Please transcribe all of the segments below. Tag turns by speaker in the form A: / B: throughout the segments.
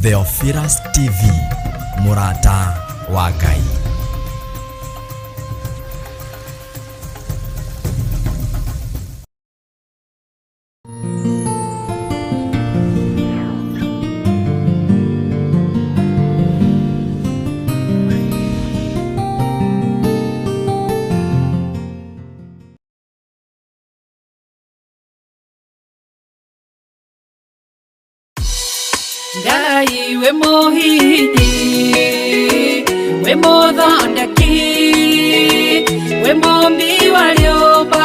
A: Theophilus TV, Murata wa Ngai.
B: Ngai we mohinyi, we muthondeki, we mumbi wa riumba,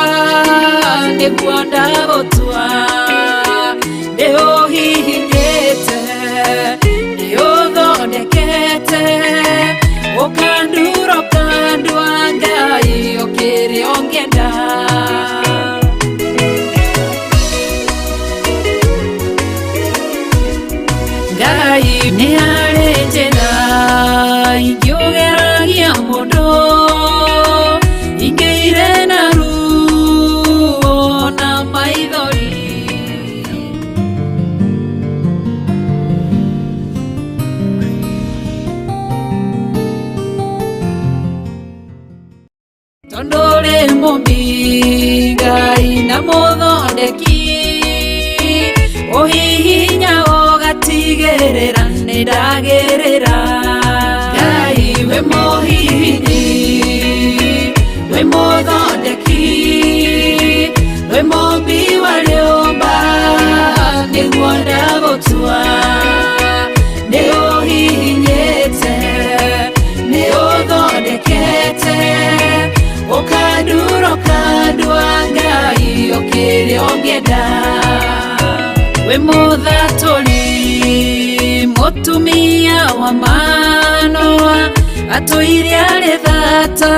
B: niguo ndagũtua, ndiũhihinyĩte, ndiũthondekete, ũkandura ũkandua Ngai ũkĩrĩa ũngĩenda. Ngai nĩ harĩ njĩra ingĩũgeragia mũndũ, ingĩire na ruo na maithori. Tondũ rĩ mũmbi Ngai na mũthondeki, ũhihinya ũgatigĩrĩra nĩ ndagĩrĩra. Ngai we mũhihinyi, we mũthondeki, we mũmbi wa riũmba, nĩguo ndagũtua, nĩ ũhihinyĩte, nĩ ũthondekete, ũkandura ũkandua Ngai ũkĩrĩa ũngĩenda. We mũthatũri, mũtumia wa Manoa, atũire arĩ thata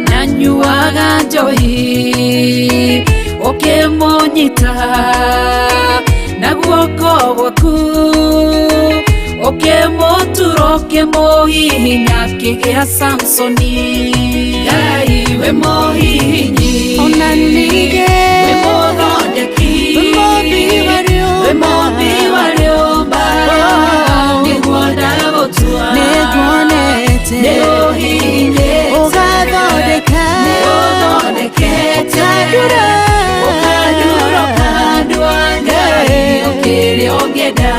B: na anyuaga njohi, ũkĩmũnyita na guoko gwaku, ũkĩmũtura ũkĩmũhihinya akĩgĩa Samsoni. Ngai we mũhihinyi, ona ningĩ we mũthondeki, we mũmbi wa riũmba, nĩguo ndagũtua, nĩ ũhihinyĩte, ũgathondeka, nĩ ũthondekete, ũkandura ũkandua Ngai ũkĩrĩa ũngĩenda.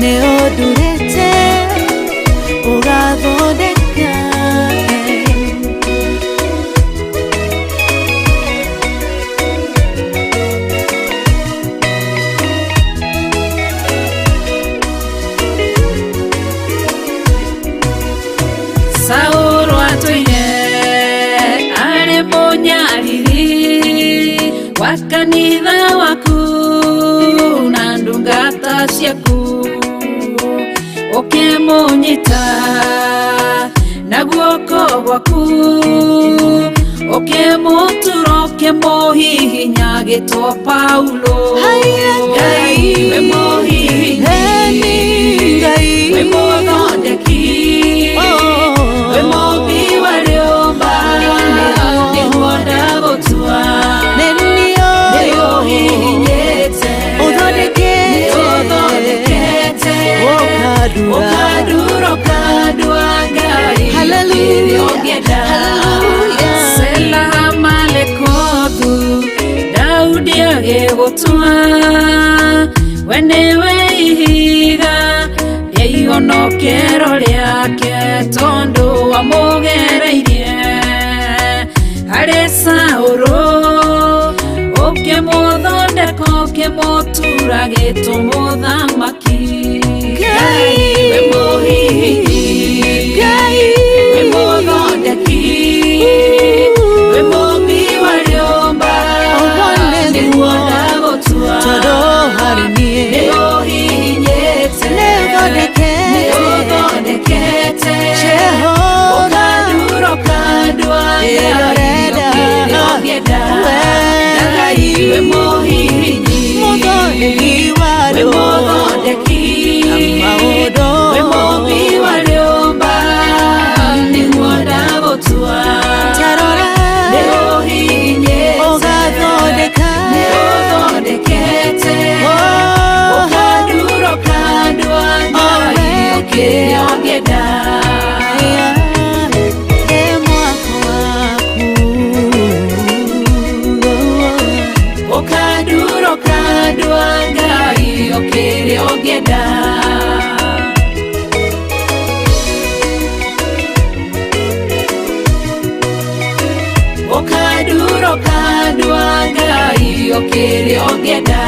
C: Nĩ ũndurĩte, ũgathondeka.
B: Saũlũ atũire arĩ mũnyariri wa kanitha waku na ndungata ciaku, ũkĩmũnyita na guoko gwaku, ũkĩmũtura ũkĩmũhihinya agĩtwo Paulo. Ngai we mũhihinyi, we mũthondeki, we mũmbi wa riũmba, nĩguo ndagũtua, nĩ ũhihinyĩte, ũthondekete, ũkandura ũkandua Ngai ũkĩrĩa ũngĩenda. Selaha malekothu, Daudi agĩgũtua, we nĩwe ihiga rĩa ihonokero rĩake, tondũ wamũgereirie harĩ Saũlũ, ũkĩmũthondeka ũkĩmũtura agĩtwo mũthamaki. Ngai we mũhihinyi, we mũthondeki, we mũmbi wa riũmba, nĩguo ndagũtua, nĩ ũhihinyĩte, nĩ ũthondekete, ũkandura ũkandua Ngai ũkĩrĩa ũngĩenda. Ngai we mũhihinyi, we mũthondeki, we mũmbi wa riũmba, nĩguo ndagũtua, nĩ ũhihinyĩte, ũgathondeka. ogeda okaduro kadwaga okere ogeda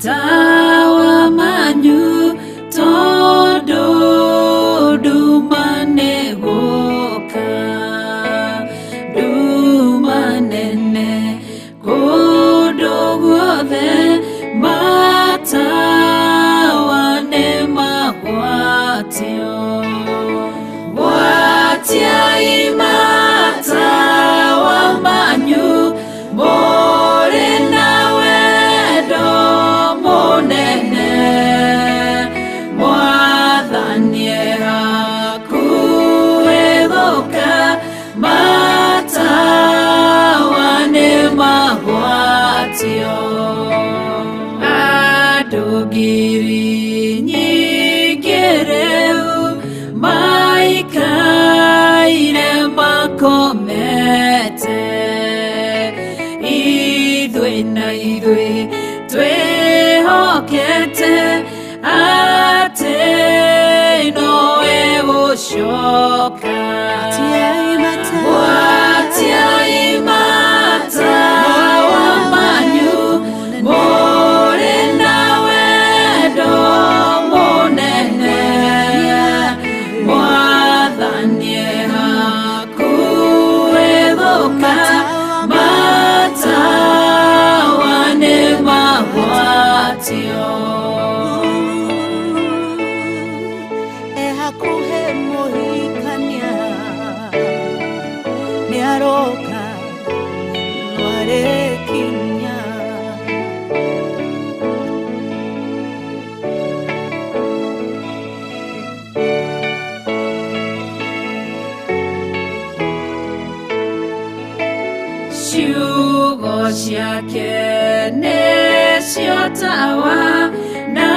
B: Tawa manyu todo dumane woka dumanene kodo wothe matawa ne mahwatio watia imatawa manyu Adogiri nyigereu maikaire makomete idwe na idwe twehokete ate noe gushoka watia imata wamanyu more nawe do monene mwathanie hakuevoka mata wane mahwatio
C: hakuhe mohikania niaroka warekinya
B: ciugo ciake nĩcio tawa na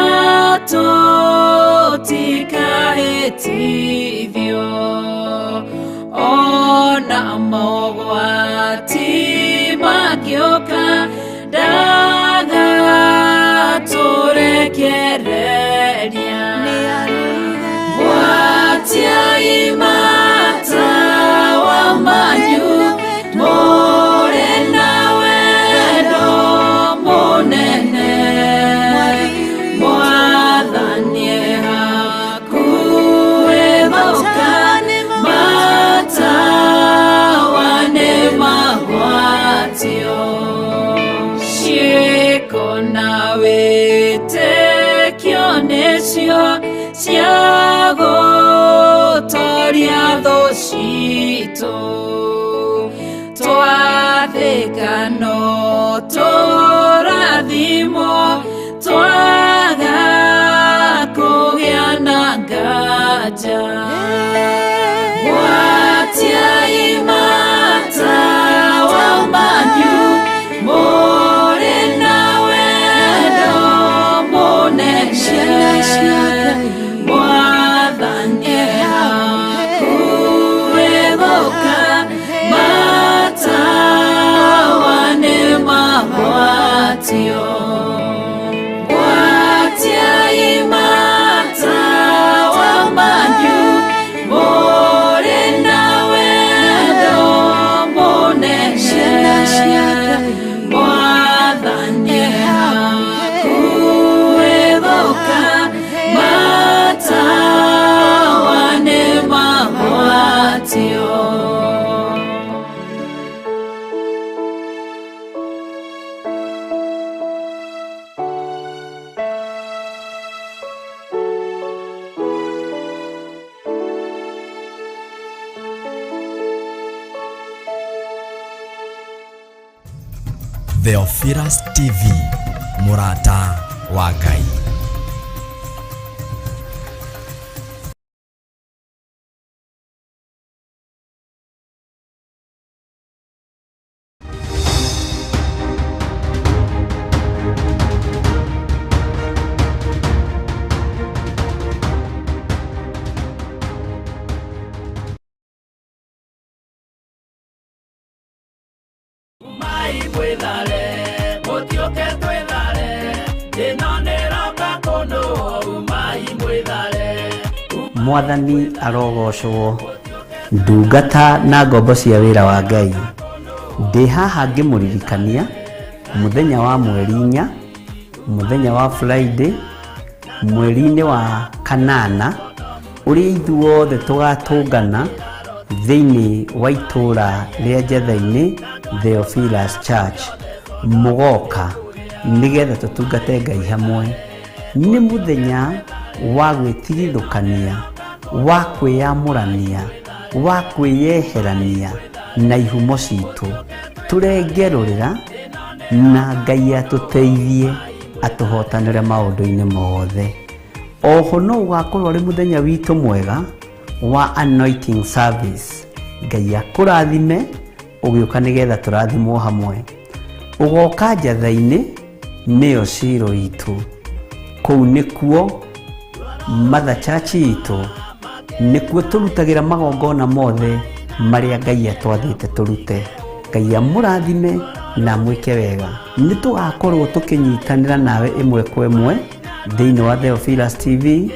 B: tũtikahĩtithio ona mogwati mangĩũka ndagatũrekereria watia imata wamanyu more nawe do monene mwathanie hakuevoka mata wane mahwatio ciĩko na wĩtĩkio nĩcio cia gũtoria thũ citũ twathĩkano tũrathimo twaga kũgĩa na nganja watia imata wamanyu more nawe do monene mwathanie hakuevoka mata wane mahwatio watia imata wamanyu more nawe do monene
A: Theophilus TV, mũrata wa Ngai.
D: Mwathani arogocwo. Ndungata na ngombo cia wĩra wa Ngai. Ndĩ haha ngĩmũririkania mũthenya wa mweri 4, mũthenya wa Friday, mweri-inĩ wa kanana, ũrĩa ithuothe tũgatũngana thĩinĩ wa itũra rĩa Njatha-inĩ Theophilus Church, mũgoka nĩgetha tũtungate Ngai hamwe. Nĩ mũthenya wa gwĩtigithũkania, wa kwĩyamũrania, wa kwĩyeherania na ihumo citũ, tũrengerũrĩra na Ngai atũteithie atũhotanĩre maũndũ-inĩ mothe. Oho no ũgakorwo arĩ mũthenya witũ mwega wa anointing service. Ngai akũrathime ũgĩũka nĩgetha tũrathimwo hamwe. Ũgoka Njatha-inĩ nĩyo ciro itũ. Kũu nĩkuo Mother Church itũ, nĩkuo tũrutagĩra magongona mothe marĩa Ngai atwathĩte tũrute. Ngai amũrathime na mwĩke wega. Nĩ tũgakorwo tũkĩnyitanĩra nawe ĩmwe kwa ĩmwe thĩinĩ wa Theophilus TV,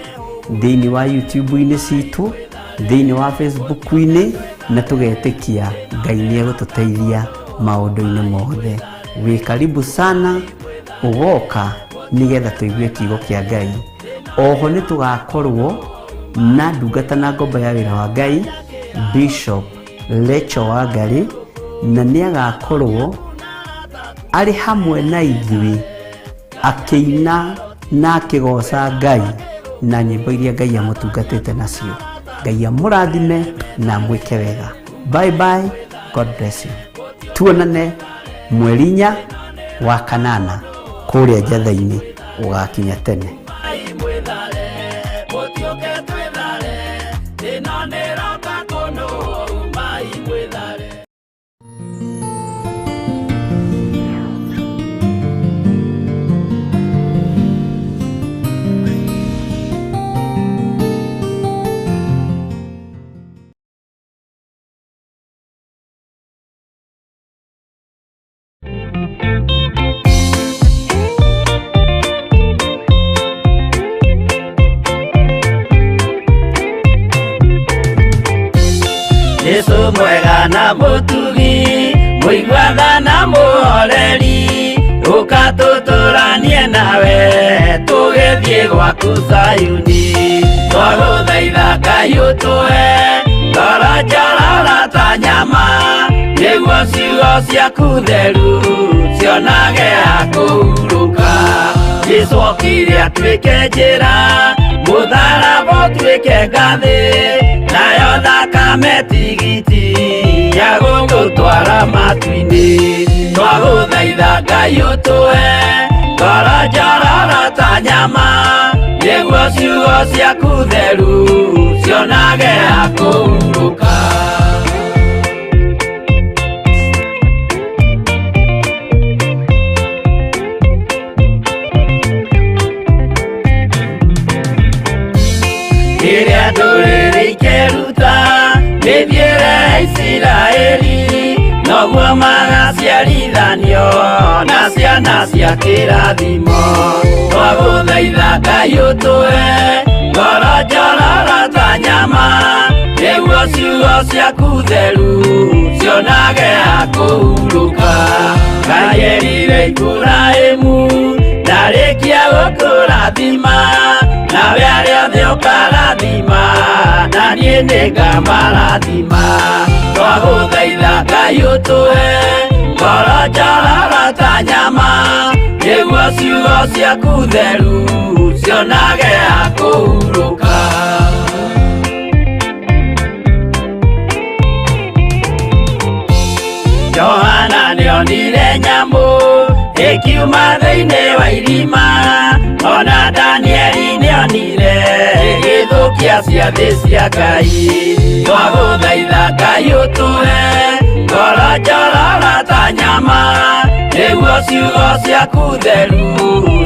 D: thĩinĩ wa YouTube-inĩ citũ, thĩinĩ wa Facebook-inĩ, na tũgetĩkia Ngai nĩegũtũteithia maũndũ-inĩ mothe. Wĩ karibu sana, ũgoka nĩgetha tũigue kiugo kĩa Ngai. Oho nĩ tũgakorwo na ndungata na ngombo ya wĩra wa Ngai, Bishop Lecho Wangari, na nĩ agakorwo arĩ hamwe na ithuĩ akĩina na akĩgoca Ngai na nyĩmbo iria Ngai amũtungatĩte nacio. Ngai amũrathime na mwĩke wega. Bye bye, God bless you. Tuonane mweri 4 wa kanana kũrĩa Njatha-inĩ, ũgakinya tene.
B: Yesu mwega na mũtugi, mũigua na mũhoreri, ũkatũtũranie nawe tũgĩthiĩ gwaku Zayuni. Twagũthaitha Ngai ũtũhe ngoro njororo ta nyama, nĩguo ciugo ciaku theru cionage ha kũhurũka. Jesũ okire atuĩke njĩra, mũtharaba ũtuĩke ngathĩ, nayo thakame tigiti ya gũgũtwara matu-inĩ. Twagũthaitha Ngai ũtũhe ngoro njororo ta nyama, nĩguo ciugo ciaku theru cionage ha kũhurũka. Rĩrĩa ndũrĩrĩ ikeruta mĩthiĩre Isiraeli, noguo magaciarithanio na ciana cia kĩrathimo. Twagũthaitha Ngai ũtũhe ngoro njororo ta nyama, nĩguo ciugo ciaku theru cionage ha kũhurũka. Ngai erire Iburahĩmu ndarĩkia gũkũrathima, nawe arĩa othe ũkarathima na niĩ nĩngamarathima. Twagũthaitha Ngai ũtũhe ngoro njororo ta nyama, nĩguo ciugo ciaku theru cionage ha kũhurũka. Johana nĩonire nyamũ gĩkiuma thĩinĩ wa irima, ona Danieli nĩonire gĩthũkia ciathĩ cia Ngai. Twagũthaitha Ngai ũtũhe ngoro njororo ta nyama, nĩguo ciugo ciaku theru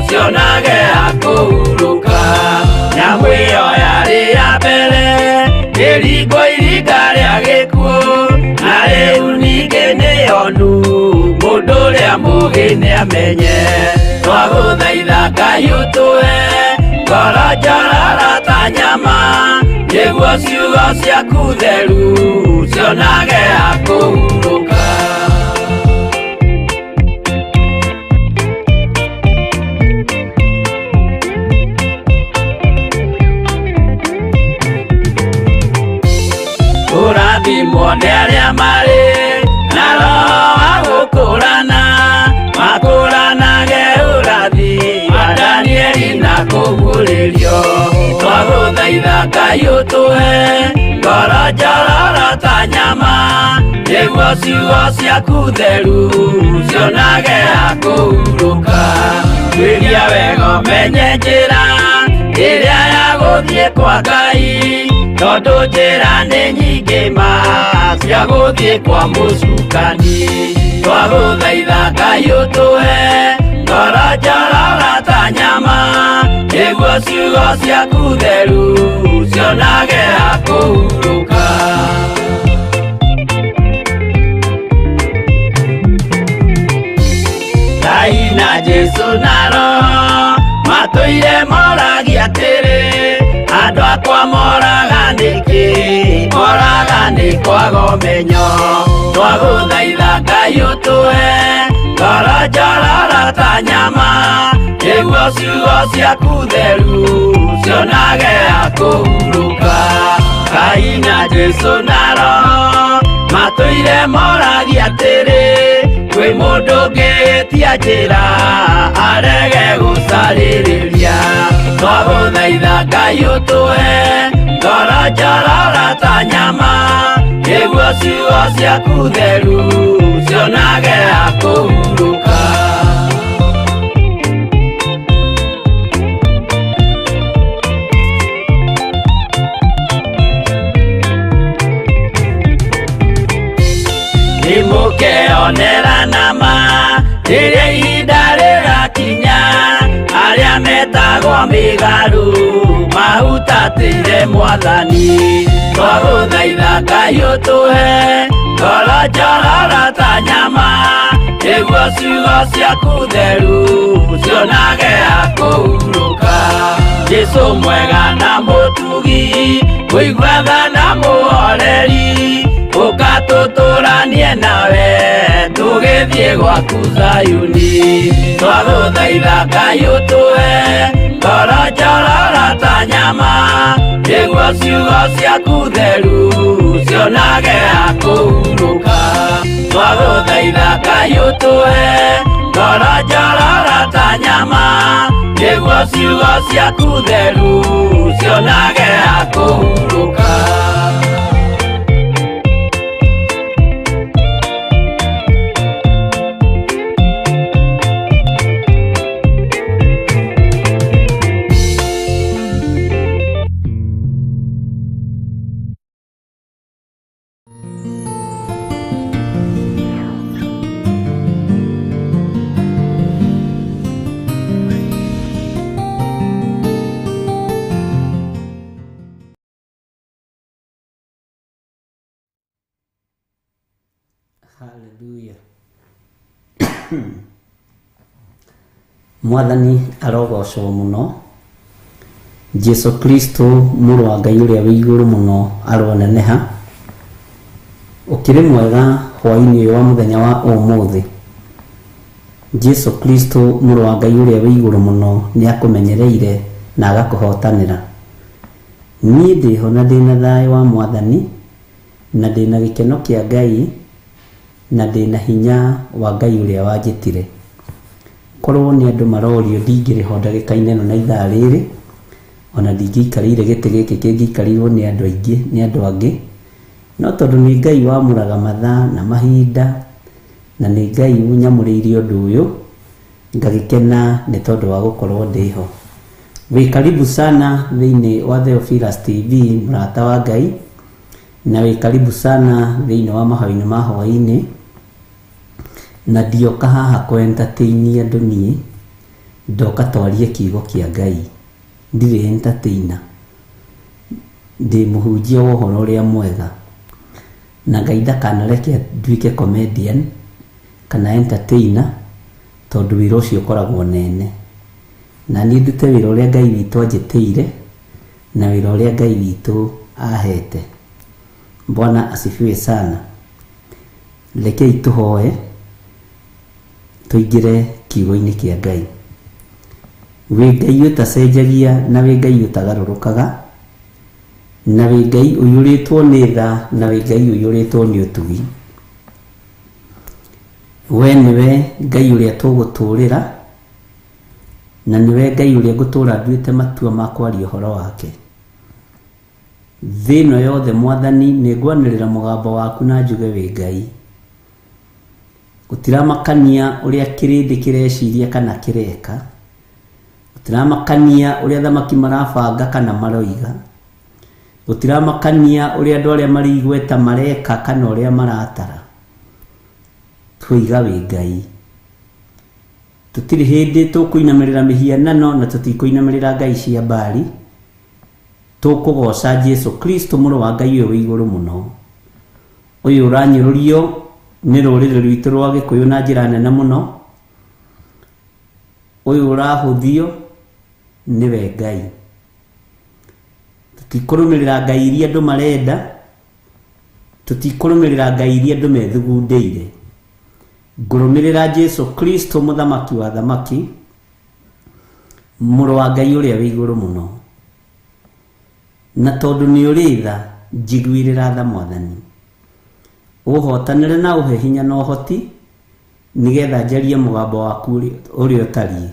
B: cionage hakũhurũka. Nyamũ ĩyo yarĩ ya mbere ĩringwo iringa rĩa gĩkuũ, na rĩu ningĩ nĩyonu mũndũ ũrĩa mũũgĩ nĩamenye. Twagũthaitha Ngai ũtũhe ngoro njororo ta nyama, nĩguo ciugo ciaku theru cionage hakũhurũka. Ũrathimwo nĩ arĩa marĩ na roho wa gũkũũrana, makũũranage ũrathi wa Danieli na kũguũrĩrio. Twagũthaitha Ngai ũtũhe ngoro njororo ta nyama, nĩguo ciugo ciaku theru cionage hakũhurũka. Twĩria wega ũmenye njĩra ĩrĩa ya gũthiĩ kwa Ngai, tondũ njĩra nĩ nyingĩ ma cia gũthiĩ kwa mũcukani. Twagũthaitha Ngai ũtũhe ngoro njororo ta nyama, nĩguo ciugo ciaku theru cionage hakũhurũka. Ngai na Jesũ na Roho matũire moragia atĩrĩ, andũ akwa moraga nĩkĩ, moraga nĩ kwaga ũmenyo. Twagũthaitha Ngai ũtũhe ngoro njororo ta nyama, nĩguo ciugo ciaku theru cionage hakũhurũka. Ngai na Jesũ na Roho matũire moragia atĩrĩ, kwĩ mũndũ ũngĩtia njĩra arege gũcarĩrĩria. Twagũthaitha Ngai ũtũhe ngoro njororo ta nyama, nĩguo ciugo ciaku theru cionage hakũhurũka. Nĩmũkeonera nama rĩrĩa ihinda rĩgakinya, arĩa metagwo mĩgarũ mahutatĩire Mwathani. Twagũthaitha Ngai ũtũhe ngoro njororo ta nyama, nĩguo ciugo ciaku theru cionage hakũhurũka. Jesũ mwega na mũtugi, mũigua tha na mũhoreri, ũkatũtũranie nawe tũgĩthiĩ gwaku Zayuni. Twagũthaitha Ngai ũtũhe ngoro njororo ta nyama, nĩguo ciugo ciaku theru cionage hakũhurũka. Twagũthaitha Ngai ũtũhe ngoro njororo ta nyama, nĩguo ciugo ciaku theru cionage hakũhurũka.
D: Hallelujah. Mwathani arogocwo muno. Jesu Kristo mũrũ wa Ngai ũrĩa wĩ igũrũ mũno aroneneha. Ũkĩrĩ mwega hwaĩ-inĩ ũyũ wa mũthenya wa ũmũthĩ. Jesu Kristo mũrũ wa Ngai ũrĩa wĩ igũrũ mũno nĩ akũmenyereire na agakũhotanĩra. Niĩ ndĩho na ndĩna thayũ wa Mwathani, na ndĩna gĩkeno kĩa Ngai, na ndĩna hinya wa Ngai ũrĩa wanjĩtire. Korwo nĩ andũ marorio ndingĩrĩho ndagĩka-inĩ ĩno na ithaa rĩrĩ, ona ndingĩikarĩire gĩtĩ gĩkĩ kĩngĩikarirwo nĩ andũ aingĩ, nĩ andũ angĩ, no tondũ nĩ Ngai wamũraga mathaa na mahinda, na nĩ Ngai ũnyamũrĩire ũndũ ũyũ, ngagikena nĩ tondũ wa gũkorwo ndĩho. Wĩ karibu sana thĩinĩ wa Theophilus TV, mũrata wa Ngai, na wĩ karibu sana thĩinĩ wa mahoya-inĩ ma hwaĩ-inĩ, na ndioka haha kũ entertain andũ niĩ, ndoka twarie kiugo kĩa Ngai. Ndirĩ entertainer, ndĩ mũhunjia wa ũhoro ũrĩa mwega, na Ngai ndakanareke nduĩke comedian kana entertainer, tondũ wĩra ũcio ũkoragwo nene. Na niĩ ndute wĩra ũrĩa Ngai witũ anjĩtĩire, na wĩra ũrĩa Ngai witũ ahete. Bwana asifiwe sana. Rekei tũhoe tũingĩre kiugo-inĩ kĩa Ngai. Wĩ Ngai ũtacenjagia, na wĩ Ngai ũtagarũrũkaga, na wĩ Ngai ũiyũrĩtwo nĩ tha, na wĩ Ngai ũiyũrĩtwo nĩ ũtugi. We nĩwe Ngai ũrĩa tũgũtũũrĩra, na nĩwe Ngai ũrĩa ngũtũũra nduĩte matua ma kwaria ũhoro wake. Thĩ ĩno yothe Mwathani, nĩ ngwanĩrĩra mũgambo waku na njuge wĩ Ngai. Gũtiramakania ũrĩa kĩrĩndĩ kĩreciria kana kĩreka, gũtiramakania ũrĩa thamaki marabanga kana maroiga, gũtiramakania ũrĩa andũ arĩa marĩ igweta mareka kana ũrĩa maratara. Tũiga wĩ Ngai. Tũtirĩ hĩndĩ tũkũinamĩrĩra mĩhianano, na tũtikũinamĩrĩra ngai cia Baali. Tũkũgoca Jesu Kristo, mũrũ wa Ngai ũyũ wĩ igũrũ mũno, ũyũ ũranyũrũrio nĩ rũrĩrĩ rwitũ rwa Gĩkũyũ na njĩra nene mũno, ũyũ ũrahũthio nĩwe Ngai. Tũtikũrũmĩrĩra ngai iria andũ marenda, tũtikũrũmĩrĩra ngai iria andũ methugundĩire. Ngũrũmĩrĩra Jesu Kristo, mũthamaki wa thamaki, mũrũ wa Ngai ũrĩa wĩ igũrũ mũno. Na tondũ nĩ ũrĩ tha, njiguĩrĩra tha Mwathani, ũhotanĩre na ũhe hinya na ũhoti, nĩgetha njarie mũgambo waku ũrĩa ũtariĩ.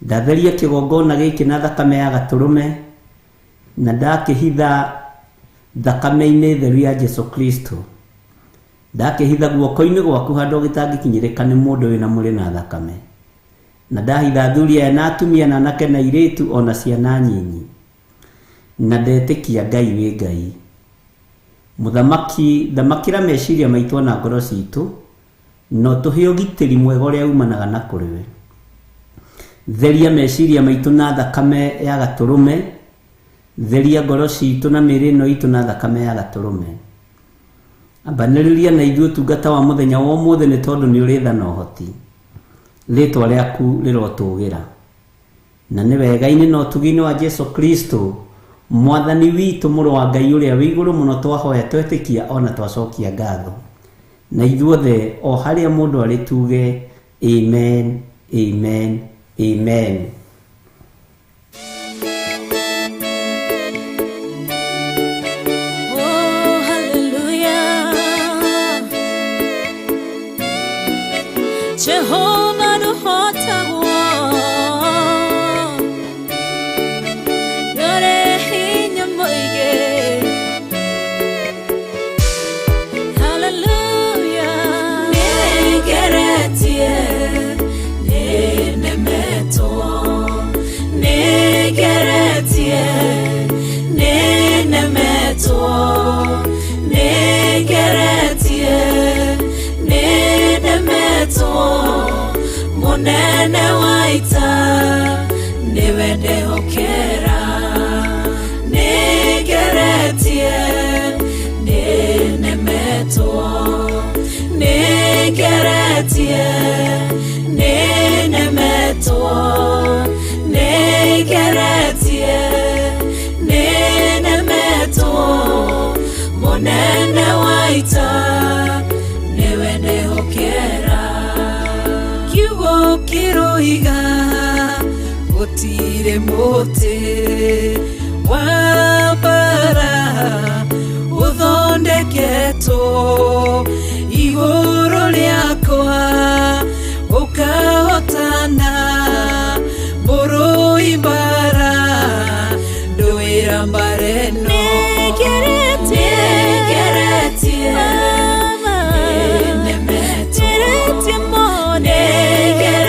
D: Ndatheria kĩgongona gĩkĩ na thakame ya Gatũrũme, na ndakĩhitha thakame-inĩ theru ya Jesu Kristo. Ndakĩhitha guoko-inĩ gwaku handũ gĩtangĩkinyĩrĩka nĩ mũndũ wĩna mwĩrĩ na thakame. Na ndahitha athuri aya na atumia na anake na airĩtu ona ciana nyinyi. Na ndetĩkia Ngai wĩ Ngai. Mũthamaki, thamakĩra meciria maitũ na ngoro citũ, no tũhe ũgitĩri mwega ũrĩa umanaga na kũrĩ we. Theria meciria maitũ na thakame ya Gatũrũme, theria ngoro citũ na mĩĩrĩ ĩno itũ na thakame ya Gatũrũme. Ambanĩrĩria na ithuĩ ũtungata wa mũthenya wa ũmũthĩ, nĩ tondũ nĩ ũrĩ tha na ũhoti. Rĩĩtwa rĩaku rĩrotũũgĩra, na nĩ wega-inĩ na ũtugi-inĩ wa Jesu Kristo, Mwathani witũ, mũrũ wa Ngai ũrĩa wĩ igũrũ mũno, twahoya twetĩkia ona twacokia ngatho. Na ithuothe o harĩa mũndũ arĩ tuge amen, amen, amen.
C: Jehovah nũhotaguo, nĩũrĩ hinya mũingĩ. Hallelujah. Nĩngeretie, nĩnemetwo, nĩngeretie, nĩnemetwo, nĩngeretie, nĩnemetwo, mũnene wa ita nĩwe ndehokera. Nĩngeretie, nĩnemetwo, nĩngeretie, nĩnemetwo, nĩngeretie, nĩnemetwo, mũnene wa ita nĩwe ndehokera. Kiugo kĩroiga gũtirĩ mũtĩ wa mbara ũthondeketwo igũrũ rĩakwa ũkahotana mũrũi mbara ndũĩra mbara ĩno. Nĩngeretie, nĩnemetwo, nĩngeretie,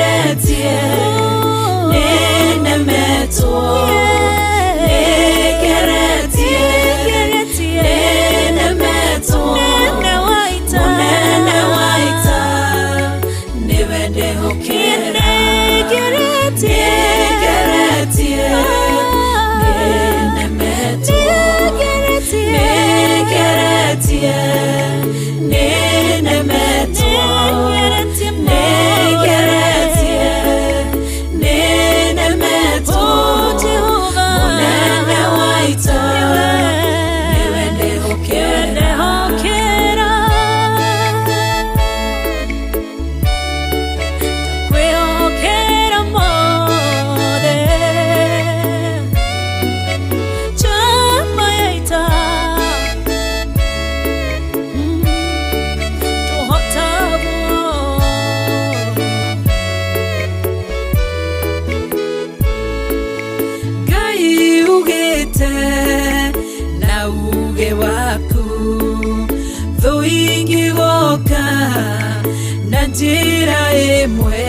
C: njĩra ĩmwe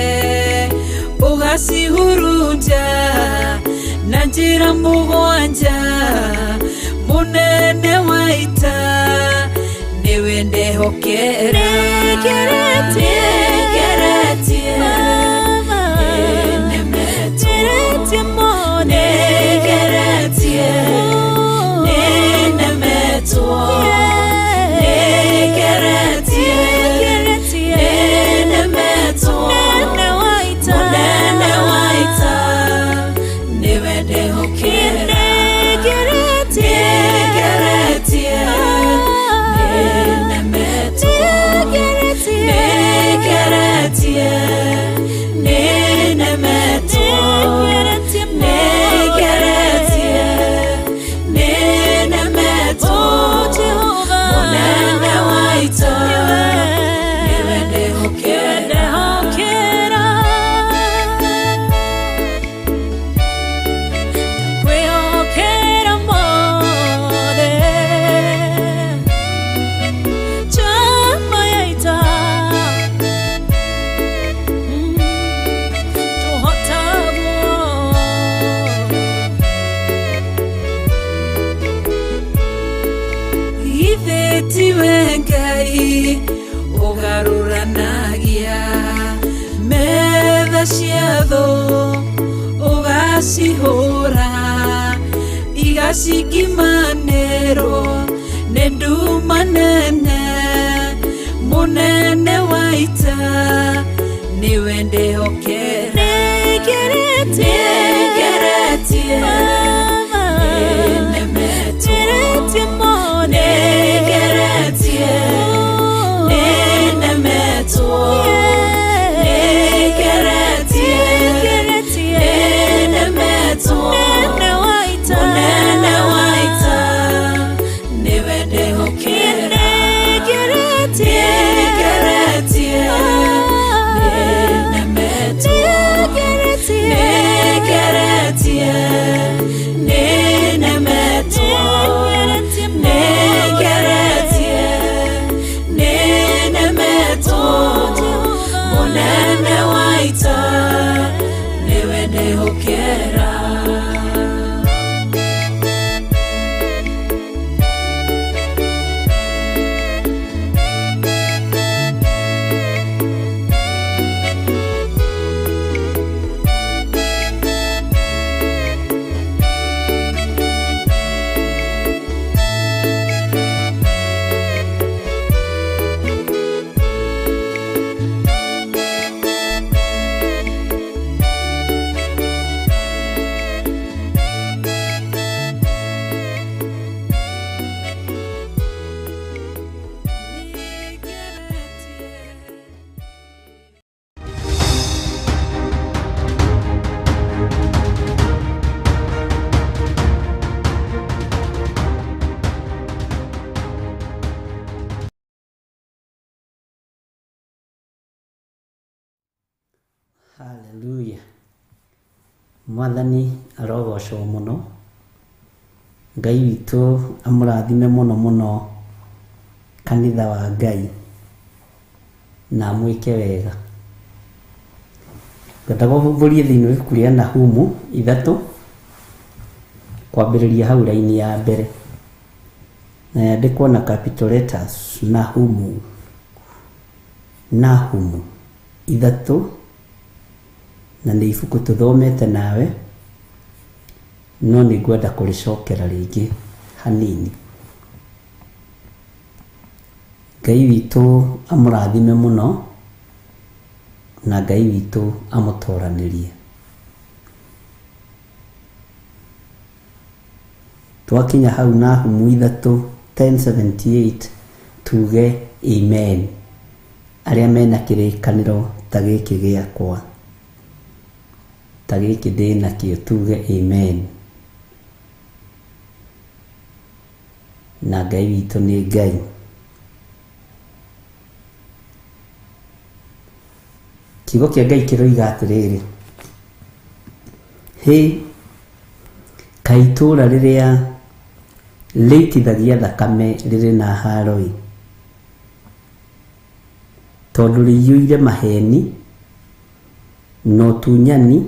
C: ũgacihurunja na njĩra mũgwanja mũnene wa ita nĩwe ndehokera ũgarũranagia metha cia thũ ũgacihũra igacikimanĩrwo nĩ nduma nene mũnene wa ita nĩwe ndehokera
D: Haleluya. Mwathani arogocwo muno. Ngai witũ amũrathime mũno mũno kanitha wa Ngai na mwĩke wega. Ngataga gũthũrie thĩinĩ wa ibuku rĩa Nahumu 3 kwambĩrĩria hau raini ya mbere. Na yandĩkwo na capital letters Nahumu 3 na nĩ ibuku tũthomete nawe, no nĩ ngwenda kũrĩcokera rĩngĩ hanini. Ngai witũ amũrathime mũno, na Ngai witũ amũtoranĩrie. Twakinya hau Nahumu 3:10-78 tuge amen. Arĩa mena kĩrĩkanĩro ta gĩkĩ gĩakwa, ta gĩkĩ ndĩ nakĩo, tuge amen. Na Ngai witũ nĩ Ngai. Kiugo kĩa Ngai kĩroiga atĩrĩrĩ: hĩ, kaĩ itũũra rĩrĩa rĩitithagia thakame rĩrĩ na haro-ĩ, tondũ rĩiyũire maheni na ũtunyani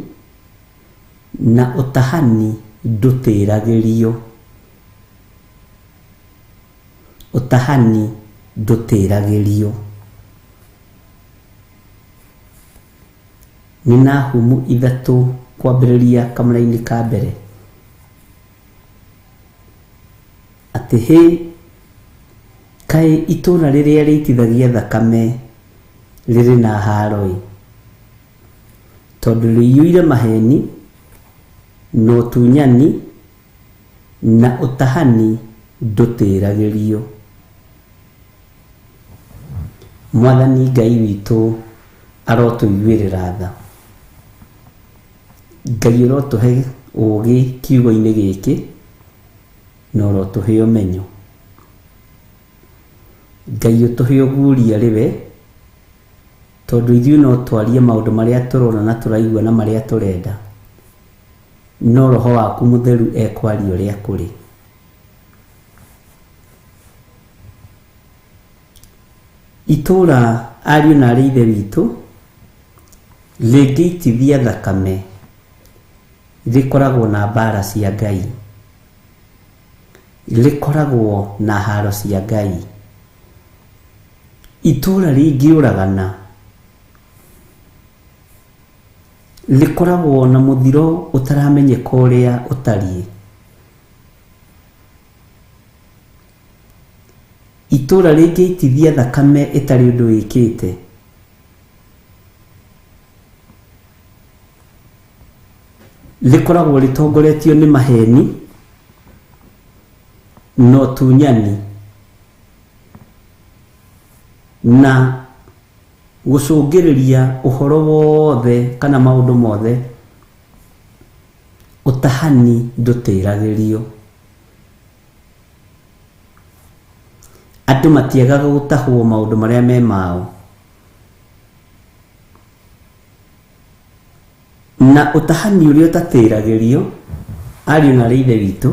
D: na ũtahani ndũtĩragĩrio. Ũtahani ndũtĩragĩrio. Nĩ Nahumu 3 kwambĩrĩria kamũra-inĩ ka mbere. Atĩ hĩ, kaĩ itũũra rĩrĩa rĩitithagia thakame rĩrĩ na haro-ĩ, tondũ rĩiyũire maheni na ũtunyani na ũtahani ndũtĩragĩrio. Mwathani Ngai witũ arotũiguĩrĩra tha. Ngai ũrotũhe ũũgĩ kiugo-inĩ gĩkĩ, na ũrotũhe ũmenyo. Ngai ũtũhe ũguũria rĩwe, tondũ ithuĩ no twarie maũndũ marĩa tũrona na tũraigua na marĩa tũrenda, no Roho waku Mũtheru ekwaria ũrĩa kũrĩ. Itũũra, ariũ na aarĩ ithe witũ, rĩngĩitithia thakame rĩkoragwo na mbara cia Ngai, rĩkoragwo na haro cia Ngai. Itũũra rĩngĩũragana rĩkoragwo na mũthiro ũtaramenyeka ũrĩa ũtariĩ. Itũũra rĩngĩitithia thakame ĩtarĩ ũndũ wĩkĩte rĩkoragwo rĩtongoretio nĩ maheni na ũtunyani na gũcũngĩrĩria ũhoro wothe kana maũndũ mothe ũtahani ndũtĩragĩrio. Andũ matiagaga gũtahwo maũndũ marĩa me mao, na ũtahani ũrĩa ũtatĩragĩrio, ariũ na aarĩ ithe witũ,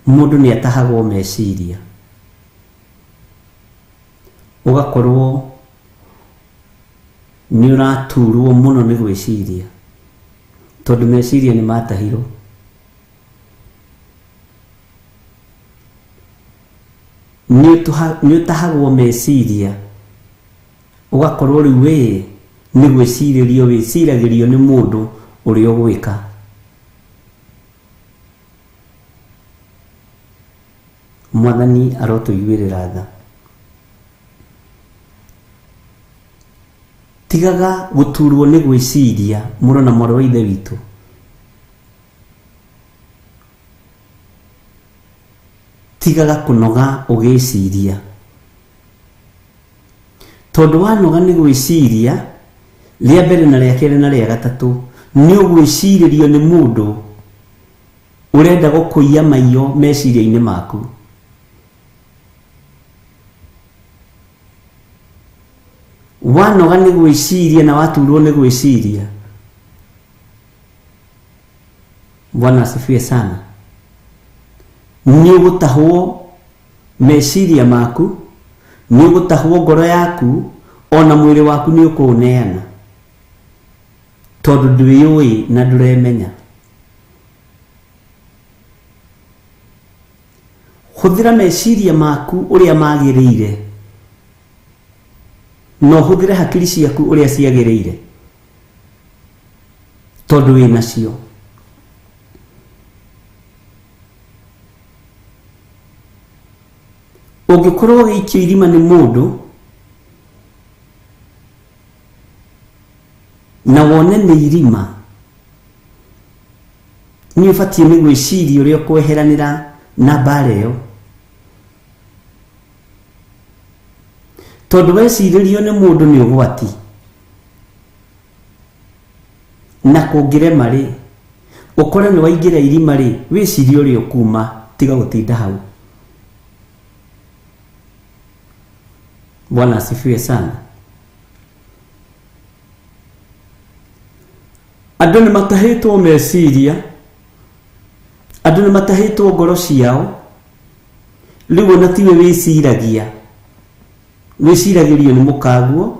D: mũndũ nĩ atahagwo meciria, ũgakorwo nĩ ũraturwo mũno nĩ gwĩciria, tondũ meciria nĩ matahirwo. Nĩ ũtahagwo meciria, ũgakorwo rĩu nĩ gwĩcirĩrio wĩciragĩrio nĩ mũndũ ũrĩa ũgwĩka. Mwathani arotũiguĩrĩra tha. Tigaga gũturwo nĩ gwĩciria, mũrũ na mwarĩ wa ithe witũ. Tigaga kũnoga ũgĩciria, tondũ wanoga nĩ gwĩciria rĩa mbere na rĩa kerĩ na rĩa gatatũ, nĩ ũgwĩcirĩrio nĩ mũndũ ũrenda gũkũiya maiyo meciria-inĩ maku. Wanoga nĩ gwĩciria na waturwo nĩ gwĩciria, Bwana asifiwe sana, nĩ ũgũtahwo meciria maku, nĩ ũgũtahwo ngoro yaku, ona mwĩrĩ waku nĩ ũkũũneana, tondũ ndwĩyũĩ na ndũremenya. Hũthĩra meciria maku ũrĩa magĩrĩire, no huthire hakiri ciaku uria ciagirire tondu wina cio. Ungikorwo gĩikio irima nĩ mũndũ na wone nĩ irima, nĩ ũbatiĩ nĩ gwĩciria ũrĩa ũkweheranĩra na mbara ĩyo, tondu wecirĩrio nĩ mũndũ nĩ ũgwati na kũngĩrema rĩ, ũkore nĩ waingĩra irima rĩ, wĩcirie ũrĩa ũkuma, tiga gũtinda hau. Bwana asifiwe sana. Andũ nĩ matahĩtwo meciria, andũ nĩ matahĩtwo ngoro ciao, rĩu ona tiwe wĩciragia, wĩciragĩrio nĩ mũkaguo,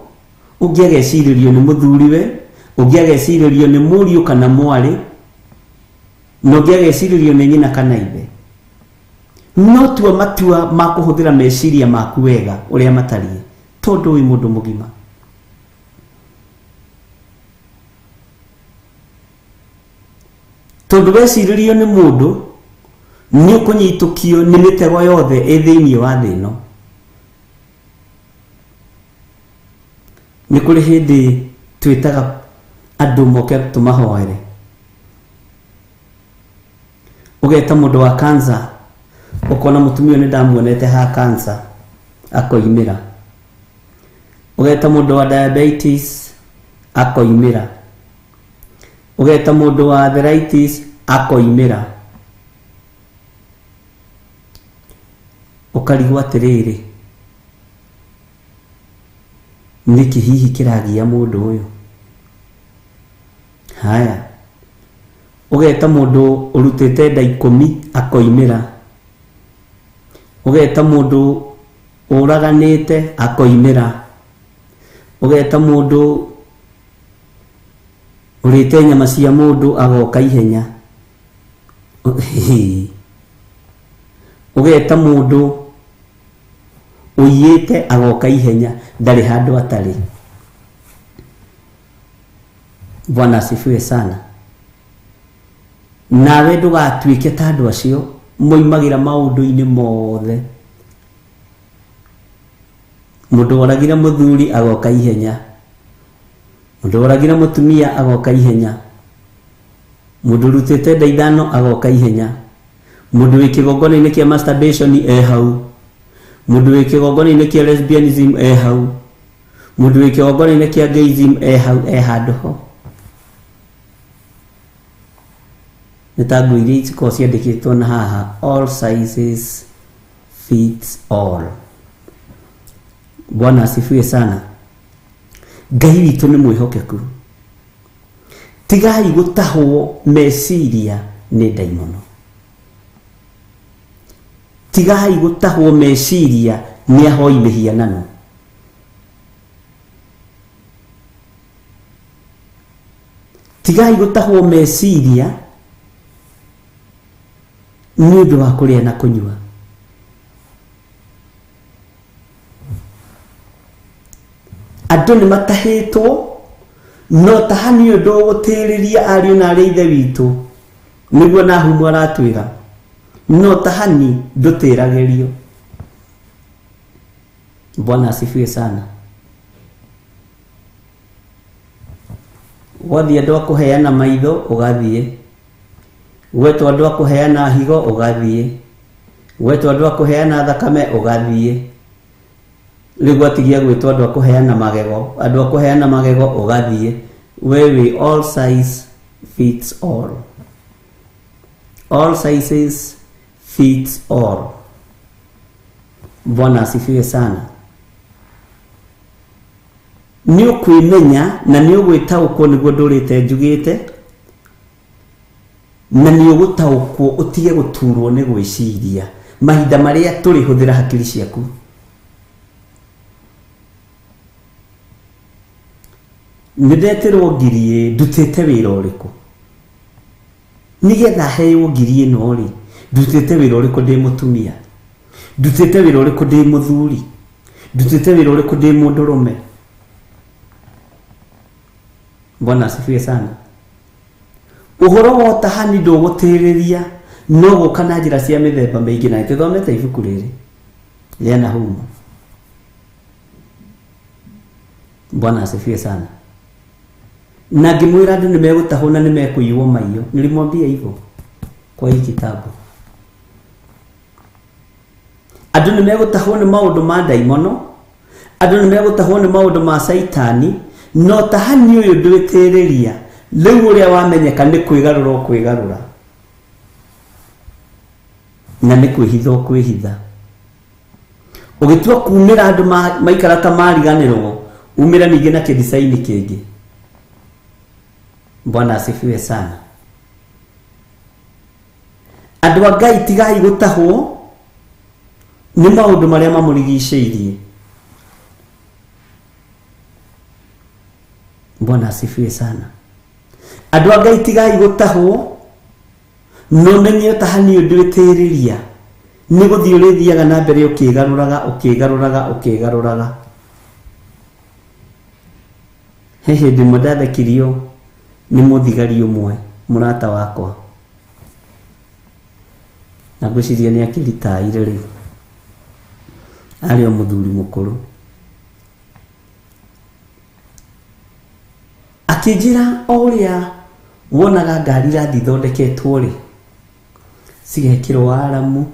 D: ũngĩ agecirĩrio nĩ mũthuriwe, ũngĩ agecirĩrio nĩ mũriũ kana mwarĩ, na ũngĩ agecirĩrio nĩ nyina kana ithe. No tua matua ma kũhũthĩra meciria maku wega ũrĩa matariĩ, tondu wĩ mũndũ mũgima. Tondu wecirĩrio nĩ mũndũ, nĩ ũkũnyitũkio nĩ mĩtego yothe ĩ thĩinĩ wa thĩ ĩno. Nĩ kũrĩ hĩndĩ twĩtaga andũ moke tũmahoere, ũgeta mũndũ wa cancer, ukona mutumia nĩ ndamuonete ha cancer akoimĩra, ũgeta mũndũ wa diabetes akoimĩra, ũgeta mũndũ wa arthritis akoimĩra, ũkarigwo atĩrĩrĩ, nĩkĩ hihi kĩragia mũndũ ũyũ? Haya, ũgeta mũndũ ũrutĩte nda 10 akoimĩra, ũgeta mũndũ ũraganĩte akoimĩra, ũgeta mũndũ ũrĩte nyama cia mũndũ agoka ihenya, ũgeta mũndũ ũiyĩte agoka ihenya, ndarĩ handũ atarĩ. Bwana asifiwe sana. Nawe ndũgatuĩke ta andũ acio moimagĩra maũndũ-inĩ mothe. Mũndũ oragira mũthuri agoka ihenya, mũndũ oragira mũtumia agoka ihenya, mũndũ rutĩte nda 5 agoka ihenya, mũndũ wĩ kĩgongona-inĩ kĩa masturbation hau, mũndũ wĩ kĩgongona-inĩ kĩa lesbianism hau, mũndũ wĩ kĩgongona-inĩ kĩa gayism hau, handũ ho. Nĩ ta nguo iria ikoragwo ciandĩkĩtwo na haha, all sizes fits all. Bwana asifiwe sana. Ngai witũ nĩ mwĩhokeku. Tigai gũtahwo meciria nĩ ndaimono. Tigai gũtahwo meciria nĩ ahoi mĩhianano. Tigai gũtahwo meciria nĩ ũndũ wa kũrĩa na kũnyua. Andũ nĩ matahĩtwo, no tahani ũndũ gũtĩrĩria ariũ na arĩa ithe witũ, nĩguo nahumu aratwĩra, no tahani ndũtĩragĩrio. Bwana asifiwe sana. Wathiĩ andũ a kũheana maitho ũgathiĩ, gwetwo andũ a kũheana higo ũgathiĩ, gwetwo andũ a kũheana thakame ũgathiĩ, rĩu gwatigia gwĩtwo andũ a kũheana magego, andũ a kũheana magego ũgathiĩ. Wewe all size fits all. All sizes fits all. Bwana asifiwe sana. Nĩ ũkwĩmenya na nĩ ũgwĩtaũkwo nĩguo ndũrĩte njugĩte, na nĩ ũgũtaũkwo ũtige gũturwo nĩ gwĩciria mahinda marĩa tũrĩ. Hũthĩra hakiri ciaku. Nĩndeterwo ngiri ndutĩte wĩra ũrĩkũ, nĩgetha heo ngiri ĩno rĩ, ndutĩte wĩra ũrĩkũ ndĩ mũtumia, ndutĩte wĩra ũrĩkũ ndĩ mũthuri, ndutĩte wĩra ũrĩkũ ndĩ mũndũrũme, Bwana asifiwe sana. Uhoro wa tahani ndũgũtĩrĩria no gũka na njĩra cia mĩthemba mĩingĩ, na nĩtũthomete ibuku rĩrĩ rĩa Nahumu. Bwana asifiwe sana. Na ngĩmwĩra andũ nĩmegũtahwo na nĩmekũiywo maiyo. Nilimwambia hivyo kwa hii kitabu. Andũ nĩmegũtahwo nĩ maũndũ ma ndaimono, andũ nĩmegũtahwo nĩ maũndũ ma Saitani, no tahani ũyũ ndwĩtĩrĩria. Rĩu ũrĩa wamenyeka nĩ kwĩgarũra na nĩ kwĩhitha. Ũgĩtua kumĩra andũ maikara ta mariganĩrwo, umĩra ningĩ na kĩdisaini kĩngĩ. Bwana asifiwe sana. Andũ a Ngai tigai gũtahwo nĩ maũndũ marĩa mamũrigicĩirie. Bwana asifiwe sana. Andũ a Ngai tigai gũtahwo no menye tahani ũyũ ndwĩtĩrĩria. Nĩ gũthiĩ ũrĩthiaga na mbere ũkĩgarũraga. He hĩndĩ ĩmwe ndathekirio nĩ mũthigari ũmwe mũrata wakwa, na ngwĩciria nĩ akĩritaire rĩu, arĩ o mũthuri mũkũrũ. Akĩnjĩra o ũrĩa wonaga ngari irathi thondeketwo rĩ, cigekĩrwo aramu,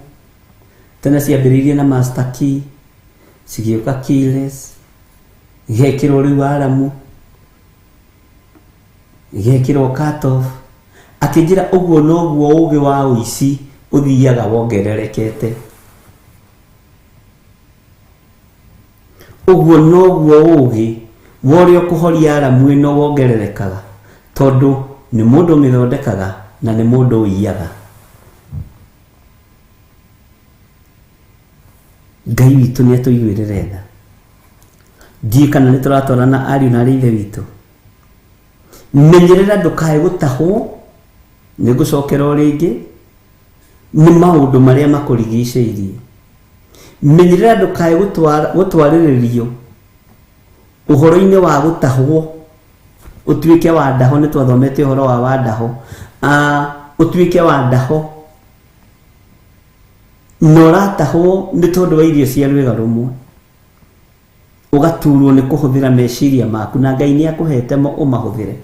D: tena ciambĩrĩirie na master key, cigĩũka keyless, igekĩrwo rĩu aramu, igekĩrwo cut off. Akĩnjĩra ũguo noguo ũgĩ wa ũici ũthiaga wongererekete. Ũguo noguo ũgĩ wa ũrĩa ũkũhoria aramu ĩno wongererekaga, tondũ nĩ mũndũ mĩthondekaga na nĩ mũndũ ũiyaga. Ngai witũ nĩ atũiguĩrĩre tha. Ndiĩ kana nĩ tũratwarana ariũ na arĩ ithe witũ. Menyerera ndũkae gũtahwo, nĩ ngũcokera o rĩngĩ, nĩ maũndũ marĩa makũrigicĩirie. Menyerera ndũkae gũtwarĩrĩrio ũhoro-inĩ wa gũtahwo, ũtuĩke wa ndaho. Nĩ twathomete ũhoro wa ndaho. Ũtuĩke wa ndaho na ũratahwo nĩ tondũ wa irio cia rwĩga rũmwe, ũgaturwo nĩ kũhũthĩra meciria maku, na Ngai nĩ akũhete ũmahũthĩre.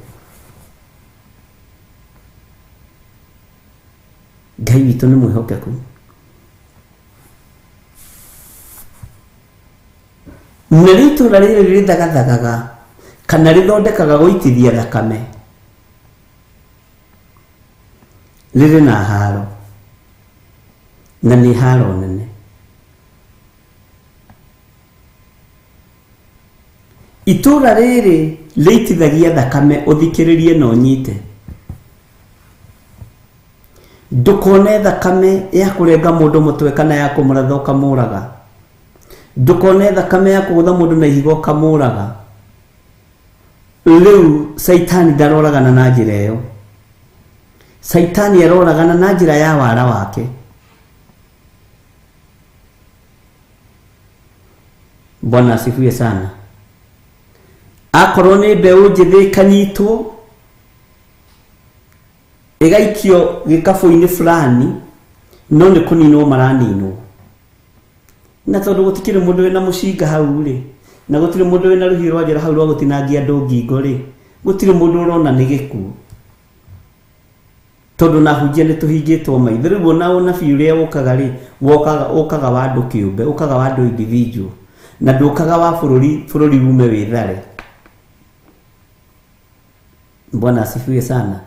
D: Ngai witũ nĩ mwĩhokeku. Na rĩu itũra rĩrĩ rĩthagathaga kana rĩthondekaga gũitithia thakame, rĩrĩ na haro, na nĩ haro nene. Itũra rĩrĩ rĩitithagia thakame. Ũthikĩrĩrie na ũnyite. Ndũkone thakame ya kũrenga mũndũ mũtwe kana ya kũmũratha ũkamũraga. Ndũkone thakame ya kũgũtha mũndũ na ihiga ũkamũraga. Rĩu Saitani ndaroragana na njĩra ĩyo. Saitani aroragana na njĩra ya wara wake. Bwana asifiwe sana. Akorwo nĩ mbeũ njĩthĩ ĩkanyitwo, ĩgaikio gĩkabũ-inĩ fulani, no nĩ kũninwo maraninwo. Na tondũ gũtikĩrĩ mũndũ wĩna mũcinga hau rĩ, na gũtirĩ mũndũ wĩna rũhiũ rwa njora hau rwa gũtinangia andũ ngingo rĩ, gũtirĩ mũndũ ũrona nĩ gĩkuũ, tondũ na hunjia nĩ tũhingĩtwo maitho. Rĩu ona ũnabii ũrĩa ũkaga rĩ, ũkaga wa andũ kĩũmbe, ũkaga wa andũ individual, na ndũkaga wa bũrũri ume wĩthare. Bwana asifiwe sana.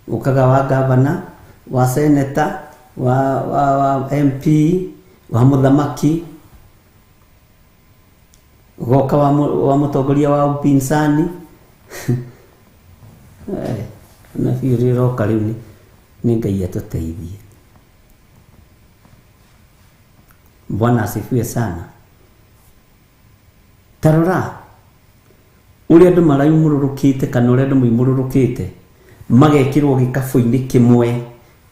D: Ũkaga wa gavana, wa senator, wa MP, wa mũthamaki, ũgoka wa mũtongoria wa upinzani. Na fiũrĩ roka rĩu nĩ Ngai atũteithie. Bwana asifiwe sana. Tarora ũrĩa andũ marayumũrũrũkĩte kana ũrĩa andũ moimũrũrũkĩte magekĩrwo gĩkabũ-inĩ kĩmwe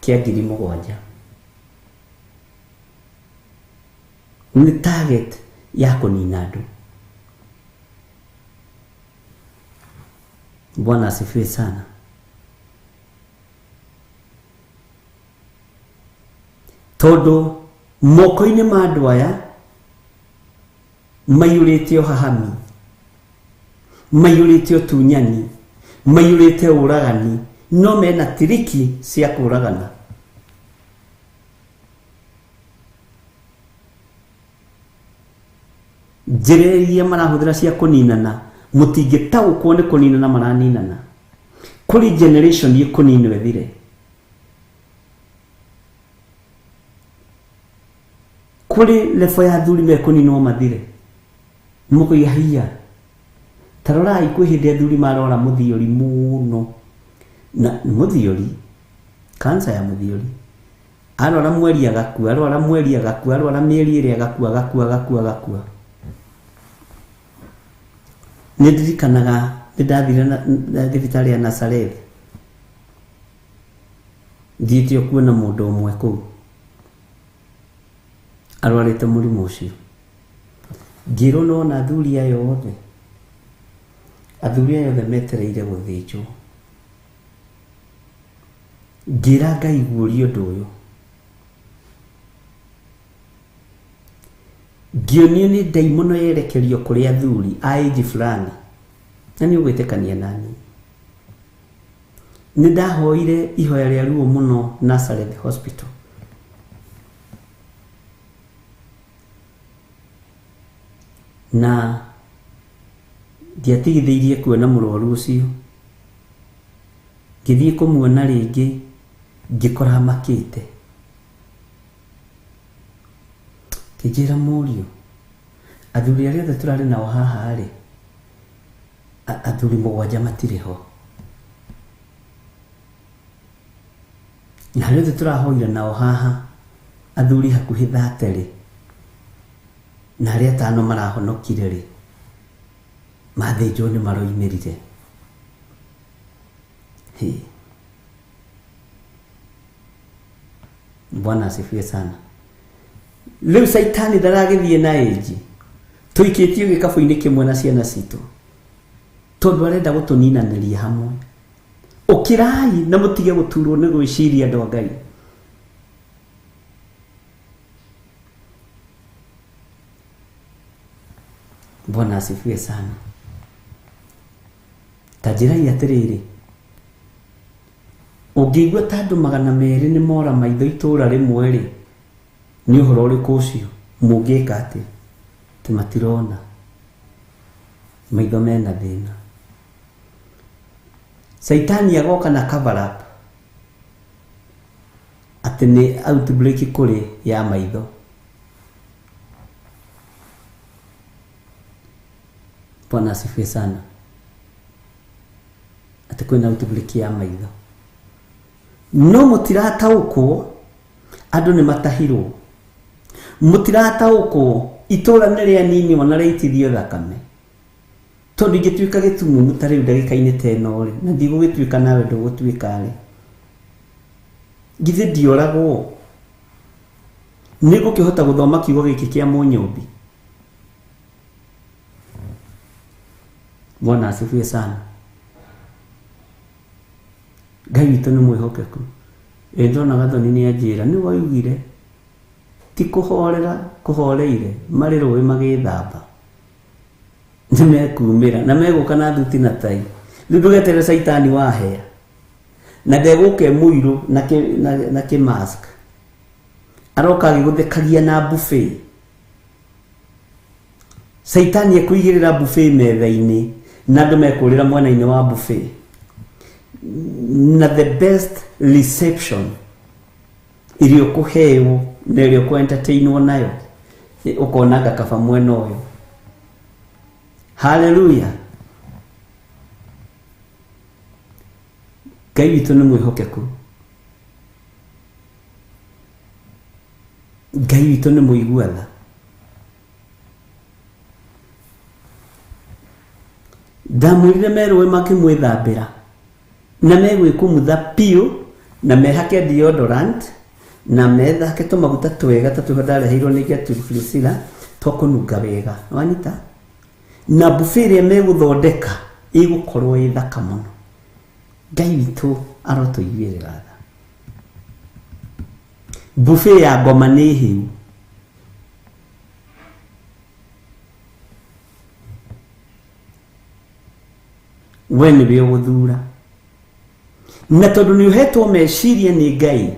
D: kĩa 7,000. Nĩ target ya kũnina andũ. Bwana asifiwe sana. Todo moko-inĩ ma andũ aya maiyũrĩte ũhahami, maiyũrĩte ũtunyani, maiyũrĩte ũragani, no mena tiriki cia kũragana. Njĩra iria marahũthĩra cia kũninana mũtingĩtaũkwo nĩ kũninana maraninana. Kũrĩ generation ĩkũninwo ĩthire. Kuri lefo ya thuri mekuninwo mathire. Mukuiga hiya. Tarora ikwe hinde thuri marora muthiori muno. Na muthiori kansa ya muthiori. Arora mweri agakua, arora mweri agakua, arora mieri iri agakua. Nĩndirikanaga nĩndathire na thibitarĩ ya Nazareth. Thiĩte kuona mũndũ ũmwe kũu. Arwarĩte mũrimũ ũcio. Ngĩrwo nona athuri aya othe. Athuri aya othe metereire gũthĩnjwo. Ngĩra Ngai guũria ũndũ ũyũ. Ngĩonio nĩ ndaimono yerekerio kũrĩ athuri a age fulani. Na nĩ ũgwĩtĩkania nani. Nĩ ndahoire ihoya rĩa ruo mũno Nazareth Hospital. Na ndiatigithĩirie kuona mũrwaru ũcio. Ngĩthiĩ kũmuona rĩngĩ ngĩkora makĩte. Kĩnjĩra mũriũ, athuri arĩa othe tũrarĩ nao haha rĩ, athuri mũgwanja matirĩ ho. Na arĩa othe tũrahoire nao haha, athuri hakuhĩ 30 rĩ, na arĩa 5 marahonokire rĩ, mathĩnjwo nĩ maroimĩrire. Bwana asifiwe sana. Leo Saitani ndaragĩthiĩ na age. Tũikĩtio gĩkabũ-inĩ kĩmwe na ciana citũ. Tondũ arenda gũtũninanĩria hamwe. Ũkĩrai na mũtige gũturwo nĩ gwĩciria andũ a Ngai. Bwana asifiwe sana. Tajirai atĩrĩrĩ. Ũngĩigua ta andũ 200 nĩ mora maitho itũra rĩmwe rĩ, nĩ ũhoro ũrĩkũ ũcio? Mũngĩka atĩ matirona. Maitho mena thĩna. Saitani agoka na cover up. Atĩ nĩ outbreak kũrĩ ya maitho. Bwana asifiwe sana. Atĩ kwĩna outbreak ya maitho. No mũtirataũkwo andũ nĩ matahirwo. Mũtirataũkwo itũra nĩ rĩa nini ona rĩitithio thakame. Tondũ ingĩtuĩka gĩtumumu ta rĩu ndagĩka-inĩ ta ĩno rĩ, na ndigũgĩtuĩka nawe ndũgũtuĩka rĩ. Githĩ ndioragwo. Nĩngũkĩhota gũthoma kiugo gĩkĩ kĩa Mũnyũmbi. Bwana asifiwe sana. Ngai witũ nĩ mwĩhokeku. Ndona Gathoni nĩ anjĩra nĩ waugire ti kũhorera kũhoreire marĩ rũĩ magĩthamba. Nĩ mekumĩra na megũka na thuti na tai. Rĩu ndũgeterere Saitani wahea. Na ndegũke mũirũ na kĩmask. Aroka agĩgũthekagia na buffet. Saitani ekũigĩrĩra buffet metha-inĩ na andũ mekũrĩra mwena-inĩ wa buffet. Na the best reception irio kuheo na irio ku entertainwo nayo ukonaga kaba mwena ũyũ. Hallelujah. Ngai witũ nĩ mwĩhokeku. Ngai witũ nĩ mũiguatha. Ndamwĩrire merũĩ makĩmwĩthambĩra na megwĩkumutha piũ na mehake deodorant na methake tũmaguta twega ta tũrĩa ndareheirwo nĩ Gertrude Priscilla tũkũnunga wega. Wanyita? Na buffet ĩrĩa megũthondeka igukorwo ĩ thaka mũno. Ngai witũ arotũiguĩrĩra tha. Buffet ya ngoma nĩ hĩu. We nĩwe ũgũthura. Na tondũ nĩ ũhetwo meciria nĩ Ngai,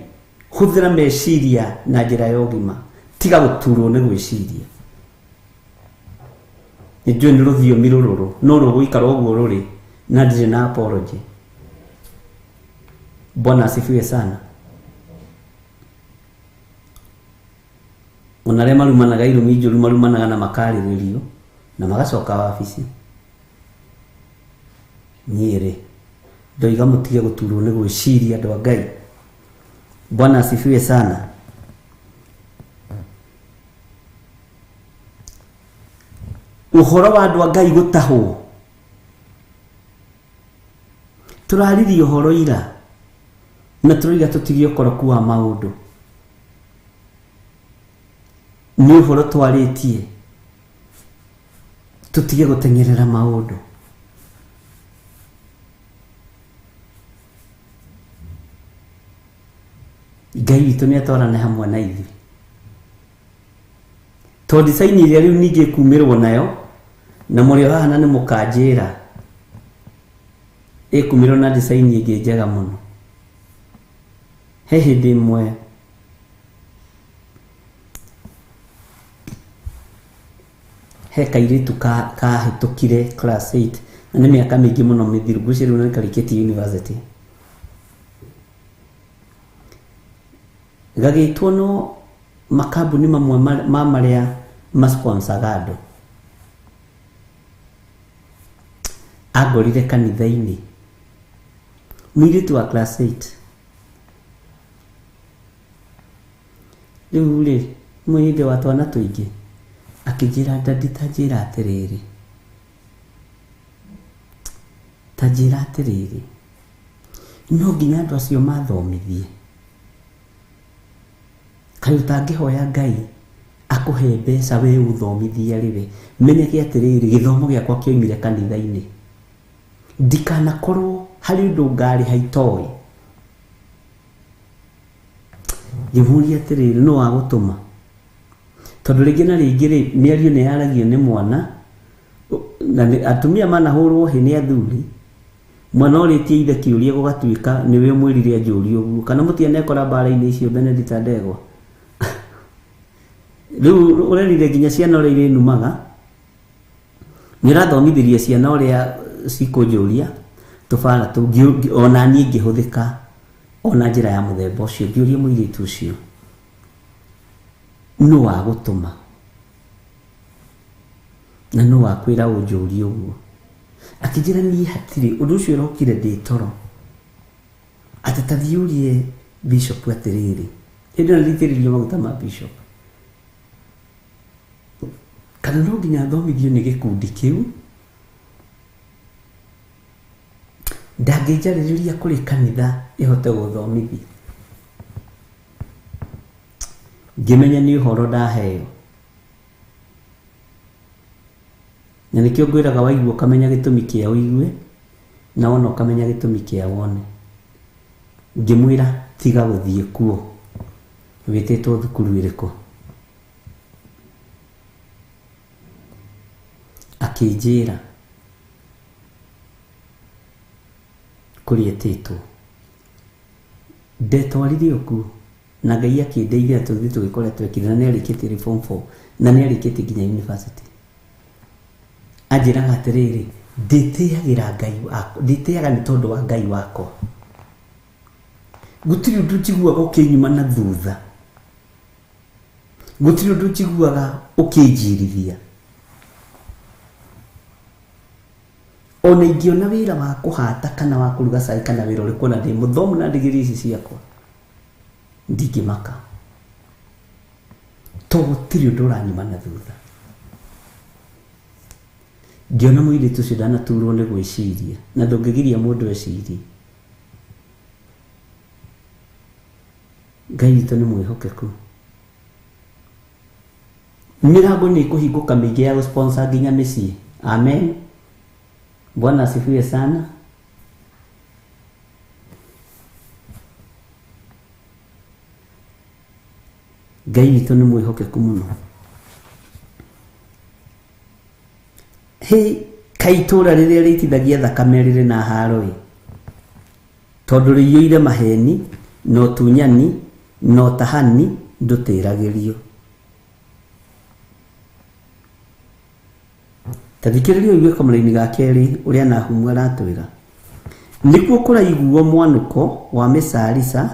D: hũthĩra meciria na njĩra ya ũgima, tiga gũturwo nĩ gwĩciria. Nĩnjũĩ nĩ rũthiomi rũrũrũ, no rũgũikara ũguo rũrĩ na ndirĩ na apology. Bwana asifiwe sana. Ona arĩa marumanaga irumi njũru marumanaga na makarĩrĩrio na magacoka wabici. Niĩ-rĩ, ndoiga mũtige gũturwo nĩ gwĩciria andũ a Ngai. Bwana asifiwe sana. Ũhoro wa andũ a Ngai gũtahwo. Tũraririe ũhoro ira na tũroiga tũtige ũkoroku wa maũndũ. Nĩ ũhoro twarĩtie tũtige gũteng'erera maũndũ. Ngai witũ nĩ atwarane hamwe na ithuĩ. To design iria rĩu ningĩ kumĩrwo nayo na mũrĩ haha na nĩ mũkanjĩra ĩkumĩrwo na design ĩngĩ njega mũno. He hĩndĩ ĩmwe he kairĩtu kahĩtũkire class 8 na nĩ mĩaka mĩingĩ mũno mĩthiru, ngwĩciria rĩu nĩ karĩkĩtie university. Gagĩtwo no makambuni mamwe ma marĩa masponsaga andũ. Agorire kanitha-inĩ mũirĩtu wa class 8. Rĩu-rĩ mũirĩtu wa twana tũingĩ akĩnjĩra ndadi, ta njĩra atĩrĩrĩ, no nginya andũ acio mathomithie. Kaĩ ũtangĩhoya Ngai akũhe mbeca we ũthomithie rĩwe? Menyeke atĩrĩrĩ, gĩthomo gĩakwa kĩoimire kanitha-inĩ. Ndikanakorwo harĩ ũndũ ngarĩha itoĩ. Ngĩmũria atĩrĩrĩ, no wagũtũma? Tondũ rĩngĩ na rĩngĩ mĩario nĩ yaragio nĩ mwana, na atumia manahũrwo hĩ nĩ athuri, mwana ũrĩtie ithe kĩũria gũgatuĩka nĩwe mwĩrire anjũrie ũguo. Kana mũtianekora mbara-inĩ icio Benedict Ndegwa? Rĩu ũrerire nginya ciana ũrĩa irĩnumaga, nĩ ũrathomithirie ciana ũrĩa cikũnjũria tũbara tũu, ona niĩ ngĩhũthĩka ona njĩra ya mũthemba ũcio. Ngĩũria mũirĩtu ũcio, no wagũtũma na no wakwĩra ũnjũrie ũguo? Akĩnjĩra niĩ hatirĩ ũndũ ũcio ũrokire ndĩ toro, atĩ ta thiĩ ũrie bishop atĩrĩrĩ. Hĩndĩ ĩyo nĩthikĩrĩirio maguta ma bishop, kana no nginya thomithio nĩ gĩkundi kĩu? Ndangĩnjarĩrĩria kũrĩ kanitha ĩhote gũthomithia. Ngĩmenya nĩ ũhoro ndaheo, na nĩkĩo ngwĩraga waigua ũkamenya gĩtũmi kĩa ũigue, na wona ũkamenya gĩtũmi kĩa wone. Ngĩmwĩra tiga gũthiĩ kuo, wĩtĩtwo thukuru ĩrĩkũ? Akĩnjĩra kũrĩa etĩtwo. Ndetwarire okuo na Ngai akĩndeithia tũthiĩ tũgĩkora twekire, na nĩ arĩkĩtie form 4 na nĩ arĩkĩtie nginya university. Anjĩraga atĩrĩrĩ, ndĩtĩagĩra Ngai wakwa, ndĩtĩaga nĩ tondũ wa Ngai wakwa. Gũtirĩ ũndũ njiguaga ũkĩnyuma na thutha, gũtirĩ ũndũ njiguaga ũkĩnjirithia. Ona ingĩona wĩra wa kũhata kana wa kũruga cai kana wĩra ũrĩkũ na ndĩ mũthomu na ndigiri ici ciakwa, ndingĩmaka, to gũtirĩ ũndũ ũranyuma na thutha. Ngĩona mũirĩtu ũcio ndanaturwo nĩ gwĩciria, na ndũngĩgiria mũndũ ecirie. Ngai witũ nĩ mwĩhokeku. Mĩrango nĩ ĩkũhingũka mĩingĩ ya gũsponsor nginya mĩciĩ. Amen. Bwana asifiwe sana. Ngai witũ nĩ mwĩhokeku mũno. Kai itũra rĩrĩa rĩitithagia thakame rĩrĩ na haro ĩ, tondũ rĩiyũire maheni no tunyani no tahani ndũtĩragĩrio. Tathikĩrĩria ũigue kamũra-inĩ ga kerĩ ũrĩa Nahumu aratwĩra. Nĩkuo kũraiguo mwanũko wa mĩcarisa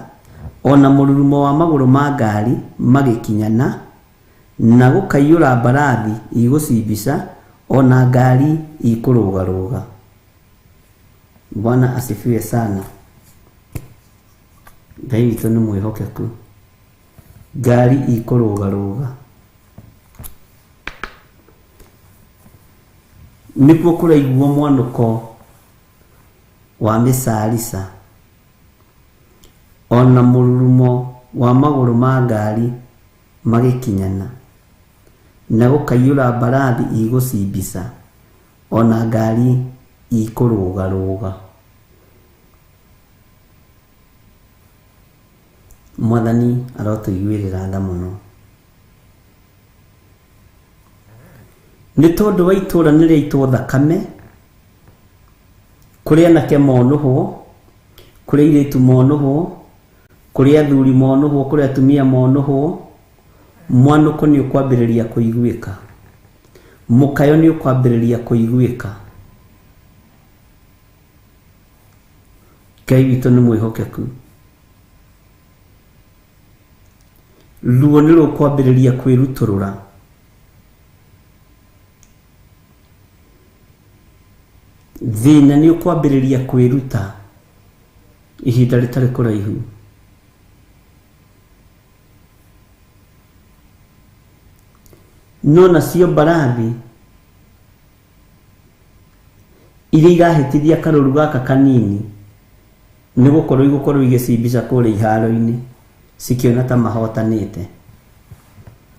D: ona mũrurumo wa magũrũ ma ngari magĩkinyana, na gũkaiyũra mbarathi igũcimbica ona ngari ikũrũgarũga. Bwana asifiwe sana. Ngai witũ nĩ mwĩhokeku. Ngari ikũrũgarũga. Nĩkuo kũraiguo mwanũko wa mĩcarisa ona mũrurumo wa magũrũ ma ngari magĩkinyana, na gũkaiyũra mbarathi igũcimbica ona ngari ikũrũgarũga. Mwathani arotũiguĩrĩra tha mũno. Nĩ tondũ wa itũra nĩ rĩaitwo thakame, kũrĩ anake monũhwo, kũrĩ airĩtu monũhwo, kũrĩ athuri monũhwo, kũrĩ atumia monũhwo, mwanũko nĩ ũkwambĩrĩria kũiguĩka, mũkayo nĩ ũkwambĩrĩria kũiguĩka. Ngai witũ nĩ mwĩhokeku. Ruo nĩ rũkwambĩrĩria kwĩrutũrũra. Thĩna nĩ ũkwambĩrĩria kwĩruta ihinda rĩtarĩ kũraihu. No nacio mbarathi iria irahĩtithia karũru gaka kanini nĩ gũkorwo igũkorwo igĩcimbica kũrĩa iharo-inĩ cikĩona ta mahotanĩte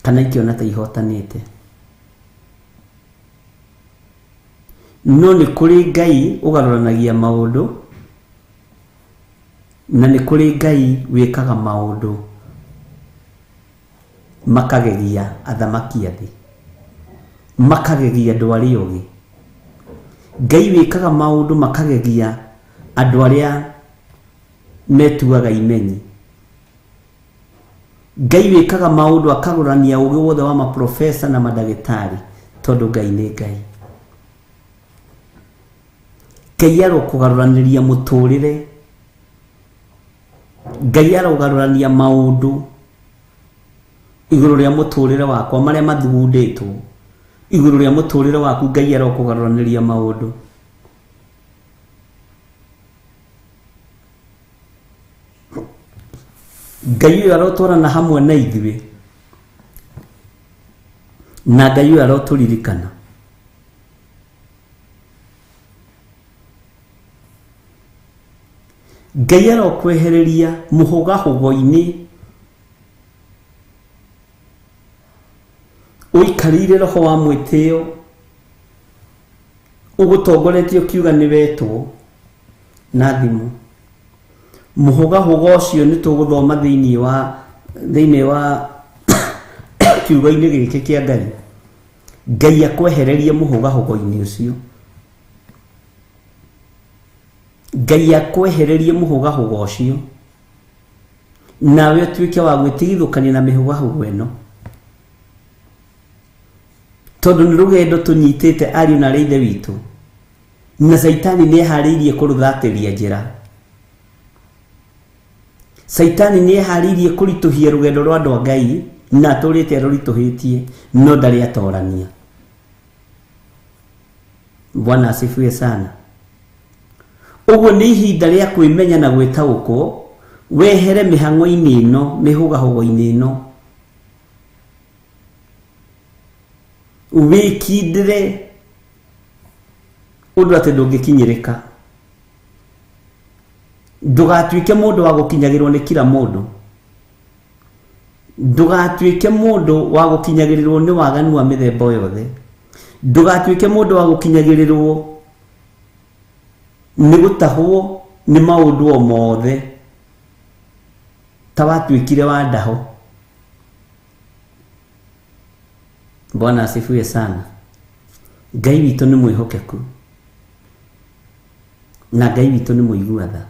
D: kana ikĩona ta ihotanĩte. No nĩ kũrĩ Ngai ũgarũranagia maũndũ, na nĩ kũrĩ Ngai wĩkaga maũndũ makagegia athamaki a thĩ, makagegia andũ arĩa ũgĩ. Ngai wĩkaga maũndũ makagegia andũ arĩa metuaga imenyi. Ngai wĩkaga maũndũ akagũrania ũgĩ wothe wa maprofesa na madagĩtarĩ, tondũ Ngai nĩ Ngai. Ngai arokũgarũranĩria mũtũrĩre, Ngai arogarũrania maũndũ igũrũ rĩa mũtũrĩre wakwa marĩa mathugundĩtwo. Igũrũ rĩa mũtũrĩre waku Ngai arokũgarũranĩria maũndũ. Ngai ũyũ arotwarana hamwe na ithuĩ, na Ngai ũyũ arotũririkana. Ngai arokwehereria mũhũgahũgo-inĩ ũikarĩire roho wa mwĩtĩo, ũgũtongoretie ũkiuga nĩ wetwo na thimũ. Mũhũgahũgo ũcio nĩ tũgũthoma thĩinĩ wa kiugo-inĩ gĩkĩ kĩa Ngai. Ngai akwehererie mũhũgahũgo-inĩ ũcio. Ngai akwehererie mũhũgahũgo ũcio, nawe ũtuĩke wa gwĩtigithũkania na mĩhũgahũgo ĩno, tondũ nĩ rũgendo tũnyitĩte ariũ na ithe witũ, na Saitani nĩ eharĩirie kũrũthatĩria njĩra. Saitani nĩ eharĩirie kũritũhia rũgendo rwa andũ a Ngai, na tũrĩte rũritũhĩtie, no ndarĩ atorania. Bwana asifiwe sana. Ũguo nĩ ihinda rĩa kwĩmenya na gwĩtaũkwo, wehere mĩhang'o-inĩ ĩno, mĩhũgahũgo-inĩ ĩno, wĩkindĩre ũndũ atĩ ndũngĩkinyĩrĩka. Ndũgatuĩke mũndũ wa gũkinyagĩrwo nĩ kila mũndũ. Ndũgatuĩke mũndũ wa gũkinyagĩrĩrwo nĩ waganu wa mĩthemba yothe. Ndũgatuĩke mũndũ wa gũkinyagĩrĩrwo nĩ gũtahwo nĩ maũndũ o mothe ta watuĩkire wa ndaho. Bwana asifiwe sana. Ngai witũ nĩ mwĩhokeku na Ngai witũ nĩ mũigua tha.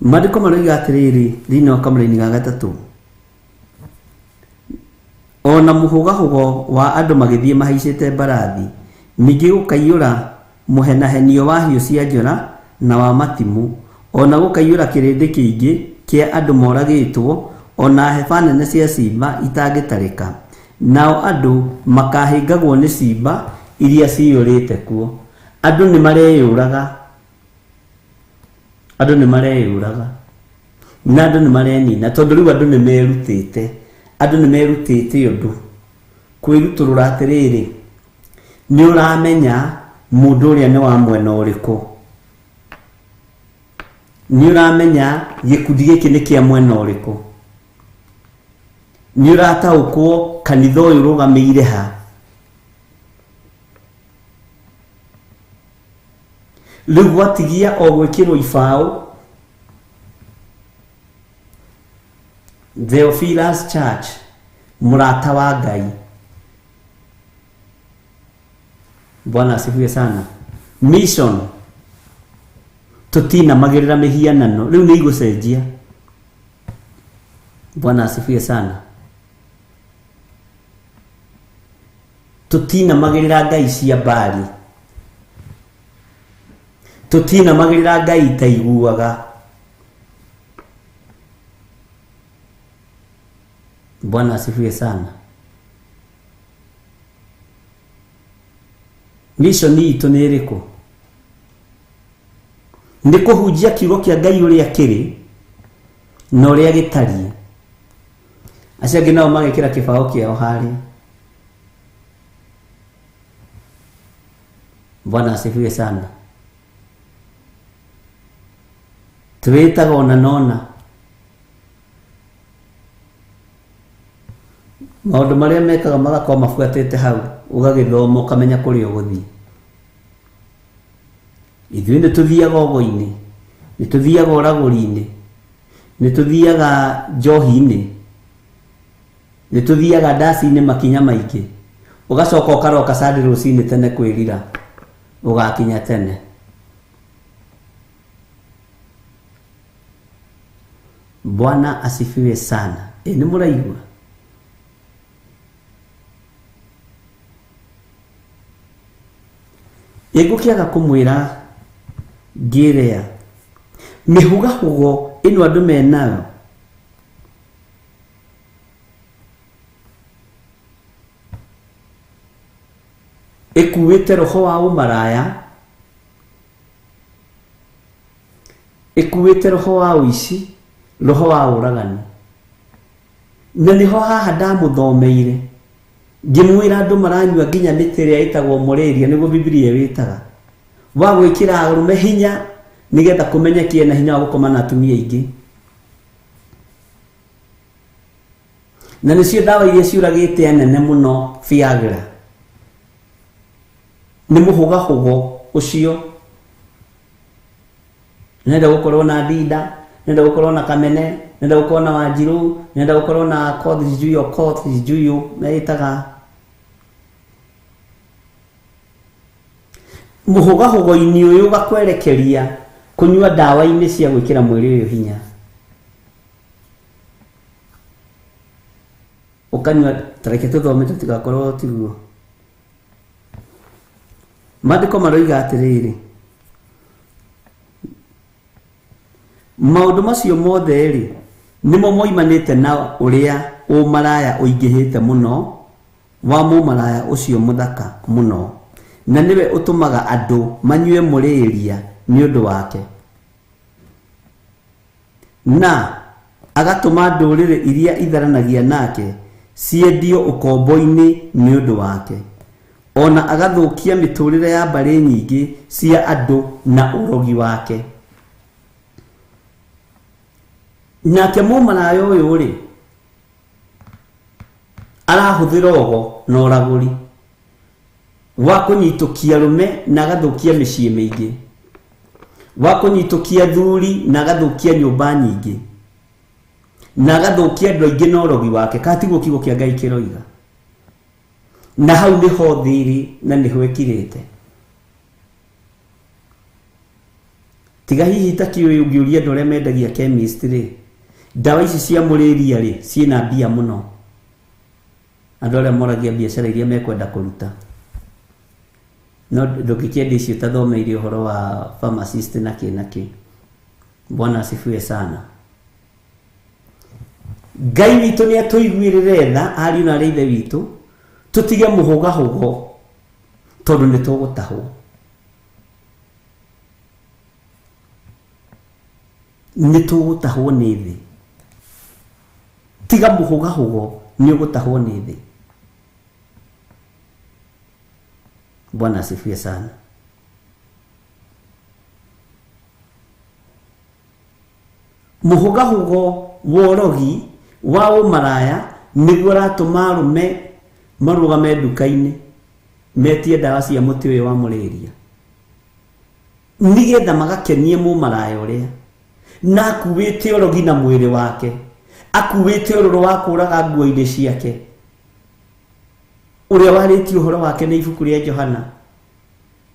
D: Maandĩko maroiga atĩrĩrĩ thĩinĩ wa kamũra-inĩ ga gatatũ, ona mũhũgahũgo wa andũ magĩthiĩ mahaicĩte mbarathi, ningĩ gũkaiyũra mũhenahenio wa hiũ cia njora na wa matimũ, ona gũkaiyũra kĩrĩndĩ kĩingĩ kĩa andũ moragĩtwo, ona heba nene cia ciimba itangĩtarĩka. Nao andũ makahĩngagwo nĩ ciimba iria ciyũrĩte kuo. Andũ nĩ mareyũraga, andũ nĩ mareyũraga na andũ nĩ marenina, tondũ rĩu andũ nĩ merutĩte, andũ nĩ merutĩte ũndũ. Kwĩrutũrũra atĩrĩrĩ, nĩ ũramenya mũndũ ũrĩa nĩ wa mwena ũrĩkũ, nĩ ũramenya gĩkundi gĩkĩ nĩ kĩa mwena ũrĩkũ, nĩ ũrataũkwo kanitha ũyũ ũrũgamĩire ha. Rĩu gwatigia o gwĩkĩrwo ibaũ, Theophilus Church, mũrata wa Ngai. Bwana asifiwe sana. Mission tutinamagĩrĩra mĩhianano, rĩu nĩ igũcenjia. Bwana asifiwe sana. Tutinamagĩrĩra ngai cia Baali, tutinamagĩrĩra ngai itaiguaga. Bwana asifiwe sana. Mission itũ nĩ ĩrĩkũ? Nĩ kũhunjia kiugo kĩa Ngai ũrĩa kĩrĩ na ũrĩa gĩtariĩ. Acio angĩ nao magekĩra kĩbaũ kĩao harĩa. Bwana asifiwe sana. Twĩtaga ona nona. Maũndũ marĩa mekaga magakorwo mabuatĩte hau, ũgagĩthoma ũkamenya kũrĩa ũgũthiĩ. Ithuĩ nĩ tũthiaga ũgo-inĩ, nĩ tũthiaga ũragũri-inĩ, nĩ tũthiaga njohi-inĩ, nĩ tũthiaga ndaci-inĩ makinya maingĩ, ũgacoka ũkaroka Sunday rũcinĩ tene kwĩrira, ũgakinya tene. Bwana asifiwe sana. Nĩ mũraigua? Ngũkĩaga kũmwĩra ngĩrĩa mĩhũgahũgo ĩno andũ menayo, ĩkuĩte roho wa ũmaraya, ĩkuĩte roho wa ũici, roho wa ũragani. Na nĩho haha ndamũthomeire ngĩmwĩra andũ maranyua nginya mĩtĩ ĩrĩa ĩtagwo mũrĩria, nĩguo Biblia wĩtaga, wa gwĩkĩra arũme hinya nĩgetha kũmenyekie na hinya wa gũkoma na atumia aingĩ. Na nĩcio ndawa iria ciũragĩte nene mũno Viagra. Nĩ mũhũgahũgo ũcio. Nenda gũkorwo na Ndinda, nenda gũkorwo na Kamene, nenda gũkorwo na Wanjiru, nenda gũkorwo na Kothi sijui o Kothi sijui o meitaga. Mũhũgahũgo-inĩ ũyũ ũgakwerekeria kũnyua ndawa-inĩ cia gwĩkĩra mwĩrĩ ũyũ hinya. Ũkanyua, tareke tũthome tũtigakorwo tiguo. Maandĩko maroiga atĩrĩrĩ, maũndũ macio mothe rĩ nĩmo moimanĩte na ũrĩa ũmaraya ũingĩhĩte mũno wa mũmaraya ũcio mũthaka mũno, na nĩwe ũtũmaga andũ manyue mũrĩria nĩ ũndũ wake, na agatũma ndũrĩrĩ iria itharanagia nake ciendio ũkombo-inĩ nĩ ũndũ wake, ona agathũkia mĩtũrĩre ya mbarĩ nyingĩ cia andũ na ũrogi wake. Nake mũmaraya ũyũ rĩ arahũthĩra ũgo na ũragũri. wa kunyitukia rume na gathukia mĩciĩ mĩingĩ, wa kunyitukia thuri na gathukia nyũmba nyingĩ, na gathukia andũ aingĩ na ũrogi wake. Katiguo kiugo kĩa Ngai kĩroiga. Na hau nĩho thĩrĩ na nĩho ĩkirĩte. Tiga hihi takiũĩ ũngĩũria andũ arĩa mendagia chemist rĩ, ndawa ici cia mũrĩria rĩ ciĩna mbia mũno. Andũ arĩa moragia biacara iria mekwenda kũruta. No ndũngĩkĩenda icio tathomeire ũhoro wa pharmacist na kĩ. Bwana asifiwe sana. Ngai witũ nĩ atũiguĩrĩre tha, ariũ na ithe witũ, tũtige mũhũgahũgo tondũ nĩ tũgũtahwo. Nĩ tũgũtahwo nĩ thĩ. Tiga mũhũgahũgo, nĩ ũgũtahwo nĩ thĩ. Bwana asifiwe sana. Mũhũgahũgo worogi wa ũmaraya nĩguo ratũma arũme marũgame nduka-inĩ metie ndawa cia mũtĩ ũyũ wa mũrĩria, nĩgetha magakenie mũmaraya ũrĩa na akuĩte ũrogi na mwĩrĩ wake, akuĩte ũrũrũ wa kũũraga nguo-inĩ ciake, ũrĩa warĩtie ũhoro wake nĩ ibuku rĩa Johana.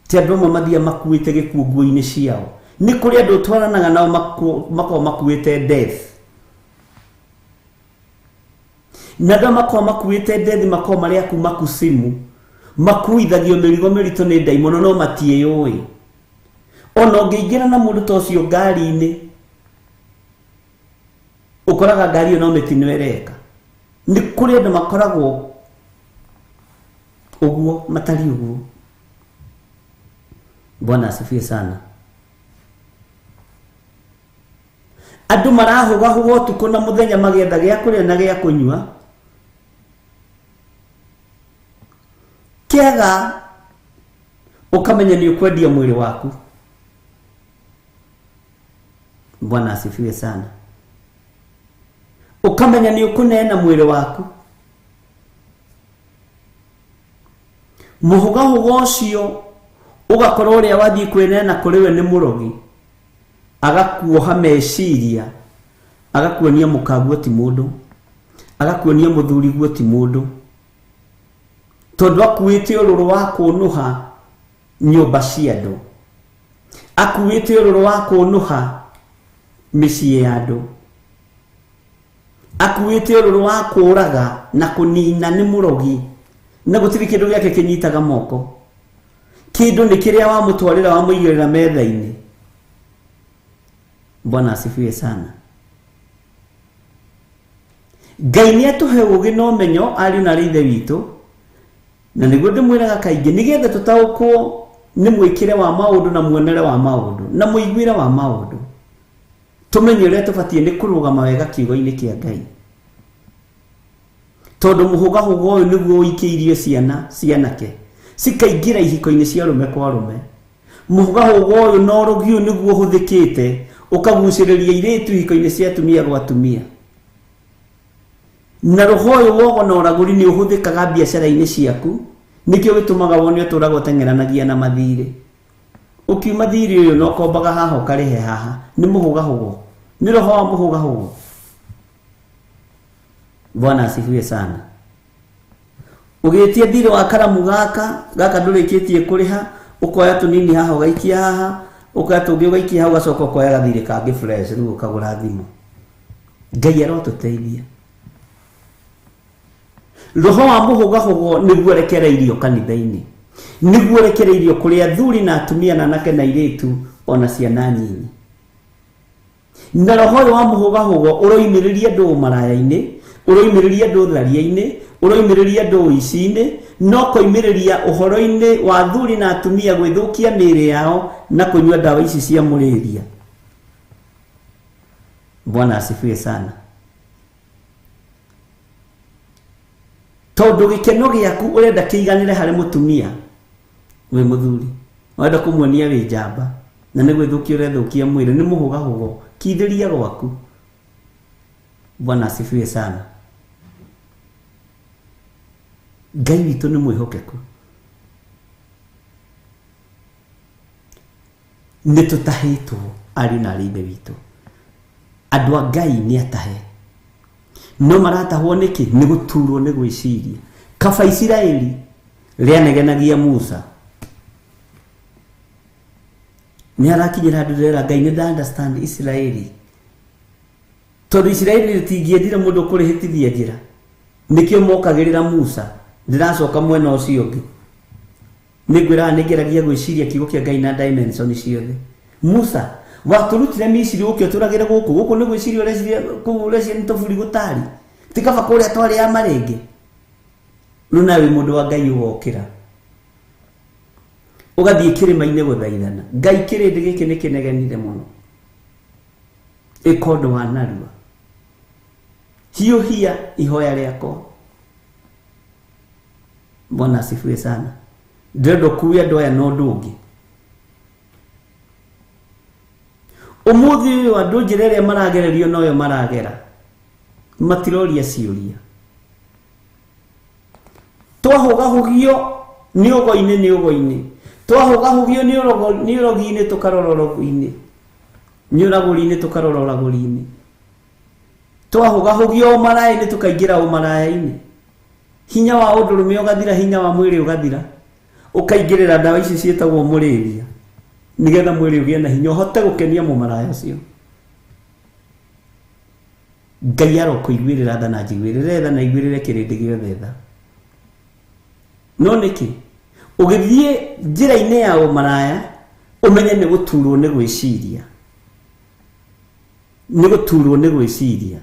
D: Ti andũ amwe mathiaga makuĩte gĩkuũ nguo-inĩ ciao. Nĩ kũrĩ andũ twaranaga nao makorwo makuĩte death, na andũ makorwo makuĩte death makorwo marĩ akuma kusimu, makuithagio mĩrigo mĩritũ nĩ ndaimono no matiĩyũĩ. Ona ũngĩingĩra na mũndũ ta ũcio ngari-inĩ, ũkoraga ngari ĩyo no mĩtino ĩreka. Nĩ kũrĩ andũ makoragwo ũguo matari ũguo. Bwana asifiwe sana. Andũ marahũgahũga ũtukũ na mũthenya magĩetha gĩa kũrĩa na gĩa kũnyua. Kĩaga ũkamenya nĩ ũkwendia mwĩrĩ waku. Bwana asifiwe sana. Ukamenya ni ũkũneana mwĩrĩ waku. Mũhũgahũga ũcio ũgakorwo ũrĩa wathiĩ kwĩneana kũrĩ we nĩ mũrogi, agakuoha meciria, agakuonia mũkaguo ti mũndũ, agakuonia mũthuriguo ti mũndũ, tondũ akuĩte ũrũrũ wa kũnũha nyũmba cia andũ, akuĩte ũrũrũ wa kũnũha mĩciĩ ya andũ, akuĩte ũrũrũ wa kũũraga na kũnina nĩ mũrogi, na gũtirĩ kĩndũ gĩake kĩnyitaga moko. Kĩndũ nĩ kĩrĩa wamũtwarĩra wamũigĩrĩra metha-inĩ. Bwana asifiwe sana. Ngai nĩ atũhe ũgĩ na ũmenyo ariũ na ithe witũ, na nĩguo ndĩmwĩraga kaingĩ nĩgetha tũtaũkwo nĩ mwĩkĩre wa maũndũ na muonere wa maũndũ na mũiguĩre wa maũndũ, tũmenye ũrĩa tũbatiĩ nĩ kũrũgama wega kiugo-inĩ kĩa Ngai. Tondũ mũhũgahũga ũyũ nĩguo ũikĩirie ciana cianake cikaingĩra ihiko-inĩ cia rũme kwa rũme. Mũhũgahũga ũyũ na ũrogi ũyũ nĩguo ũhũthĩkĩte ũkagucĩrĩria airĩtu ihiko-inĩ cia atumia gwa atumia. Na roho ũyũ wogo na ũragũri nĩ ũhũthĩkaga biacara-inĩ ciaku, nĩkĩo gĩtũmaga wone ũtũũraga ũteng'eranagia na mathirĩ. Ũkiuma thirĩ ũyũ no kombaga haha ũkarehe haha, nĩ mũhũgahũga, nĩ roho wa mũhũgahũga. Bwana asifiwe sana. Ũgĩtia thirĩ wa karamu gaka ndũrĩkĩtie kũrĩha, ũkoya tũnini haha ũgaikia haha, ũkoya tũngĩ ũgaikia haha, ũgacoka ũkoya gathirĩ kangĩ fresh rĩu ũkagũra thimũ. Ngai arotũteithia. Roho wa mũhũgahũga nĩguo rekereirio kanitha-inĩ, nĩguo rekereirio kũrĩ athuri na atumia na anake na airĩtu ona ciana nyinyi. Na roho ũyũ wa mũhũgahũga ũroimĩrĩria andũ ũmaraya-inĩ, ũroimĩrĩria andũ tharia-inĩ, ũroimĩrĩria andũ ũici-inĩ, no koimĩrĩria ũhoro-inĩ wa athuri na atumia gwĩthũkia mĩĩrĩ yao na kũnyua ndawa ici cia mũrĩria. Bwana asifiwe sana. Tondũ gĩkeno gĩaku ũrenda kĩiganĩre harĩ mũtumia wĩ mũthuri, wenda kũmuonia wĩ njamba, na nĩ gwĩthũkia ũrethũkia mwĩrĩ, nĩ mũhũgahũga, kithĩria gwaku. Bwana asifiwe sana. Ngai witũ nĩ mwĩhokeku. nĩ tũtahĩtwo arĩ na arĩ witũ. Andũ a Ngai nĩ atahe, no maratahwo nĩkĩ? Nĩ gũturwo nĩ gwĩciria. Kaba Isiraeli rĩanegenagia Musa, nĩ arakinyĩra andũ rĩera Ngai nĩ understand Isiraeli, tondũ Isiraeli rĩtingĩendire mũndũ kũrĩhĩtithia njĩra, nĩkĩo mokagĩrĩra Musa. Ndĩracoka mwena ũcio ũngĩ, nĩngwĩraga nĩngeragia gwĩciria kiugo kĩa Ngai na dimension ciothe. Musa watũrutire Misiri ũkĩo tũragĩre gũkũ nĩ gwĩciria ũreciria kũu ũreciria nĩ tũburi gũtari, ti kaba kũrĩa twarĩ ya marenge. Rĩu nawe mũndũ wa Ngai ũgokĩra ũgathiĩ kĩrĩma-inĩ gũthaithana. Ngai kĩrĩndĩ gĩkĩ nĩ kĩnegenire mũno, ĩkondo wa narua, hiũhia ihoya rĩakwa. Bwana asifiwe sana. Ndĩrenda kuuya andũ aya na ũndũ ũngĩ. Ũmũthĩ ũyũ andũ njĩra ĩrĩa maragererio noyo maragera, matiroria ciũria. Twahũgahũgio nĩ ũgo-inĩ, twahũgahũgio nĩ ũrogi-inĩ tũkarora ũrogi-inĩ, nĩ ũragũri-inĩ tũkarora ũragũri-inĩ, twahũgahũgio ũmaraya-inĩ tũkaingĩra ũmaraya-inĩ. Hinya wa ũndũrũme ũgathira, hinya wa mwĩrĩ ũgathira, ũkaingĩrĩra ndawa ici ciĩtagwo mũrĩria, nĩgetha mwĩrĩ ũgĩe na hinya ũhote gũkenia mũmaraya ũcio. Ngai arokũiguĩrĩra tha na njiguĩrĩre tha na iguĩrĩre kĩrĩndĩ gĩothe tha. No nĩkĩ? Ũgĩthiĩ njĩra-inĩ ya ũmaraya ũmenye nĩ gũturwo nĩ gwĩciria, nĩ gũturwo nĩ gwĩciria.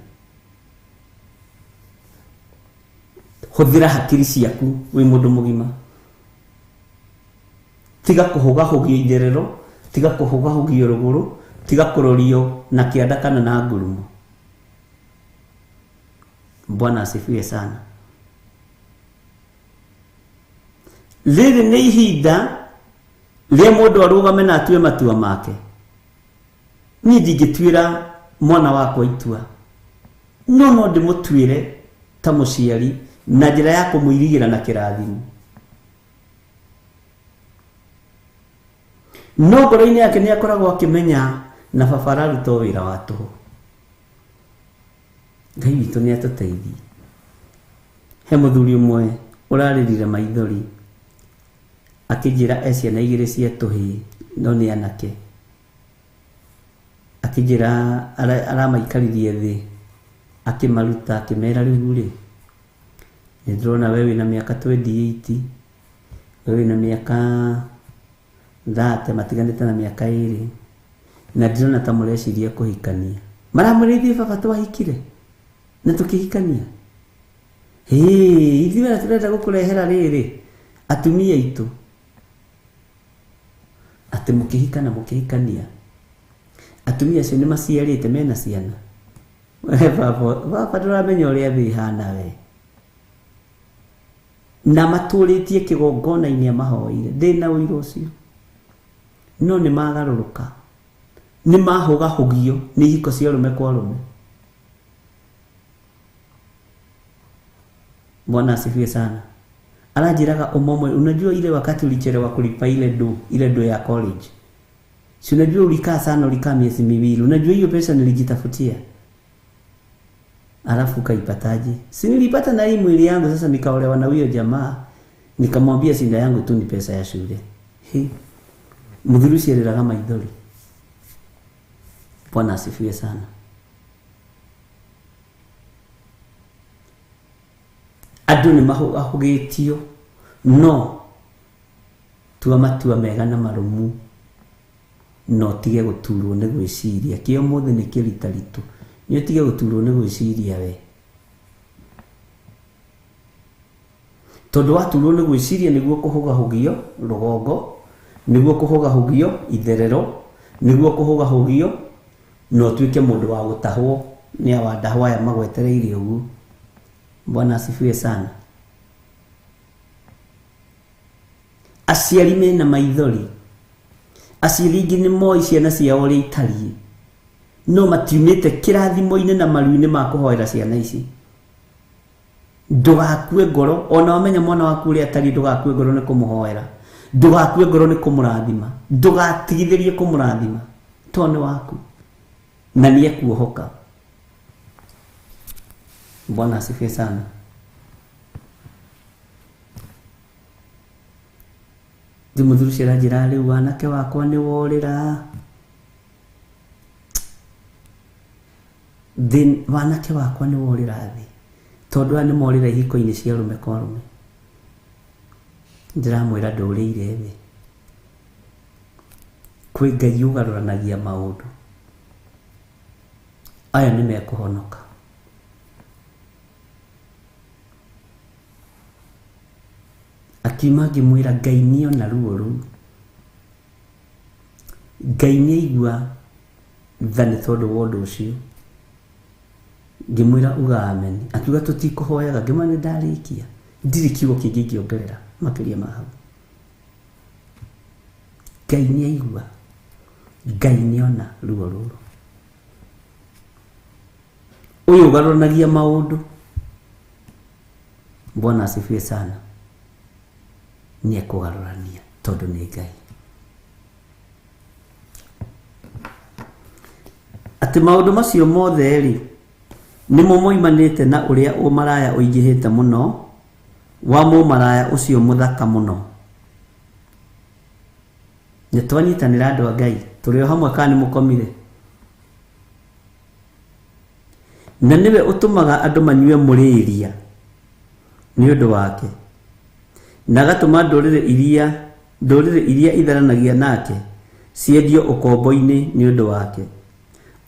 D: Hũthĩra hakiri ciaku wĩ mũndũ mũgima, tiga kũhũgahũgio itherero, tiga kũhũgahũgio rũgũrũ, tiga kũrorio na kĩanda kana na ngurumo. Bwana asifiwe sana. Rĩrĩ nĩ ihinda rĩa mũndũ arũgame na atue matua make. Niĩ ndingĩtuĩra mwana wakwa itua, no ndĩmũtuĩre ta mũciari na njĩra ya kũmũirigĩra na kĩrathimo. No ngoro-inĩ yake nĩ akoragwo akĩmenya na baba araruta wĩra wa tũhũ. Ngai witũ nĩ atũteithie. He mũthuri ũmwe ũrarĩrire maithori akĩnjĩra ciana igĩrĩ cia tũhĩĩ, no nĩ anake. Akĩnjĩra aramaikaririe thĩ akĩmaruta akĩmera rĩu rĩ, nĩ ndĩrona we wĩna mĩaka 28, we wĩna mĩaka 30, matiganĩte na mĩaka 2, na ndĩrona ta mũreciria kũhikania. Maramũrĩithie baba twahikire na tũkĩhikania. Ithuĩ tũrenda gũkũrehera rĩrĩ atumia aitũ atĩ mũkĩhikana mũkĩhikania. Atumia acio nĩ maciarĩte mena ciana. Baba ndũramenya ũrĩa thĩ ihana we. Na matũrĩtie kĩgongona-inĩ amahoire, ndĩna ũira ũcio. No nĩ magarũrũka, nĩ mahũgahũgio nĩ ihiko cia ũrũme kwa ũrũme. Bwana asifiwe sana. Anajiraga umomwe, unajua ile wakati ulichelewa kulipa ile do ya college. Si unajua ulikaa sana, ulikaa miezi miwili. Unajua hiyo pesa nilijitafutia. Alafu kaipataje? Si nilipata na hii mwili yangu, sasa nikaolewa na huyo jamaa. Nikamwambia sinda yangu tu ni pesa ya shule. Mudhurusi aliraga maithori. Bwana asifiwe sana. Andũ nĩ mahũgahũgĩtio, no tua matua mega na marũmu, no tige gũturwo nĩ gwĩciria. Kĩo mũthĩ nĩ kĩritaritũ, nĩ tige gũturwo nĩ gwĩciria we. Tondũ waturwo nĩ gwĩciria nĩguo kũhũgahũgio rũgongo, nĩguo kũhũgahũgio itherero, nĩguo kũhũgahũgio no tuĩke mũndũ wa gũtahwo nĩ awandahwa aya magwetereire ũguo. Bwana asifiwe sana. Aciari mena maithori, aciari ingĩ nĩ moĩ ciana ciao ũrĩa itariĩ, no matiumĩte kĩrathimo-inĩ na maru-inĩ ma kũhoera ciana ici. Ndũgakue ngoro, ona wamenya mwana waku ũrĩa atariĩ ndũgakue ngoro nĩ kũmũhoera. ndugakue ngoro ni kumurathima, ndugatigithirie kumurathima tone waku na nie kuohoka. Bwana asifiwe sana. Ndimuthurucira njira riu wanake wakwa ni worira, wanake wakwa ni worira thi tondu ani morira ihiko-ini cia rume kwa rume. Ndiramwira ndurire thi kwi Ngai ugaruranagia maundu aya ni mekuhonoka. Akiuma ngimwira Ngai niona ruo ruu, Ngai niaigua tha ni tondu wa undu ucio. Ngimwira uga amen. Akiuga tutikuhoyaga, ngimwira ni ndarikia, ndiri kiugo kingi ngiongerera makiria ma hau. Ngai niaigua, Ngai niona ruo ruru. Uyu ugaruranagia maundu, Bwana asifiwe sana, ni ekugarurania tondu ni Ngai. Ati maundu macio mothe ri nimo moimanite na uria umaraya uingihite muno wa mumaraya ucio muthaka muno. Nitwanyitanira andu a Ngai turi hamwe kana mukomire, na niwe utumaga andu manyue muriria ni undu wake, na gatuma ndurire iria itharanagia nake ciendio ukombo-ini ni undu wake,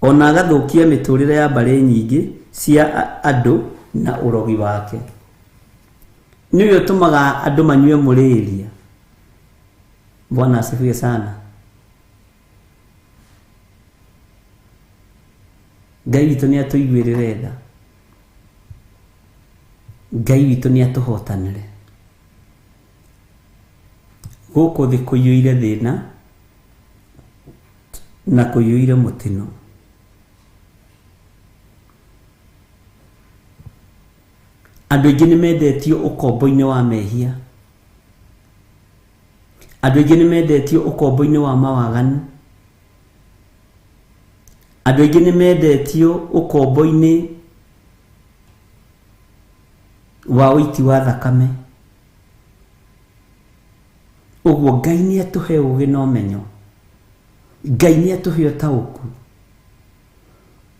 D: ona agathukia miturire ya mbari nyingi cia andu na urogi wake. Niwe utumaga andu manyue muriria. Bwana asifiwe sana. Ngai witu ni atuiguirire tha, Ngai witu ni atuhotanire. Guku thi kuyuire thina na kuyuire mutino. Andu aingi ni mendetio ukombo-ini wa mehia, andu aingi ni mendetio ukombo-ini wa mawaganu, andu aingi ni mendetio ukombo-ini wa uiti wa thakame. Uguo Ngai ni atuhe ugi na umenyo, Ngai ni atuhe utauku,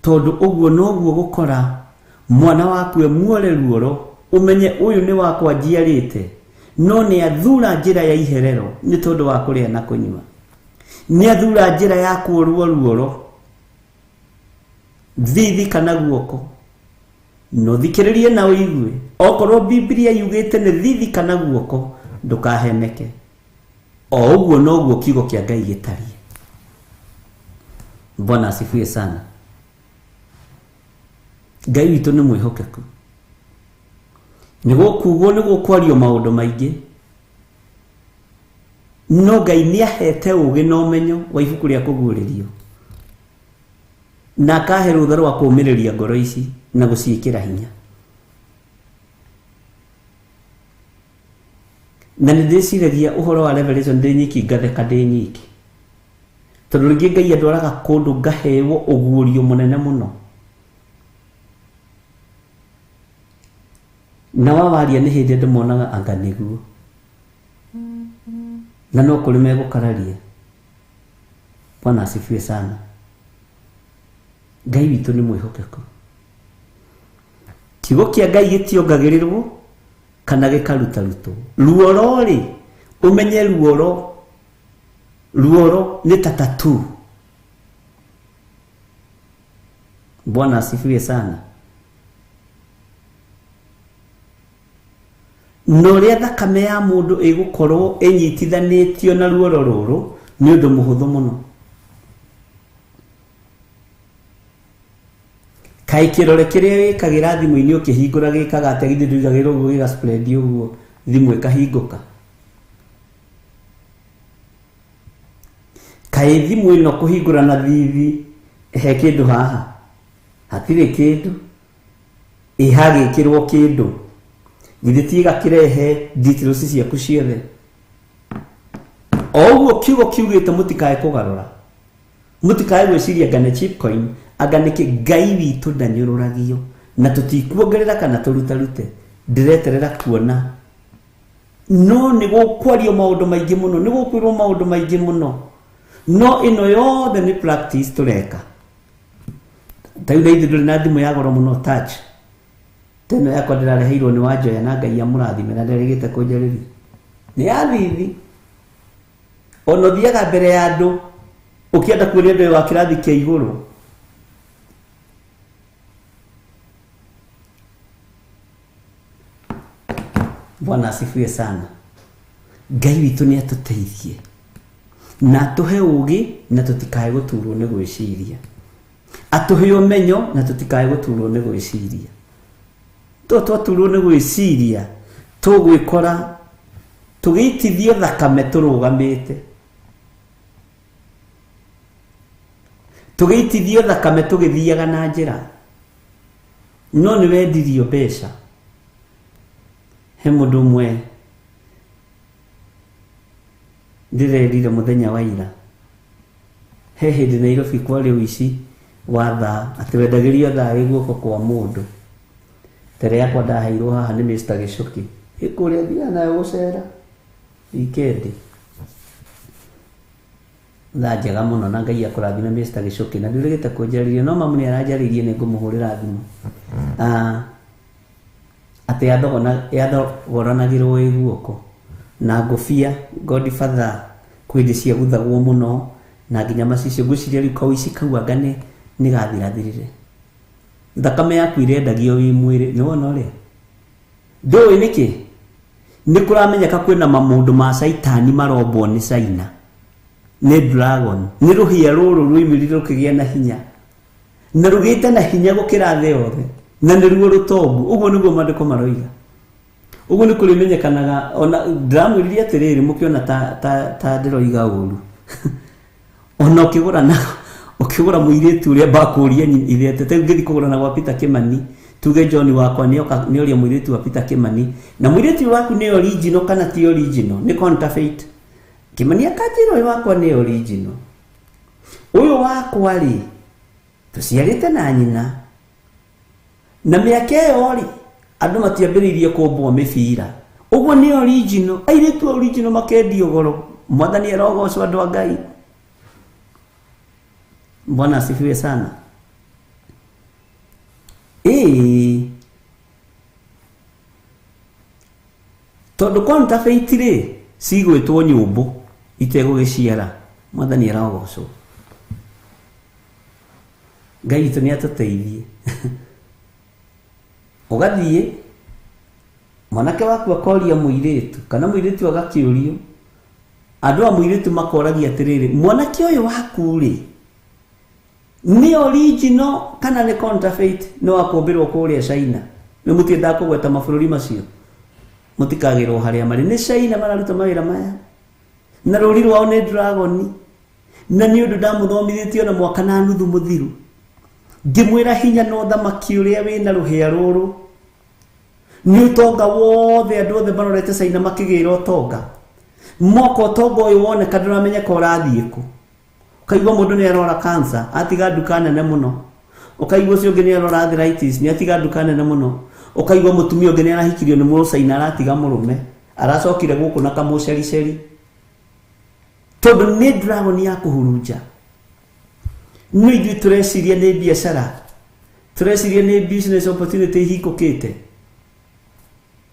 D: tondu uguo noguo gukora mwana waku muore ruoro, umenye uyu ni wakwa njiarite, no ni athura njira ya iherero ni tondu wa kuria na kunyua, ni athura njira ya kuorwo ruoro, thithi kana guoko. No thikiririe na uigue, okorwo Biblia yugite ni thithi kana guoko, ndukaheneke. O uguo noguo kiugo kia Ngai gitarie. Bwana asifiwe sana. Ngai witu ni mwihokeku, niguo kuguo niguo kwario maundu maingi, no Ngai ni ahete ugi na umenyo wa ibuku ria kuguririo, na akahe rutha rwa kumiriria ngoro ici na guciikira hinya. Na ndiciragia uhoro wa Revelation ndi nyiki ngatheka ndi nyiki, tondu ringi Ngai andwaraga kundu ngahewo ugurio munene muno, na wawaria ni hindi ndimonaga anga niguo, na no kuri megukararia. Bwana asifiwe sana. Ngai witu ni mwihokeku. Kiugo kia Ngai gitiongagirirwo kana gikarutarutwo. Ruoro ri umenye ruoro ni tatatu. Bwana asifiwe sana. No ria thakame ya mundu igukorwo inyitithanitio na ruoro ruru ni undu muhuthu muno. Kai kirore kiria wikagira thimu-ini ukihingura gikaga ategithi ndugagira uguo giga spread uguo thimu ikahinguka. Kai thimu ino kuhingura na thithi he kindu haha, hatire kindu ihagikirwo kindu githitiga kirehe details ciaku ciothe. oguo kiugo kiugite mutikae kugarura mutikae gwiciria ngane cheap coin aganike Ngai witu ndanyururagio na tutikuongerera kana turutarute ndireterera kuona no ni gukwario maundu maingi muno ni gukwirwo maundu maingi muno no ino yothe ni practice tureka tayuda ithu na thimu ya goro muno touch teno yakwa ndirareheirwo ni Wanjoya na Ngai amurathime na ndirigite kunjariri ni athithi ono thiaga mbere ya andu ukienda kuonia ndio wa kirathi kia iguru Bwana asifiwe sana. Ngai witu ni atuteithie na atuhe ugi na tutikae guturwo ni gwiciria atuhe umenyo na tutikae guturwo ni gwiciria twaturwo ni gwiciria tugwikora tugitithio thakame turugamite tugitithio thakame tugithiaga na njira no ni wendirio mbeca he mundu mwe ndirerire muthenya wa ira he hindi Nairobi kwari wici wa thaa ati wendagirio thaa guoko kwa mundu tere yakwa ndaheirwo haha ni Mr. Gicuki ikuria thia nayo gucera ikendi thaa njega muno na Ngai akurathime Mr. Gicuki na ndirigite kunjariria no mamu ni aranjaririe ni ngumuhurira thimu ati yathogoranagiirwo wi guoko na ngufia Godfather kwindi cia guthagwo muno na nginya macicio nguciria riu kawici kau angane ni gathirathirire thakame yaku irendagio wi mwiri ni wona uri ndoi niki ni kuramenyeka kwina mamundu ma saitani marobwo ni China ni dragon ni ruhia ruru rwimirire rukigia na hinya na rugite na hinya gukira thi yothe na ni ruo rutongu uguo niguo mandiko maroiga uguo ni kurimenyekanaga ona ndramwiririe atiriri mukiona ta ndiroiga uru ona ukigura muiritu uria bakuria ithete te ngithi kugura na gwa Peter Kimani tuge John wakwa ni oria muiritu wa Peter Kimani na muiritu waku ni original kana ti original ni counterfeit Kimani akajiro wakwa ni original uyo wakwa ri tuciarite na nyina na miaka yori andu matiambiririe kumbwo mibira uguo ni original airitu original makendio goro mwathani arogocwo andu a Ngai Bwana asifiwe sana tondu counterfeit ri cigwitwo nyumbu itegugiciara mwathani arogocwo Ngai itu ni atuteithie ugathie mwanake waku akoria muiritu kana muiritu agakiurio andu a muiritu makoragia atiriri mwanake uyu waku ri ni original kana ni counterfeit no akombirwo kuria China ni mutienda kugweta mabururi macio mutikagirwo haria mari ni China mararuta mawira maya na ruri rwao ni dragon na ni undu ndamuthomithitio na mwaka na nuthu muthiru ngimwira hinya no thamaki uria wina ruhia ruru ni utonga wothe andu othe barorete China makigira utonga moko utonga uyu wone kadura menyeka urathie ku ukaigwa mundu ni arora cancer atiga nduka nene muno ukaigwa cio ngene arora arthritis ni atiga nduka nene muno ukaigwa mutumia ngene arahikirio ni mu China aratiga murume aracokire guku na kamucericeri tondu ni dragon ya kuhurunja ni ithu tureciria ni biashara tureciria ni business opportunity hikukite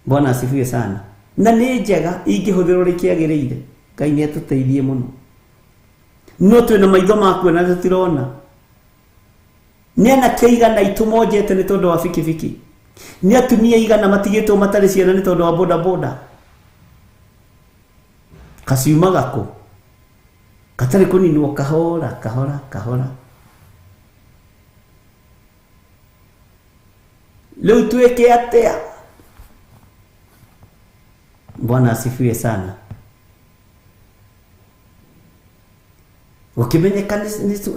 D: Bwana asifiwe sana na ni njega ingihũthĩrwo rĩkĩagĩrĩire Ngai nĩ atuteithie muno no twĩna maitho makuona tutirona nĩ anake igana itumonjete nĩ tondũ wa bikibiki nĩ atumia igana matigĩtwo matarĩ ciana nĩ tondũ wa boda boda kaciuma gako katarĩ kũninwo kahora kahora kahora leo tuweke atea Bwana asifiwe sana ukimenyeka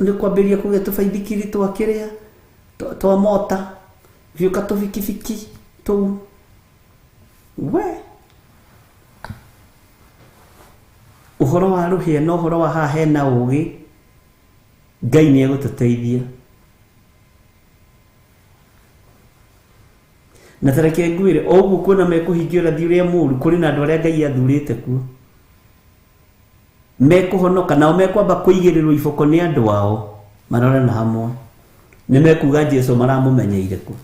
D: ni kwambiria kuge tufaidikiri twakiria twa mota vyuka tufikifiki tu uhoro wa ruhia no uhoro wa haha hena ugi Ngai ni egũtũteithia. Na tareke ngwire oguo kuona mekuhingia ũrathi ũrĩa mũru kũrĩ na andũ arĩa Ngai athurĩte kuo mekuhonoka nao mekwamba kũigĩrĩrwo iboko nĩ andũ ao marore na hamwe nĩ mekuga Jesũ maramũmenyeire ku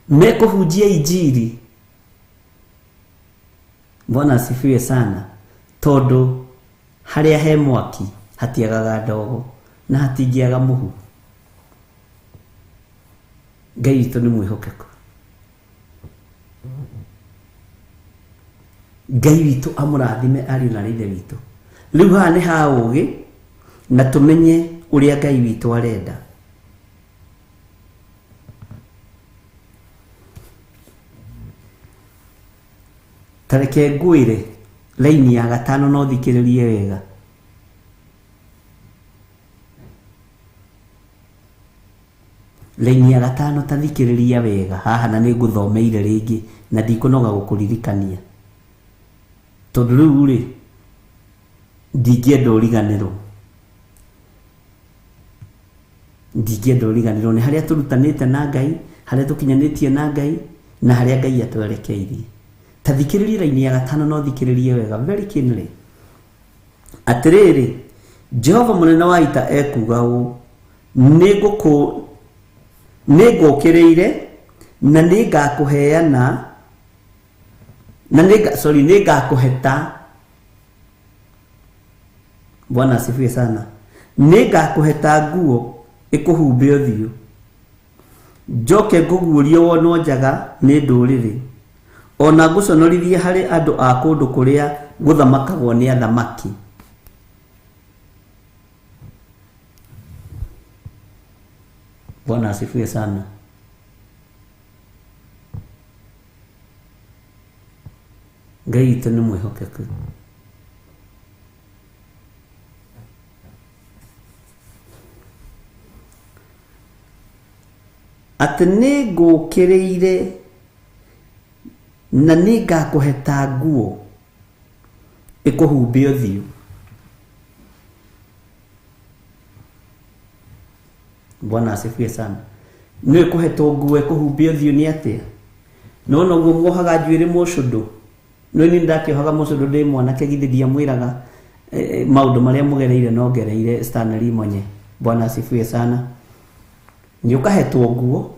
D: mekuhunjia injili. Bwana asifiwe sana. Tondu haria he mwaki hatiagaga ndogo na hatingiaga muhu. Ngai witũ nĩ mwĩhokeku. Ngai witũ amũrathime ariũ na ithe witũ. Rĩu haha nĩ ha ũgĩ na tũmenye ũrĩa Ngai witũ arenda. Tareke ngwĩre laini ya 5 no thikĩrĩrie wega. Laini ya 5 ta thikĩrĩria wega haha na nĩ ngũthomeire rĩngĩ na ndikũnoga gũkũririkania. Tondũ rĩu rĩ ndingĩenda ũriganĩrwo. Ndingĩenda ũriganĩrwo nĩ harĩa tũrutanĩte na Ngai, harĩa tũkinyanĩtie na Ngai na harĩa Ngai atwerekeirie. Ta thikĩrĩria laini ya 5 no thikĩrĩrie wega very keenly. Atĩrĩrĩ, Jehova mũnene wa ita ekuga ũũ, nĩngũkĩrĩire na nĩngakũheana na nĩngakũheta. Bwana asifiwe sana. Nĩngakũheta nguo ĩkũhumbe ũthiũ, njoke ngũguũrie wonwo njaga nĩ ndũrĩrĩ, ona ngũconorithie harĩ andũ a kũndũ kũrĩa gũthamakagwo nĩ athamaki. Bwana asifiwe sana. Ngai witũ nĩ mwĩhokeku. Atĩ nĩngũkĩrĩire na nĩngakũheta nguo ĩkũhumbe ũthiũ. Bwana asifiwe sana. Nĩ kũhetwo nguo ĩkũhumbe ũthiũ nĩ atĩa? No noguo mwohaga njuĩrĩ mũcũndũ. No ni ndakĩohaga mũcũndũ ndĩ mwanake githĩ ndiamwĩraga maũndũ marĩa mũgereire no ngereire Stanley Monye. Bwana asifiwe sana. Nĩ ũkahetwo nguo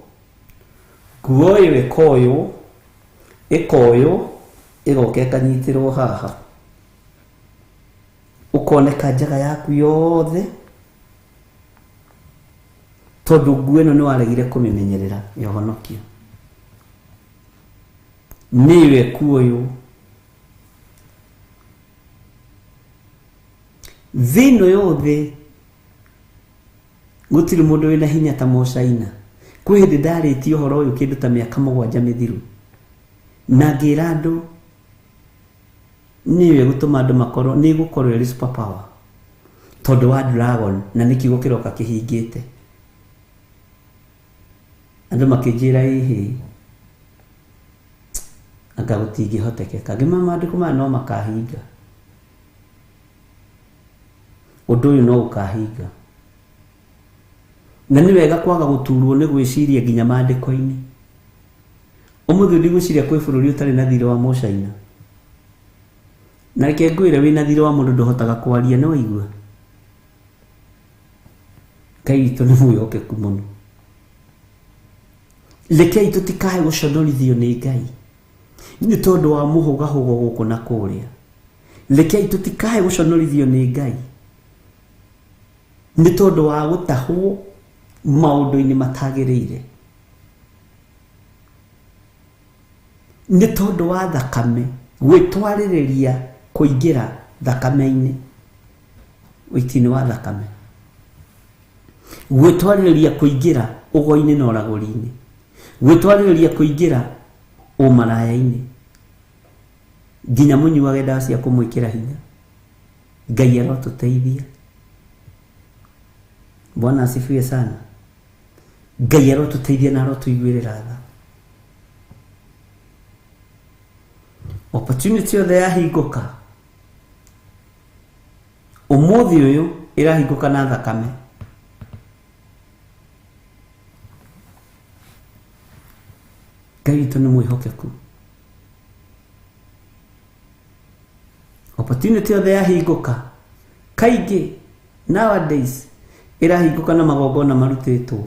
D: ĩyo ĩkoywo ĩgoka ĩkanyitĩrwo haha, ũkoneka njaga yaku yothe, tondũ nguo ĩno nĩ waregire kũmĩmenyerera yohonokio. Nĩwe kuoywo thĩinĩ yothe. Gũtirĩ mũndũ wĩna hinya ta Mũcaina. Kwĩ hĩndĩ ndarĩtie ũhoro ũyũ kĩndũ ta mĩaka 7 mĩthiru na ngĩra andũ nĩwe gũtũma andũ makorwo nĩ gũkorwo ĩrĩ super power tondũ wa dragon na nĩ kiugo kĩroka kĩhingĩte. Andũ makĩnjĩra ĩhĩ anga gũtingĩhotekeka. Ngĩmama andũ kuma no makahinga ũndũ ũyũ, no ũkahinga. Na nĩ wega kwaga gũturwo nĩ gwĩciria nginya maandĩko-inĩ. Ũmũthĩ ndigwĩciria kwĩ bũrũri ũtarĩ na thirĩ wa Mũcaina. Na reke ngwĩre wĩna thirĩ wa mũndũ ndũhotaga kwaria, nĩ waigua. Ngai witũ nĩ mwĩhokeku mũno. Rekei tũtikae gũconorithio nĩ Ngai nĩ tondũ wa mũhũgahũgo gũkũ na kũrĩa. Rekei tũtikae gũconorithio nĩ Ngai nĩ tondũ wa gũtahwo maũndũ-inĩ matagĩrĩire, nĩ tondũ wa thakame gwĩtwarĩrĩria kũingĩra thakame-inĩ, ũiti-inĩ wa thakame, gwĩtwarĩrĩria kũingĩra ũgo-inĩ na ũragũri-inĩ, gwĩtwarĩrĩria kũingĩra ũmaraya-inĩ, nginya mũnyuage ndawa cia kũmwĩkĩra hinya. Ngai arotũteithia. Bwana asifiwe sana. Ngai arotũteithia na arotũiguĩrĩra tha. Opportunity yothe yahingũka umuthi uyu irahingũka na thakame. Ngai witũ nĩ mwĩhokeku. Opportunity yothe yahingũka kaingĩ nowadays irahingũka na magongona marutĩtwo.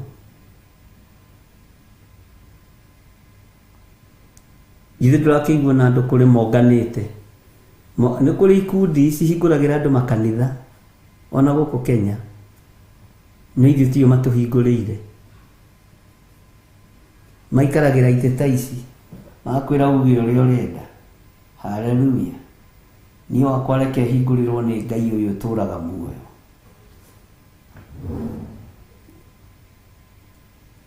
D: Ithe ndũrakĩigua na andũ kũrĩ monganĩte. Nĩ kũrĩ ikundi cihingũragĩra andũ makanitha ona gũkũ Kenya. No ithuĩ tio matũhingũrĩire. Maikaragĩra itĩ ta ici magakwĩra uge ũrĩa ũrenda. Haleluya. Niĩ wakwa reke hingũrĩrwo nĩ Ngai ũyũ ũtũraga muoyo.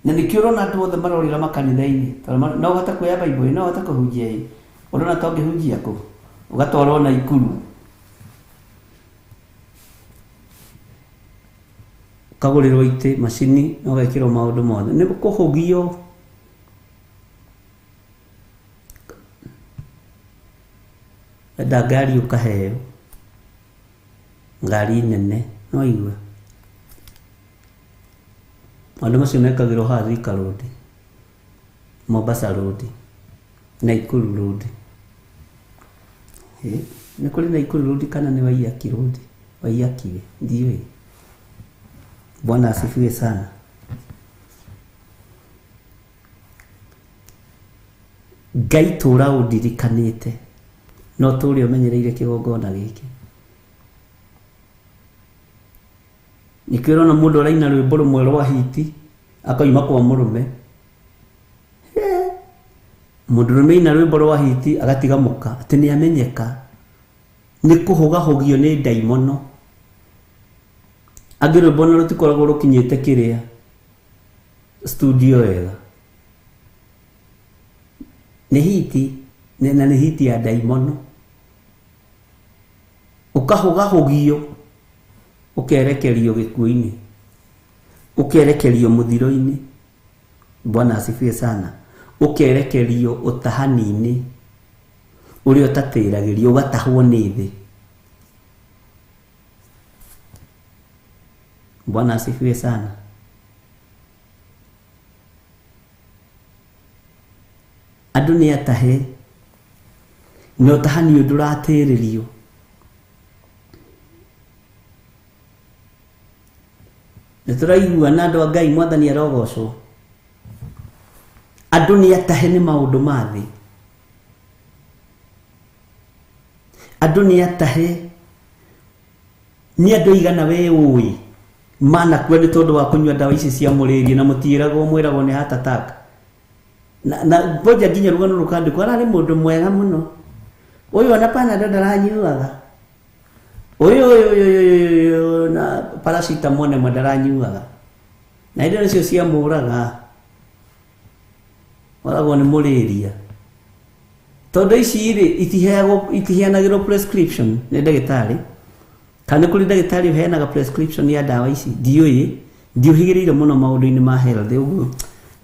D: Na nĩkĩo ũrona andũ othe marorĩra makanitha-inĩ. No ũhote kuoya Bible, no ũhote kũhunjia ĩ. Ũrona ta ũngĩhunjia kũ? Ũgatwarwo na ikuru. Ũkagũrĩrwo itĩ, macini, na ũgekĩrwo maũndũ mothe. Nĩ kũhũgio. Wenda ngari ũkaheo. Ngari nene, no igwe. Maũndũ macio mekagĩrwo haha Thika Road, Mombasa Road, Naikuru Road. Nĩ kũrĩ Naikuru Road kana nĩ Waiyaki Road? Waiyaki ndiũĩ. Bwana asifiwe sana. Ngai tũra ũndirikanĩte no tũrĩ ũmenyereire kĩgongona gĩkĩ. Nĩkĩo ũrona mũndũ araina rwĩmbo rũmwe rwa hiti akauma kwa mũrũme. Mũndũrũme aina rwĩmbo rwa hiti agatiga mũka atĩ nĩ amenyeka. Nĩ kũhũgahũgio nĩ ndaimono. Angĩ rwĩmbo na rũtikoragwo rũkinyĩte kĩrĩa studio wega. Nĩ hiti na nĩ hiti ya ndaimono. Ũkahũgahũgio ũkerekerio gĩkuũ-inĩ, ũkerekerio mũthiro-inĩ. Bwana asifiwe sana. Ũkerekerio ũtahani-inĩ ũrĩa ũtatĩragĩrio, ũgatahwo nĩ thĩ. Bwana asifiwe sana. Andũ nĩ atahe na ũtahani ũyũ ndũratĩrĩrio. Nĩtũraigua na andũ a Ngai Mwathani arogocwo. Andũ nĩ atahe nĩ maũndũ ma thĩ. Andũ nĩ atahe nĩ andũ aigana we ũĩ manakua nĩ tondũ wa kũnyua ndawa ici cia mũrĩrie na mũtiĩragwo mwĩragwo nĩ heart attack. Na ngoja nginya rũgano rũkandĩkwo ararĩ mũndũ mwega mũno. Ũyũ ona Panadol ndaranyuaga. Ũyũ na paracetamol nĩ ndaranyuaga. Na indo icio cia mũraga. Waragwo nĩ mũrĩria. Tondũ ici itiheanagĩrwo prescription nĩ ndagĩtarĩ. Kana kũrĩ ndagĩtarĩ ũheanaga prescription ya ndawa ici. Ndiũhĩgĩrĩire mũno maũndũ-inĩ ma health. Ũguo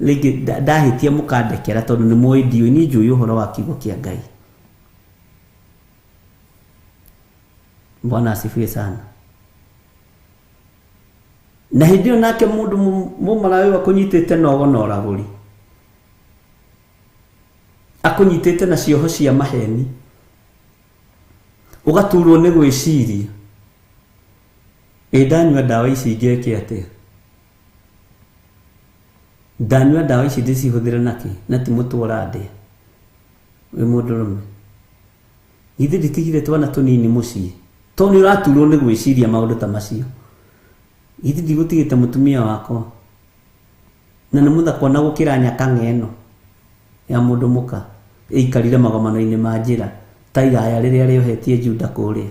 D: rĩngĩ ndahĩtia mũkandekera tondũ nĩ mũĩ ndiũĩ, niĩ njũĩ ũhoro wa kiugo kĩa Ngai. Bwana asifiwe sana. Na hĩndĩ ĩyo nake mũndũ mũmarawe akũnyitĩte nogo na ũragũri. Akũnyitĩte na cioho cia maheni. Ũgaturwo nĩ gwĩciria. Ndanyua ndawa ici ingĩke atĩa? Ndanyua ndawa ici ndĩcihũthĩre nakĩ? Na ti mũtwara ndĩa. Wĩ mũndũrũme. Ithe nditigire twana tũnini mũciĩ. To nĩ ũraturwo nĩ gwĩciria maũndũ ta macio. Ithe ndigũtigĩte mũtumia wakwa. Na nĩ mũthaka na gũkĩra nyaka ng'eno ya mũndũ mũka ĩikarire magomano-inĩ ma njĩra ta iraya rĩrĩa rĩohetie Juda kũrĩa.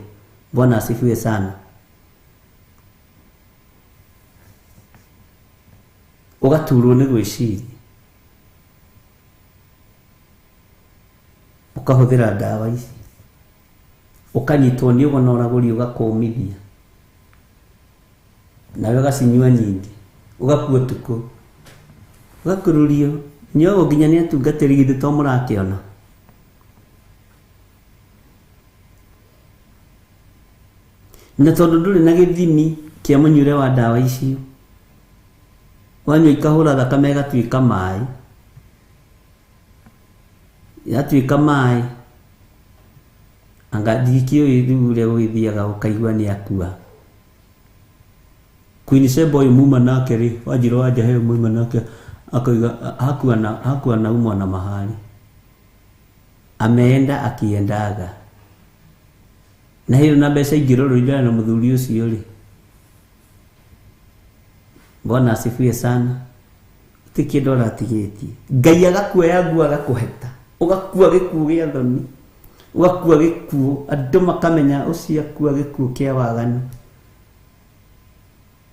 D: Bwana asifiwe sana. Ũgaturwo nĩ gwĩciria. Ũkahũthĩra ndawa ici. Ũkanyitwo nĩ ũgo na ũragũri ũgakũmithia. Nawe ũgacinyua nyingĩ. Ũgakua ũtukũ. Ũgakururio. Nyogo nginya nĩ atungatĩri githĩ to mũrakĩona. na tondu nduri na githimi kia munyure wa dawa icio wanyu ikahura thakame gatuika mai yatuika mai anga dikio ithure gwithiaga ukaigua ni akua Queen Sebo muma nake ri wajiro waja he muma nake akaiga hakuwa na umwa na mahali ameenda akiendaga na hiyo na besa igiroro ijana na muthuri ucio ri Bwana asifiwe sana tikidora tigeti Ngai agakuoya guo agakuheta ugakua gikuo gia thoni ugakua gikuo andu makamenya ucio akua gikuo kia waganu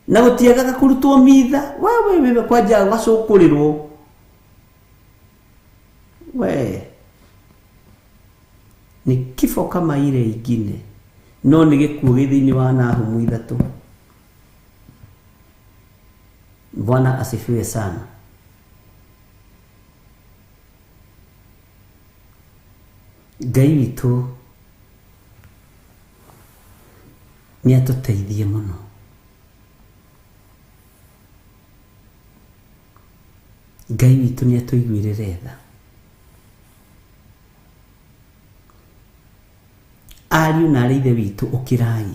D: na gutiaga kurutwo mitha wewe kwaja gacukurirwo we ni kifo kama ile ingine no ni gikuo githini wa Nahumu 3. Bwana asifiwe sana. Ngai witũ ni atuteithie muno. Ngai witũ ni atuiguĩrĩre tha. Ariũ na aithe witũ ũkirai.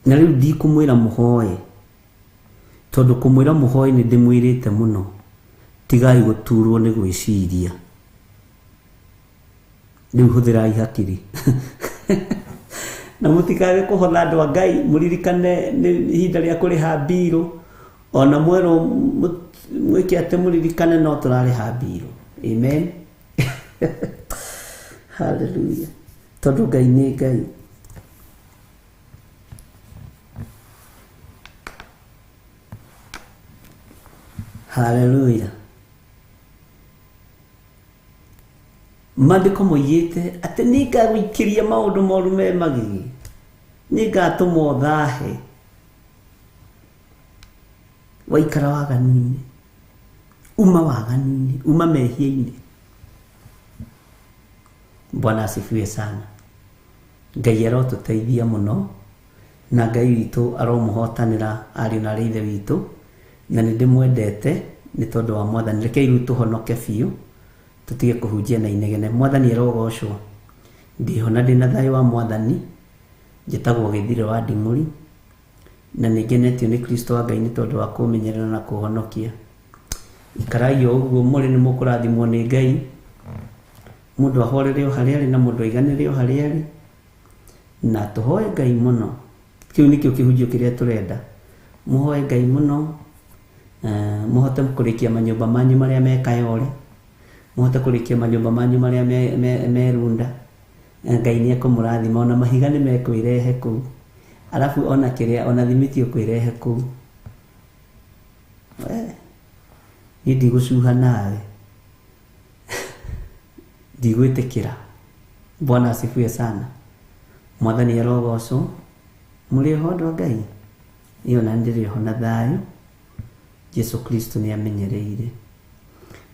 D: Na rĩu ndikumwĩra mũhoe. Tondu kumwĩra mũhoe ni ndimwĩrĩte muno. Tigai guturwo ni gwĩciria. Rĩu hũthĩrai hakiri. Na mutikage kuhotha andu a Ngai muririkane ni ihinda rĩa kũrĩha mbirũ. Ona mwero mwike ate muririkane no turarĩha mbirũ. Amen. Hallelujah. Tondu Ngai nĩ Ngai. Hallelujah. Mandiko moigĩte atĩ nĩngagũikĩria maũndũ moru me magigi. Nĩngatũma ũthahe. Waikara waganu-inĩ. Uma waganu-inĩ. Uma mehia-inĩ. Bwana asifiwe sana. Ngai arotũteithia mũno. Na Ngai witũ aromũhotanĩra ariũ na ithe witũ. Na nĩndĩmwendete nĩ tondũ wa Mwathani. Rekei rĩu tũhonoke biũ. Tutige kuhunjia na inegene. Mwathani arogocwo. Ndihona ndina thayũ wa Mwathani. Njĩtagwo Gĩthire wa Nding'ũri. Na nĩngenetio nĩ Kristo wa Ngai nĩ tondũ wa kũmenyerera na kũhonokia. Ikarai o ũguo mũrĩ nĩ mũkũrathimwo nĩ Ngai. Mũndũ ahorere o harĩa arĩ na mũndũ aiganĩre o harĩa arĩ. Na tũhoe Ngai mũno. Kĩu nĩkĩo kĩhunjio kĩrĩa tũrenda. Mũhoe Ngai mũno. Mũhote kũrĩkia manyũmba manyu marĩa mekayore. Mũhote kũrĩkia manyũmba manyu marĩa merunda. Ngai nĩ ekũmũrathima ona mahiga nĩ mekwĩrehe kũu. Alafu ona kĩrĩa ona thimitio kwĩrehe kũu. Niĩ ndigũcuha nawe. Ndigwĩtĩkĩra. Bwana asifiwe sana. Mwathani arogocwo. Mũrĩ ho andũ a Ngai. Iyo na ndĩrĩ ho na thayũ. Jesu Kristo nĩ amenyereire.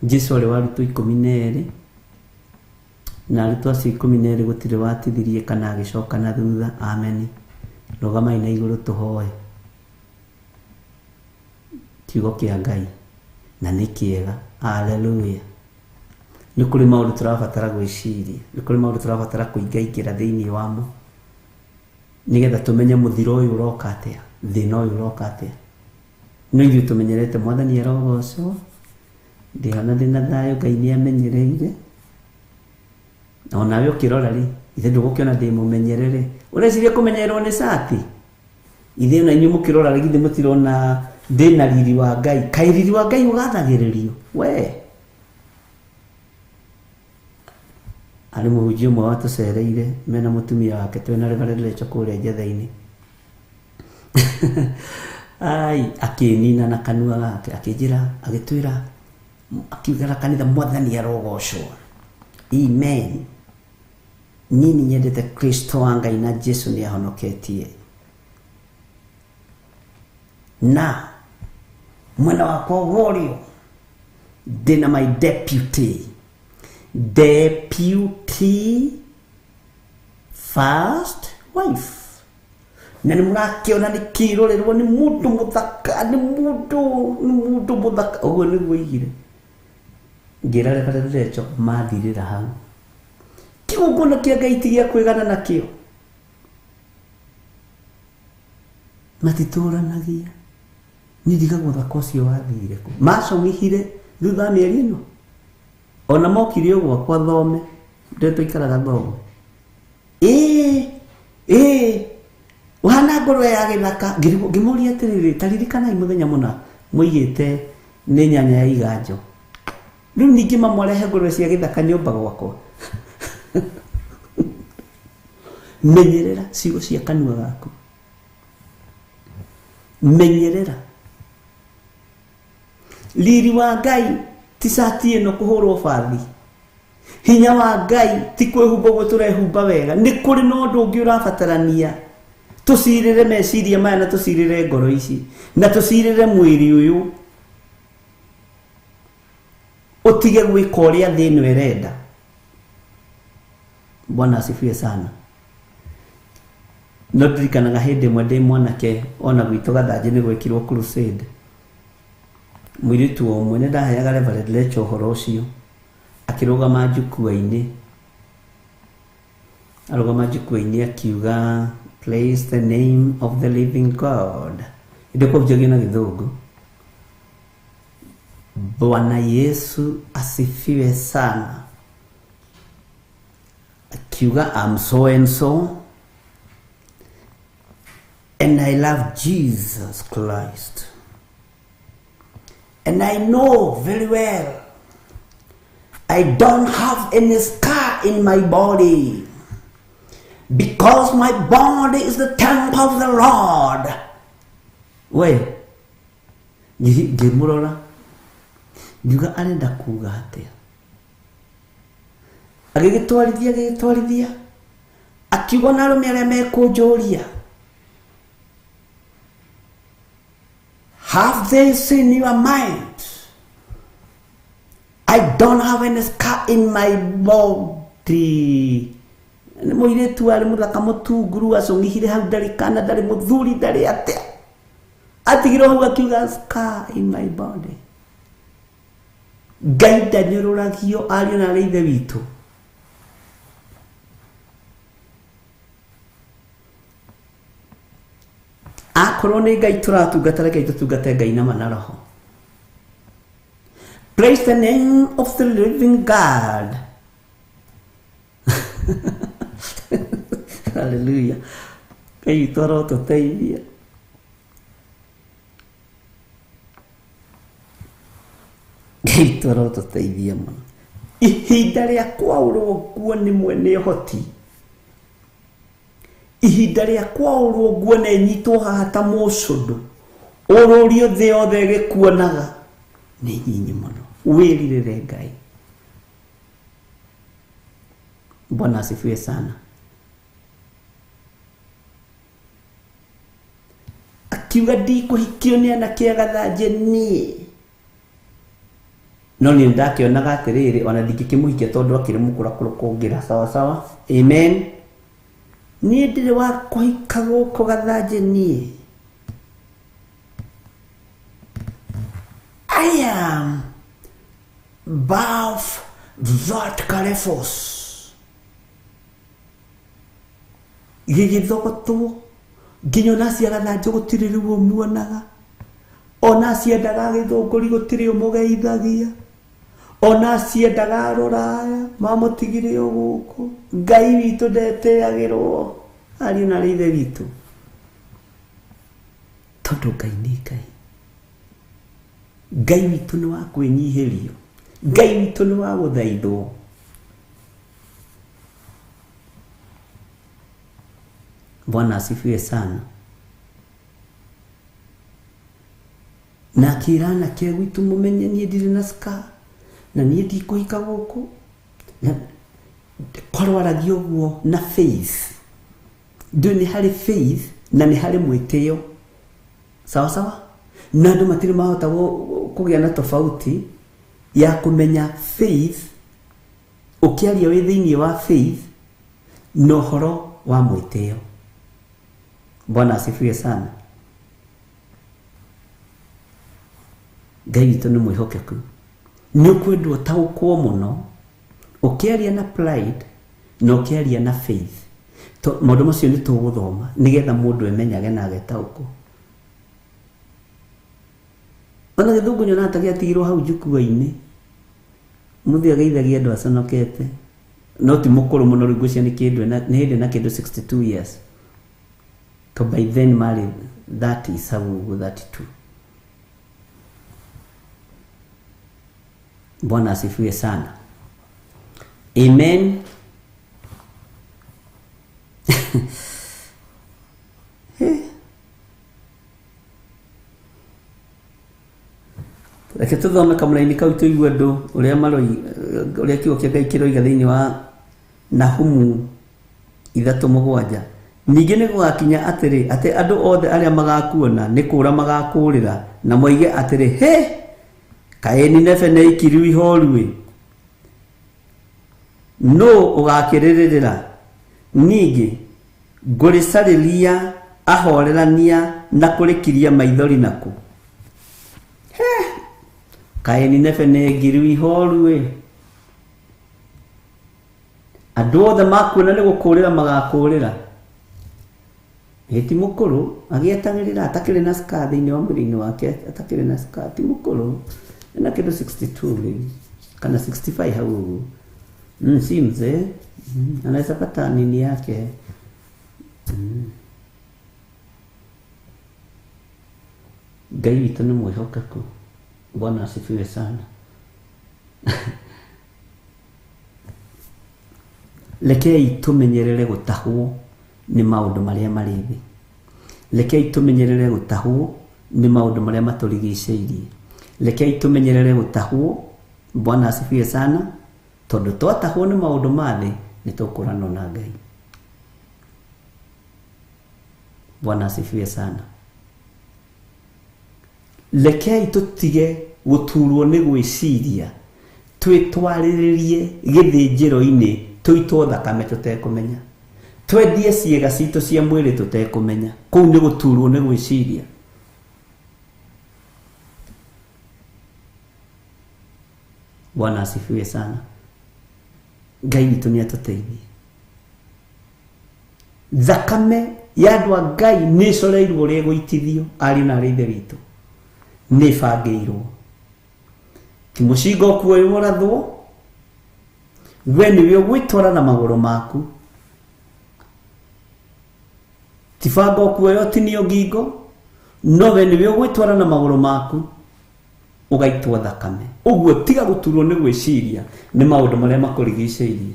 D: Jesu arĩ warutwo 12 na arutwo acio 12 gũtirĩ watithirie kana agĩcoka na thutha. Amen. Rũgamai na igũrũ tũhoe. Kiugo kĩa Ngai na nĩ kĩega. Hallelujah. Nĩ kũrĩ maũndũ tũrabatara gwĩciria. Nĩ kũrĩ maũndũ tũrabatara kũingaingĩra thĩinĩ wamo. Nĩgetha tũmenye mũthiro ũyũ ũroka atĩa. Thĩna ũyũ ũroka atĩa. No ithuĩ tũmenyerete Mwathani arogocwo. Ndihana ndina thayũ Ngai nĩ amenyereire. Ona we ũkĩrora rĩ, ithe ndũgũkĩona ndĩmũmenyerere. Ũreciria kũmenyererwo nĩ sati. Ithe ona inyuĩ mũkĩrora rĩ githĩ mũtirona ndĩna riri wa Ngai. Kaĩ riri wa Ngai ũgathagĩrĩrio. We. Arĩ mũhunjia ũmwe watũcereire mena mũtumia wake twĩna Reverend Rachel kũrĩa Njetha-inĩ. Ai, akĩnina na kanua gake akĩnjĩra agĩtwĩra akiugara kanitha Mwathani arogocwo. Amen. Nini nyendete Kristo wa Ngai na Jesu nĩ ahonoketie. Na mwena wakwa worio ndĩna my deputy first wife na nimurakiona ni kirorerwo ni mundu muthaka ni mundu muthaka uguo niguo igire ngira reka ndecho mathirira hau kigukuna kia gaiti gia kwigana nakio matituranagia nidiga guthaka ucio wathire ku macomihire thutha mieri ino ona mokire uguo kwa thome ndeto ikaraga thome uhana ngorwe ya githaka ngimuria atiriri taririkana imuthenya muna muigite ni nyanya ya iganjo riu ningi mamwarehe ngorwe cia githaka nyumba gwakwa menyerera ciugo cia kanua gaku menyerera liri wa Ngai tisati eno kuhurwo bathi hinya wa Ngai ti kwihumba gwo turehumba wega ni kuri no ndu ungi urabatarania tusirire meciria maya na tusirire ngoro ici na tusirire mwiri uyu utige gwika uria thini erenda. Bwana asifiwe sana. No ndirikanaga hindi mwe ndi mwanake ona gwitu gathanji ni gwikirwo crusade mwiritu omwe ni ndaheaga Reverend Lecho uhoro ucio akirugama njukua-ini arugama njukua-ini akiuga praise the name of the living God ndiko mjogi na githungu. Bwana Yesu asifiwe sana. Akiuga I'm so and so and I love Jesus Christ and I know very well I don't have any scar in my body because my body is the temple of the Lord. We ngimurora ngiuga arenda kuga atia agigitwarithia akiuga na arume aria mekunjuria have this in your mind. I don't have any scar in my body. Muiretu ari muthaka mutunguru acungihire hau ndarikana ndari muthuri ndari atia atigirwo hau akiuga scar in my body. Ngai ndaniruragio ario na ithe witu akorwo ni Ngai turatungata reke tutungate Ngai na mana roho. Praise the name of the living God. Hallelujah. Ngai toro tuteithia. Ngai toro tuteithia muno. Ihinda ria kwaurwo guo ni mwene hoti. Ihinda ria kwaurwo guo ne nyitwo haha ta mucudu ururio thi yothe gikuonaga ni nyinyi muno wiririre Ngai. Bwana asifiwe sana. Akiuga ndikuhikio ni anake agathanjie nie no ni ndakionaga atiriri ona ndingikimuhikia tondu akiri mukurakuru kungira sawa sawa. Amen. Ni ndire wa kuhika guko gathanjie nie. I am above that carefulness. Gigithogotwo nginya nasi agathanjie gutiri riu muonaga ona ciendaga githunguri gutiri umugeithagia ona ciendaga roraya mamutigire guku. Ngai witu ndeteagirwo ari na rithe witu tondu Ngai ni Ngai. Ngai witu ni wa kwinyihirio. Ngai witu ni wa guthaithwo. Bwana asifiwe sana. Na kirana ke witu mumenye ni ndire na ska na ni ndikuhika guku na kwarwaragio guo na faith. Ndu ni hari faith na ni hari mwitio sawa sawa. Na andu matiri mahota kugia na tofauti ya kumenya faith ukiaria wi thiini wa faith no horo wa mwitio. Bwana asifiwe sana. Ngai witũ nĩ mwĩhokeku. Nĩ ũkwendwo taũkwo mũno ũkĩaria na pride na ũkĩaria na faith. Maũndũ macio nĩ tũgũthoma nĩgetha mũndũ emenyage na agetaũkwo. Ona gĩthũngũ nyona gĩatigirwo hau njukua-inĩ. Mũthĩ ageithagia andũ aconokete. No ti mũkũrũ mũno rĩu ngwĩciria nĩ hĩndĩ na kĩndũ 62 years. To by then married 30 sabu 32. Bwana asifiwe sana. Amen. Reke tũthome kamũraini kau tũigue andũ ũrĩa kiugo kĩa Ngai kĩroiga thĩinĩ wa Nahumu 3:7. Ningĩ nĩ gũgakinya atĩrĩ atĩ andũ othe arĩa magakuona nĩ kũũra magakũũrĩra na moige atĩrĩ he kaĩ Nineve nĩ ikiru ihorue. No ũgakĩrĩrĩra ningĩ ngũrĩcarĩria ahorerania na kũrĩkiria maithori naku. Kaĩ Nineve nĩ ikiru ihorue. Andũ othe makuona nĩ gũkũũrĩra magakũũrĩra. Heti mũkũrũ agĩetagĩrĩra atakĩrĩ na scar thĩinĩ wa mwĩrĩ-inĩ wake, atakĩrĩ na scar, ti mũkũrũ ena kĩndũ 62 rĩu kana 65 hau ũguo. Si mzee, anaweza pata nini yake. Ngai witũ nĩ mwĩhokeku. Bwana asifiwe sana. Rekei tũmenyerere gũtahwo nĩ maũndũ marĩa marĩ thĩ. Rekei tũmenyerere gũtahwo nĩ maũndũ marĩa matũrigicĩirie. Rekei tũmenyerere gũtahwo. Bwana asifiwe sana. Tondũ twatahwo nĩ maũndũ ma thĩ nĩ tũkũranwo na Ngai. Bwana asifiwe sana. Rekei tũtige gũturwo nĩ gwĩciria twĩtwarĩrĩrie gĩthĩnjĩro-inĩ tũitwo thakame tũtekũmenya. Twendie ciĩga citũ cia mwĩrĩ tũtekũmenya. Kũu nĩ gũturwo nĩ gwĩciria. Bwana asifiwe sana. Ngai witũ nĩ atũteithie. Thakame ya andũ a Ngai nĩ ĩcoreirwo ũrĩa ĩgũitithio ariũ na arĩ ithe witũ. Nĩ ĩbangĩirwo. Ti mũcinga ũkuoĩ ũrathwo. We nĩwe ũgwĩtwara na magũrũ maku. Ti banga ũkuoĩ ũtinio ngingo. No we nĩwe ũgwĩtwara na magũrũ maku ũgaitwo thakame. Ũguo tiga gũturwo nĩ gwĩciria nĩ maũndũ marĩa makũrigicĩirie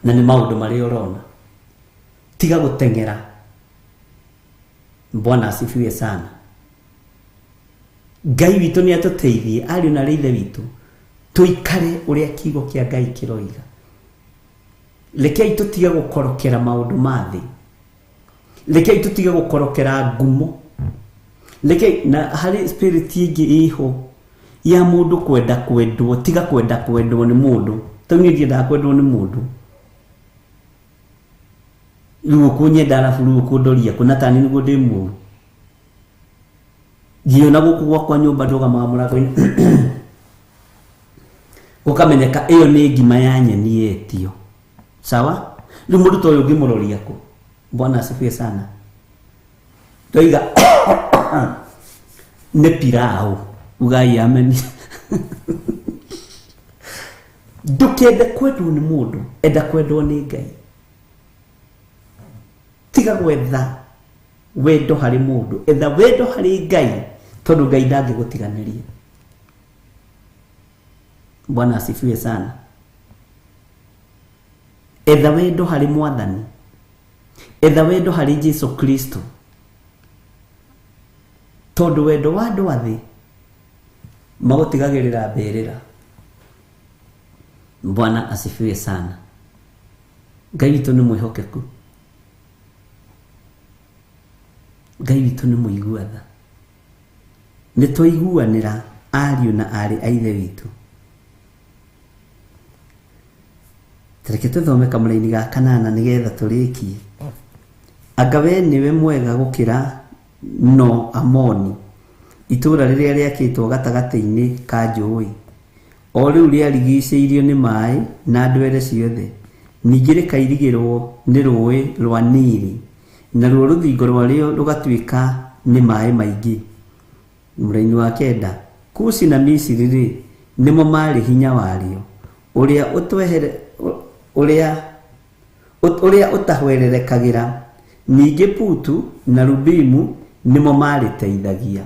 D: na nĩ maũndũ marĩa ũrona. Tiga gũteng'era. Bwana asifiwe sana. Ngai witũ nĩ atũteithie ariũ na arĩ ithe witũ tũikare ũrĩa kiugo kĩa Ngai kĩroiga. Rekei tũtige gũkorokera maũndũ ma thĩ. Rekei tũtige gũkorokera ngumo. Rekei na harĩ spirit ĩngĩ ĩho ya mũndũ kwenda kwendwo. Tiga kwenda kwendwo nĩ mũndũ. Tau niĩ ndiendaga kwendwo nĩ mũndũ. Rĩu ũkũnyenda arabu rĩu ũkũndoria kũna tani nĩguo ndĩ mũũru. Ngiona gũkũ gwakwa nyũmba ndũgamaga mũrango-inĩ ũkamenyeka ĩyo nĩ ngima ya nyeni yetio. Sawa? Rĩu mũndũ ta ũyũ ũngĩmũroria kũ? Bwana asifiwe sana. Ndoiga nĩ pilau. Ugai amen. Ndũkende kwendwo nĩ mũndũ, enda kwendwo nĩ Ngai. Tiga gwetha wendo harĩ mũndũ, etha wendo harĩ Ngai, tondũ Ngai ndangĩgũtiganĩria. Bwana asifiwe sana. Etha wendo harĩ Mwathani. Etha wendo harĩ Jesu Kristo. Tondũ wendo wa andũ a thĩ magũtigagĩrĩra mbĩrĩra. Bwana asifiwe sana. Ngai witũ nĩ mwĩhokeku. Ngai witũ nĩ mũiguatha. Nĩ tũiguanĩra ariũ na arĩ a ithe witũ. Reke tũthome kamũraini ga kanana nĩgetha tũrĩkie. anga we niwe mwega gukira no Amoni, itura riria riakitwo gatagati-ini ka njũĩ, o riu riarigicĩirio nĩ maĩ na ndwere ciothe, ningĩ rĩkairigĩrwo nĩ rũĩ rwa Nili, naruo rũthingo rwarĩo rũgatuĩka nĩ maĩ maingĩ. Mũraini wa 9, Kushi na Misiri nĩmo marĩ hinya warĩo, ũrĩa ũtahwererekagĩra. Ningĩ Putu na Lubimu nĩmo marĩteithagia.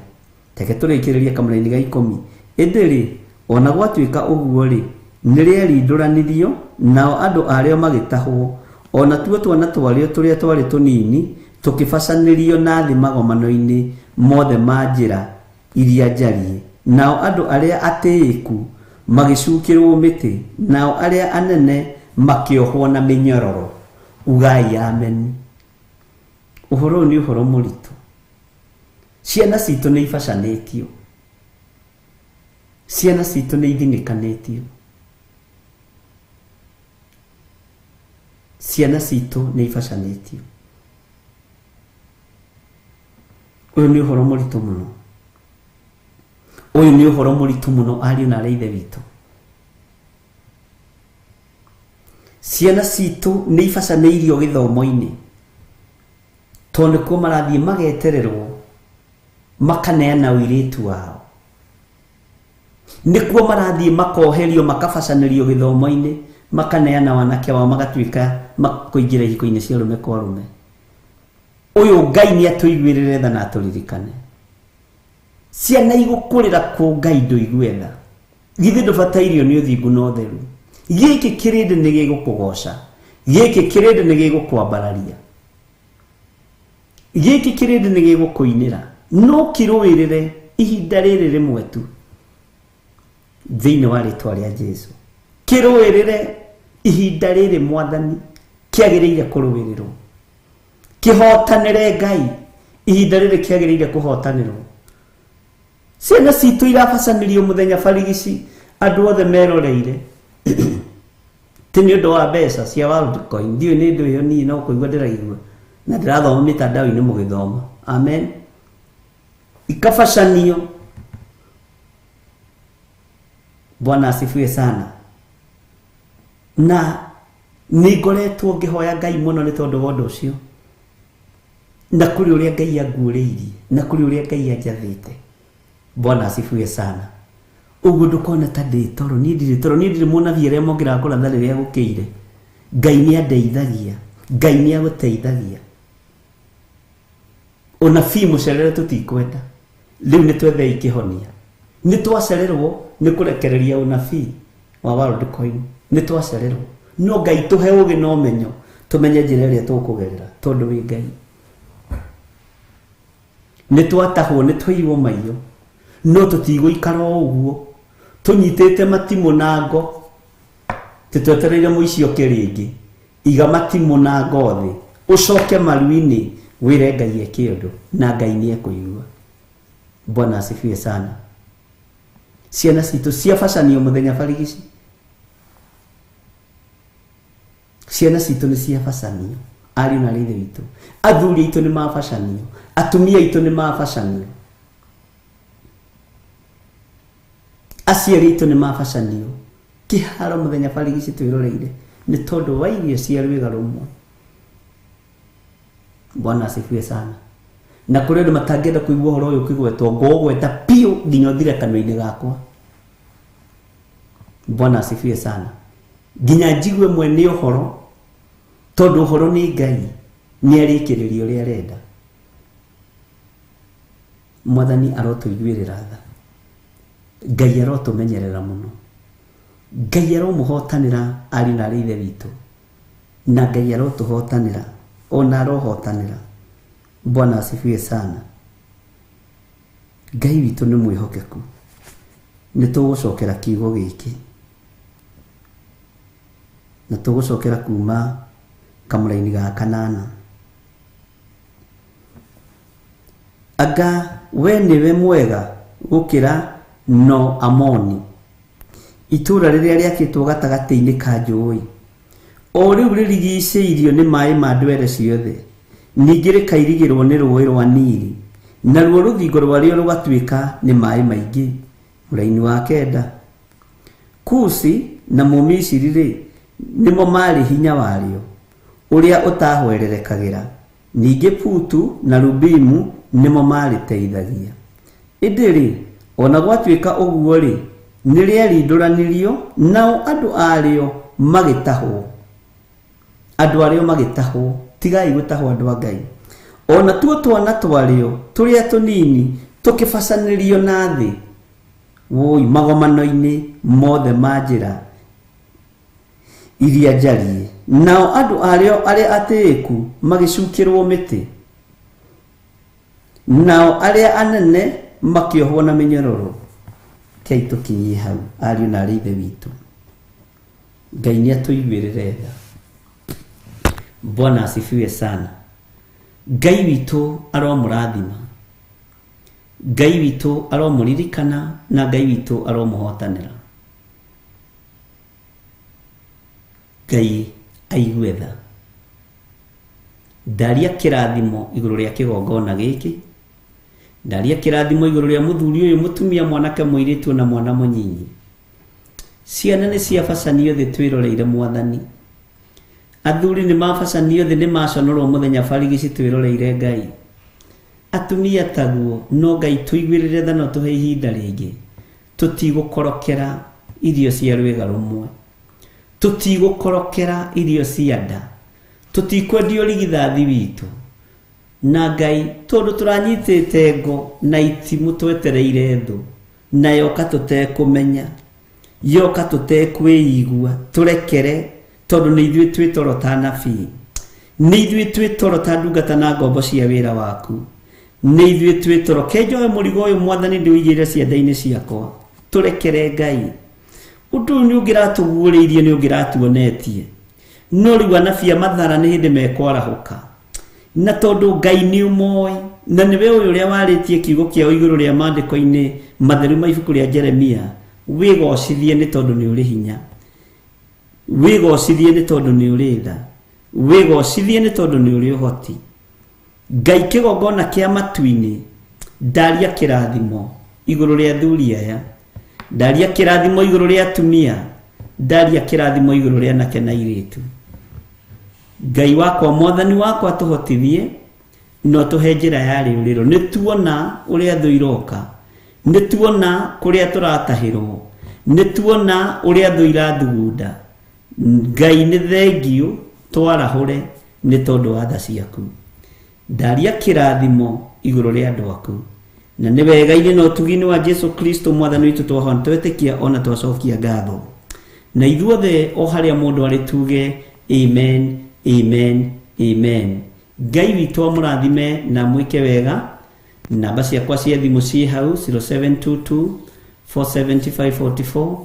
D: Teke tũrĩkĩrĩrie kamũraini ga 10. Ĩndĩ ona gwatuĩka ũguo nĩ rĩerindũranirio, nao andũ arĩo magĩtahwo, ona tuo twana twarĩo tũrĩa twarĩ tũnini tũkĩbacanĩrio na thĩ magomano-inĩ mothe ma njĩra iria njariĩ. Nao andũ arĩa atĩĩku magĩcukĩrwo mĩtĩ, nao arĩa anene makĩohwo na mĩnyororo. Ugai amen. Ũhoro nĩ ũhoro mũritũ. Ciana citũ nĩ ibacanĩtio, ciana citũ nĩ ithinĩkanĩtio, ciana citũ nĩ ibacanĩtio. Ũyũ nĩ ũhoro mũritũ mũno, ũyũ nĩ ũhoro mũritũ mũno ariũ na arĩa ithe witũ. Ciana citũ nĩ ibacanĩirio gĩthomo-inĩ, tondũ kuo marathiĩ magetererwo makaneana ũirĩtu wao, nĩkuo marathiĩ makoherio makabacanĩrio gĩthomo-inĩ, makaneana wanake wao magatuĩka kũingĩra ihiko-inĩ cia rũme kwa rũme. Ũyũ Ngai nĩ atũiguĩrĩre tha na atũririkane. Ciana igũkũrĩra kũ Ngai ndũiguetha? Githĩ ndũbatairio nĩ ũthingu na ũtheru? Gĩkĩ kĩrĩndĩ nĩ gĩgũkũgoca, gĩkĩ kĩrĩndĩ nĩ gĩgũkwambararia, gĩkĩ kĩrĩndĩ nĩ gĩgũkũinĩra. No kĩrũĩrĩre ihinda rĩrĩ rĩmwe tu thĩinĩ wa rĩtwa rĩa Jesũ. Kĩrũĩrĩre ihinda rĩrĩ Mwathani kĩagĩrĩire kũrũĩrĩrwo. Kĩhotanĩre Ngai ihinda rĩrĩ kĩagĩrĩire kũhotanĩrwo. Ciana citũ irabacanĩrio mũthenya barigici, andũ othe meroreire. Ti nĩ ũndũ wa mbeca cia Worldcoin, ndiũĩ nĩ ndũ ĩyo niĩ no kũigua ndĩraigua na ndĩrathoma mĩtandao-inĩ mũgĩthoma. Amen. Ikabacanio. Bwana asifiwe sana. Na nĩ ngoretwo ngĩhoya Ngai mũno nĩ tondũ wa ũndũ ũcio, na kũrĩ ũrĩa Ngai anguũrĩirie, na kũrĩ ũrĩa Ngai anjathĩte. Bwana asifiwe sana. Ũguo ndũkona ta ndĩ toro, niĩ ndirĩ toro, niĩ ndirĩ mũnabii arĩa mongĩraga kũratha rĩrĩa gũkĩire. Ngai nĩ andeithagia, Ngai nĩ agũteithagia. Ũnabii mũcerere tũtikwenda, rĩu nĩ twethei kĩhonia. Nĩ twacererwo nĩ kũrekereria ũnabii wa Worldcoin, nĩ twacererwo. No Ngai tũhe ũgĩ na ũmenyo, tũmenye njĩra ĩrĩa tũkũgerera, tondũ wĩ Ngai. Nĩ twatahwo, nĩ twaiywo maiyũ, no tũtigũikara ũguo tũnyitĩte matimũ na ngo, tũtwetereire mũici oke rĩngĩ. Iga matimũ na ngo thĩ, ũcoke maru-inĩ, wĩre Ngai eke ũndũ, na Ngai nĩ ekũigua. Bwana asifiwe sana. Ciana citũ ciabacanio mũthenya barigici, ciana citũ nĩ ciabacanio, ariũ na ithe witũ. Athuri aitũ nĩ mabacanio, atumia aitũ nĩ mabacanio, aciari aitũ nĩ mabacanio. Kĩharo mũthenya barigici twĩroreire nĩ tondũ wa irio cia rwĩga rũmwe. Bwana asifiwe sana. Na kũrĩ andũ matangĩenda kũigua ũhoro ũyũ ũkĩgwetwo, ngũgweta piũ nginya ũthire kanua-inĩ gakwa. Bwana asifiwe sana. Nginya njigue mwene ũhoro, tondũ ũhoro nĩ Ngai nĩ arĩkĩrĩria ũrĩa arenda. Mwathani arotũiguĩrĩra tha, Ngai arotũmenyerera mũno, Ngai aromũhotanĩra ariũ na arĩa ithe witũ, na Ngai arotũhotanĩra, ona arohotanĩra. Bwana asifiwe sana. Ngai witũ nĩ mwĩhokeku, nĩ tũgũcokera kiugo gĩkĩ, na tũgũcokera kuma kamũraini ga 8. Anga we nĩwe mwega gũkĩra no Amoni, itũũra rĩrĩa rĩakĩtwo gatagati-inĩ ka njũĩ, o rĩu rĩrigicĩirio nĩ maĩ ma ndwere ciothe, ningĩ rĩkairigĩrwo nĩ rũĩ rwa Nili, naruo rũthingo rwarĩo rũgatuĩka nĩ maĩ maingĩ. Mũraini wa 9, Kusi na Mũmisiri rĩ nĩmo marĩ hinya warĩo ũrĩa ũtahwererekagĩra, ningĩ Putu na Lubimu nĩmo marĩteithagia. Ĩndĩ rĩ ona gwatuĩka ũguo rĩ nĩ rĩarindũranirio, nao andũ arĩo magĩtahwo. Andũ arĩo magĩtahwo, tigai gũtahwo andũ a Ngai. Ona tuo twana twarĩo tũrĩa tũnini tũkĩbacanĩrio na thĩ magomano-inĩ mothe ma njĩra iria njariĩ, nao andũ arĩo arĩa atĩĩku magĩcukĩrwo mĩtĩ, nao arĩa anene makĩohwo na mĩnyororo. Kei tũkinyie hau ariũ na ithe witũ. Ngai nĩ atũiguĩrĩre tha. Bwana asifiwe sana. Ngai witũ aromũrathima, Ngai witũ aromũririkana, na Ngai witũ aromũhotanĩra. Ngai aigue tha. Ndaria kĩrathimo igũrũ rĩa kĩgongona gĩkĩ, ndaria kĩrathimo igũrũ rĩa mũthuri ũyũ, mũtumia, mwanake, mũirĩtu na mwana mũnyinyi. Ciana nĩ ciabacanio thĩ twĩroreire Mwathani, athuri nĩ mabacanio thĩ nĩ maconorwo mũthenya barigici twĩroreire Ngai. Atumia taguo, no Ngai tũiguĩrĩre tha, no tũhe ihinda rĩngĩ, tũtigũkorokera irio cia rwĩga rũmwe, tũtigũkorokera irio cia nda, tũtikwendio rigithathi witũ. Na Ngai tondũ tũranyitĩte ngo na itimũ twetereire thũ, na yoka tũtekũmenya, yoka tũtekwĩigua, tũrekere, tondũ nĩ ithuĩ twĩ toro ta nabii, nĩ ithuĩ twĩ toro ta ndungata na ngombo cia wĩra waku, nĩ ithuĩ twĩ toro. Kenjoe mũrigo ũyũ Mwathani ndĩũigĩrĩre ciande-inĩ ciakwa, tũrekere Ngai. Ũndũ ũyũ nĩ ũngĩratũguũrĩirie, nĩ ũngĩratuonetie, no rĩu anabii a mathara nĩ hĩndĩ mekwarahũka, na tondũ Ngai nĩ ũmoĩ, na nĩwe ũyũ ũrĩa warĩtie kiugo kĩao igũrũ rĩa maandĩko-inĩ matheru ma ibuku rĩa Jeremia. Wĩgocithie nĩ tondũ nĩ ũrĩ hinya, wĩgocithie nĩ tondũ nĩ ũrĩ tha, wĩgocithie nĩ tondũ nĩ ũrĩ ũhoti. Ngai kĩgongona kĩa matu-inĩ, ndaria kĩrathimo igũrũ rĩa athuri aya, ndaria kĩrathimo igũrũ rĩa atumia, ndaria kĩrathimo igũrũ rĩa anake na airĩtu. Ngai wakwa, Mwathani wakwa, tũhotithie, no tũhe njĩra ya rĩũrĩro. Nĩ tuona ũrĩa thũ iroka, nĩ tuona kũrĩa tũratahĩrwo, nĩ tuona ũrĩa thũ irathugunda. Ngai nĩ thengiũ, twarahũre nĩ tondũ wa tha ciaku. Ndaria kĩrathimo igũrũ rĩa andũ aku, na nĩ wega-inĩ na ũtugi-inĩ wa Jesu Kristo Mwathani witũ twahona, twetĩkia ona twacokia ngatho. Na ithuothe o harĩa mũndũ arĩ tuge amen, amen, amen. Ngai witũ amũrathime na mwĩke wega. Namba ciakwa cia thimũ ciĩ hau 0722 475 44,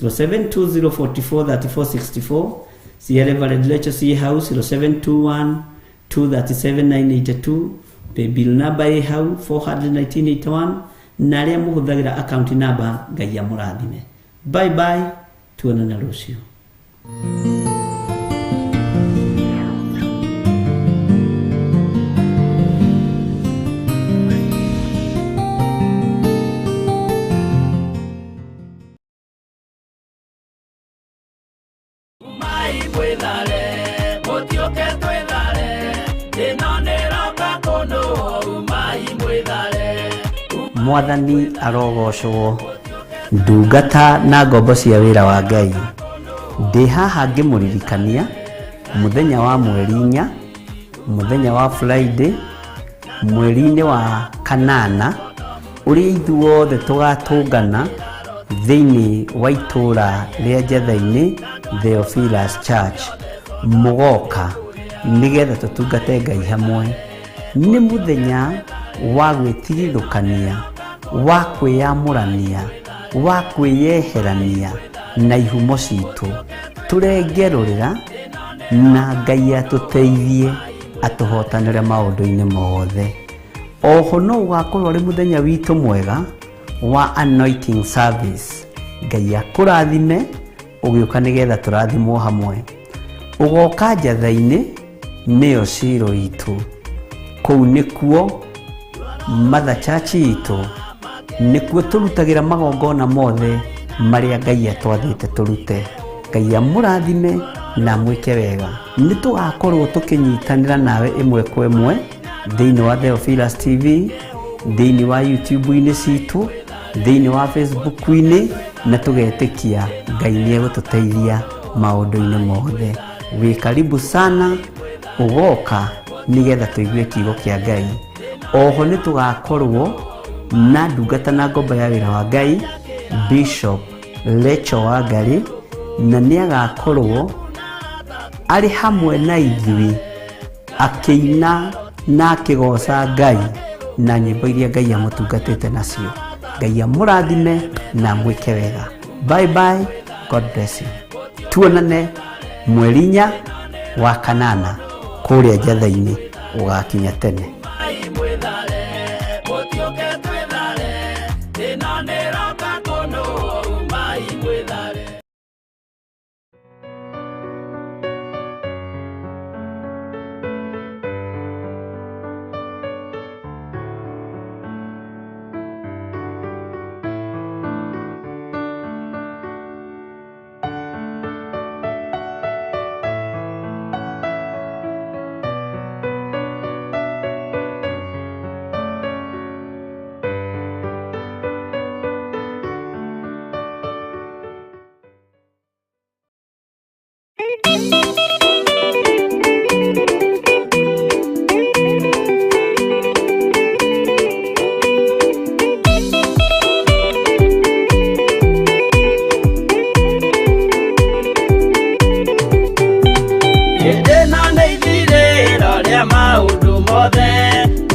D: 0720 44 34 64. Cia Reverend Lecho ciĩ hau 0721 237 982. Paybill number ĩ hau 41981, na arĩa mũhũthagĩra account number, Ngai amũrathime. Bye bye, tuonana rũciũ. Mwathani arogocwo. Ndungata na ngombo cia wĩra wa Ngai, ndĩ haha ngĩmũririkania mũthenya wa mweri 4, mũthenya wa Friday, mweri-inĩ wa kanana, ũrĩa ithuothe tũgatũngana thĩinĩ wa itũũra rĩa Njetha-inĩ Theophilus Church, mũgoka nĩgetha tũtungate Ngai hamwe. Nĩ mũthenya wa gwĩtigithũkania, wa kwĩyamũrania, wa kwĩyeherania na ihumo citũ, tũrengerũrĩra na Ngai atũteithie, atũhotanĩre maũndũ-inĩ mothe. Oho no ũgakorwo arĩ mũthenya witũ mwega wa anointing service. Ngai akũrathime ũgĩũka nĩgetha tũrathimwo hamwe. Ũgoka Njetha-inĩ nĩyo ciro itũ, kou nikuo Mother Church itu nikuo turutagira magongona mothe maria Ngai atwathite turute. Ngai amurathime na mwike wega. Nitugakorwo tukinyitanira nawe imwe kwa imwe thiini wa Theophilus TV, thiini wa YouTube-ini citu, thiini wa Facebook-ini, na tugetikia Ngai niegututeithia maundu-ini mothe. Wi karibu sana ugoka nigetha tuigue kiugo kia Ngai. Oho nitugakorwo na ndungata na ngomba ya wira wa Ngai Bishop Lecho Wangari, na niagakorwo ari hamwe na ithui akiina na akigoca Ngai na nyimbo iria Ngai amutungatite nacio. Ngai amurathime na mwike wega. Bye bye, God bless you. Tuonane mweri 4 wa kanana kuria njatha-ini ugakinya tene.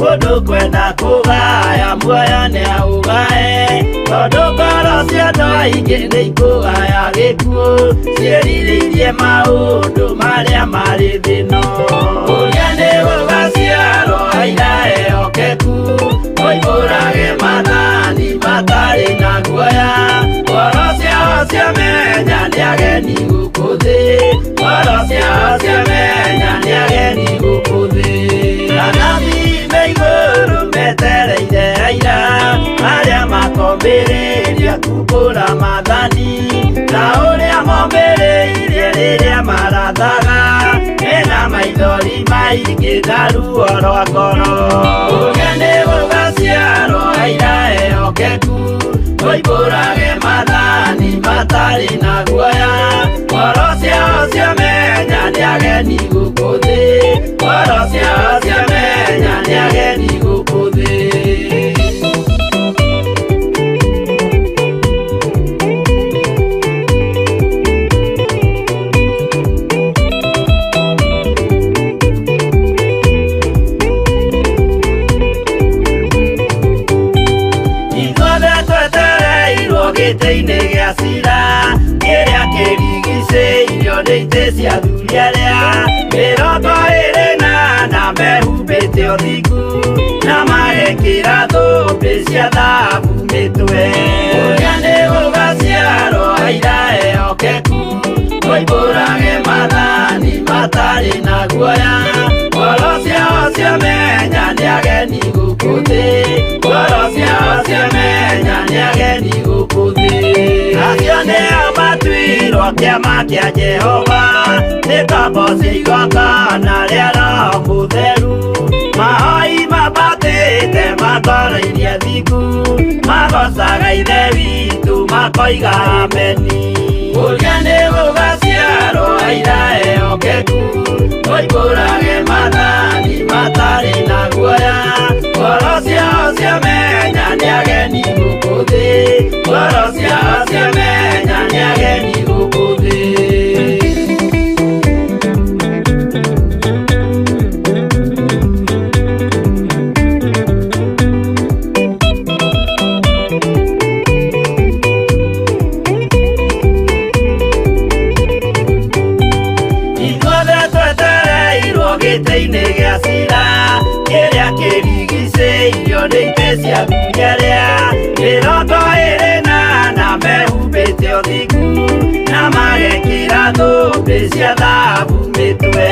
B: Mundu kwenda kugaya muoyo ni augae, tondu ngoro cia andu aingi ni ikugaya gikuo, ciĩrirĩirie maundu maria mari thino. Uria ni gugaciarwo aira ehokeku, oimbũrage mathani matari na guoya, ngoro ciao ciamenya ni ageni gũkũ thĩ, ngoro ciao ciamenya ni ageni gũkũ thĩ. Anathi meigũrũ metereire aira aria makombĩrĩria kumbũra mathani, na ũrĩa mombĩrĩirie rĩrĩa marathaga, mena maithori maingĩ na ruo rwa ngoro. Uge nĩ gũgaciarwo aira ehokeku, oimbũrage mathani matarĩ na guoya, ngoro ciao ciamenya nĩ ageni gũkũ thĩ, ngoro ciao ciamenya nĩ ageni gũkũ thĩ. Gĩtĩ-inĩ gĩa cira kĩrĩa kĩrigicĩirio nĩ itĩ cia athuri arĩa 24 mehumbĩte ũthingu na magekĩra thũmbĩ cia thahabu mĩtwe. Ũrĩa nĩ gũgaciarwo aira ehokeku, oimbũrage mathani matarĩ na guoya, ngoro ciao ciamenya nĩ ageni gũkũ thĩ, ngoro ciao ciamenya nĩ ageni gũkũ thĩ. Acio nĩo matuirwo kĩama kĩa Jehova, nĩ ngombo cia igongona rĩa Roho Mũtheru, mahoi mabatĩte makoreirie thingu, magocaga ithe witũ makoiga ameni. Ũrĩa nĩ gũgaciarwo aira ehokeku, oimbũrage mathani matarĩ na guoya, ngoro ciao ciamenya nĩ ageni gũkũ thĩ, ngoro ciao ciamenya nĩ ageni gũkũ thĩ. Gĩtĩ-inĩ gĩa cira kĩrĩa kĩrigicĩirio nĩ itĩ cia athuri arĩa 24 mehumbĩte ũthingu na magekĩra thũmbĩ cia thahabu mĩtwe.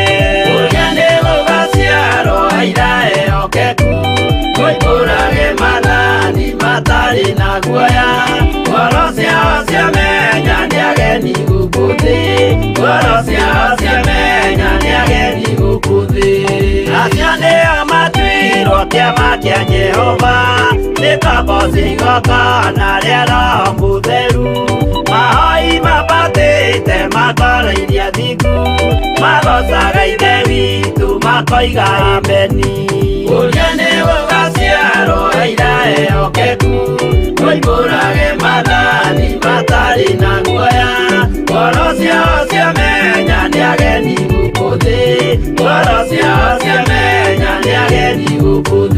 B: Ũrĩa nĩ gũgaciarwo aira ehokeku, ageni gũkũ thĩ, ngoro ciao ciamenya nĩ ageni gũkũ thĩ. Acio nĩo matuirwo kĩama kĩa Jehova, nĩ kaboci igongona rĩa Roho Mũtheru. Mahoi mabatĩte makoro iria thingu, magocaga Ithe witũ makoiga ameni. Ũrĩa nĩ gũgaciarwo aira ehokeku, moimbũrage mathani matarĩ na guoya. Ngoro ciao ciamenya nĩ ageni gũkũ thĩ, ngoro ciao ciamenya nĩ ageni gũkũ thĩ.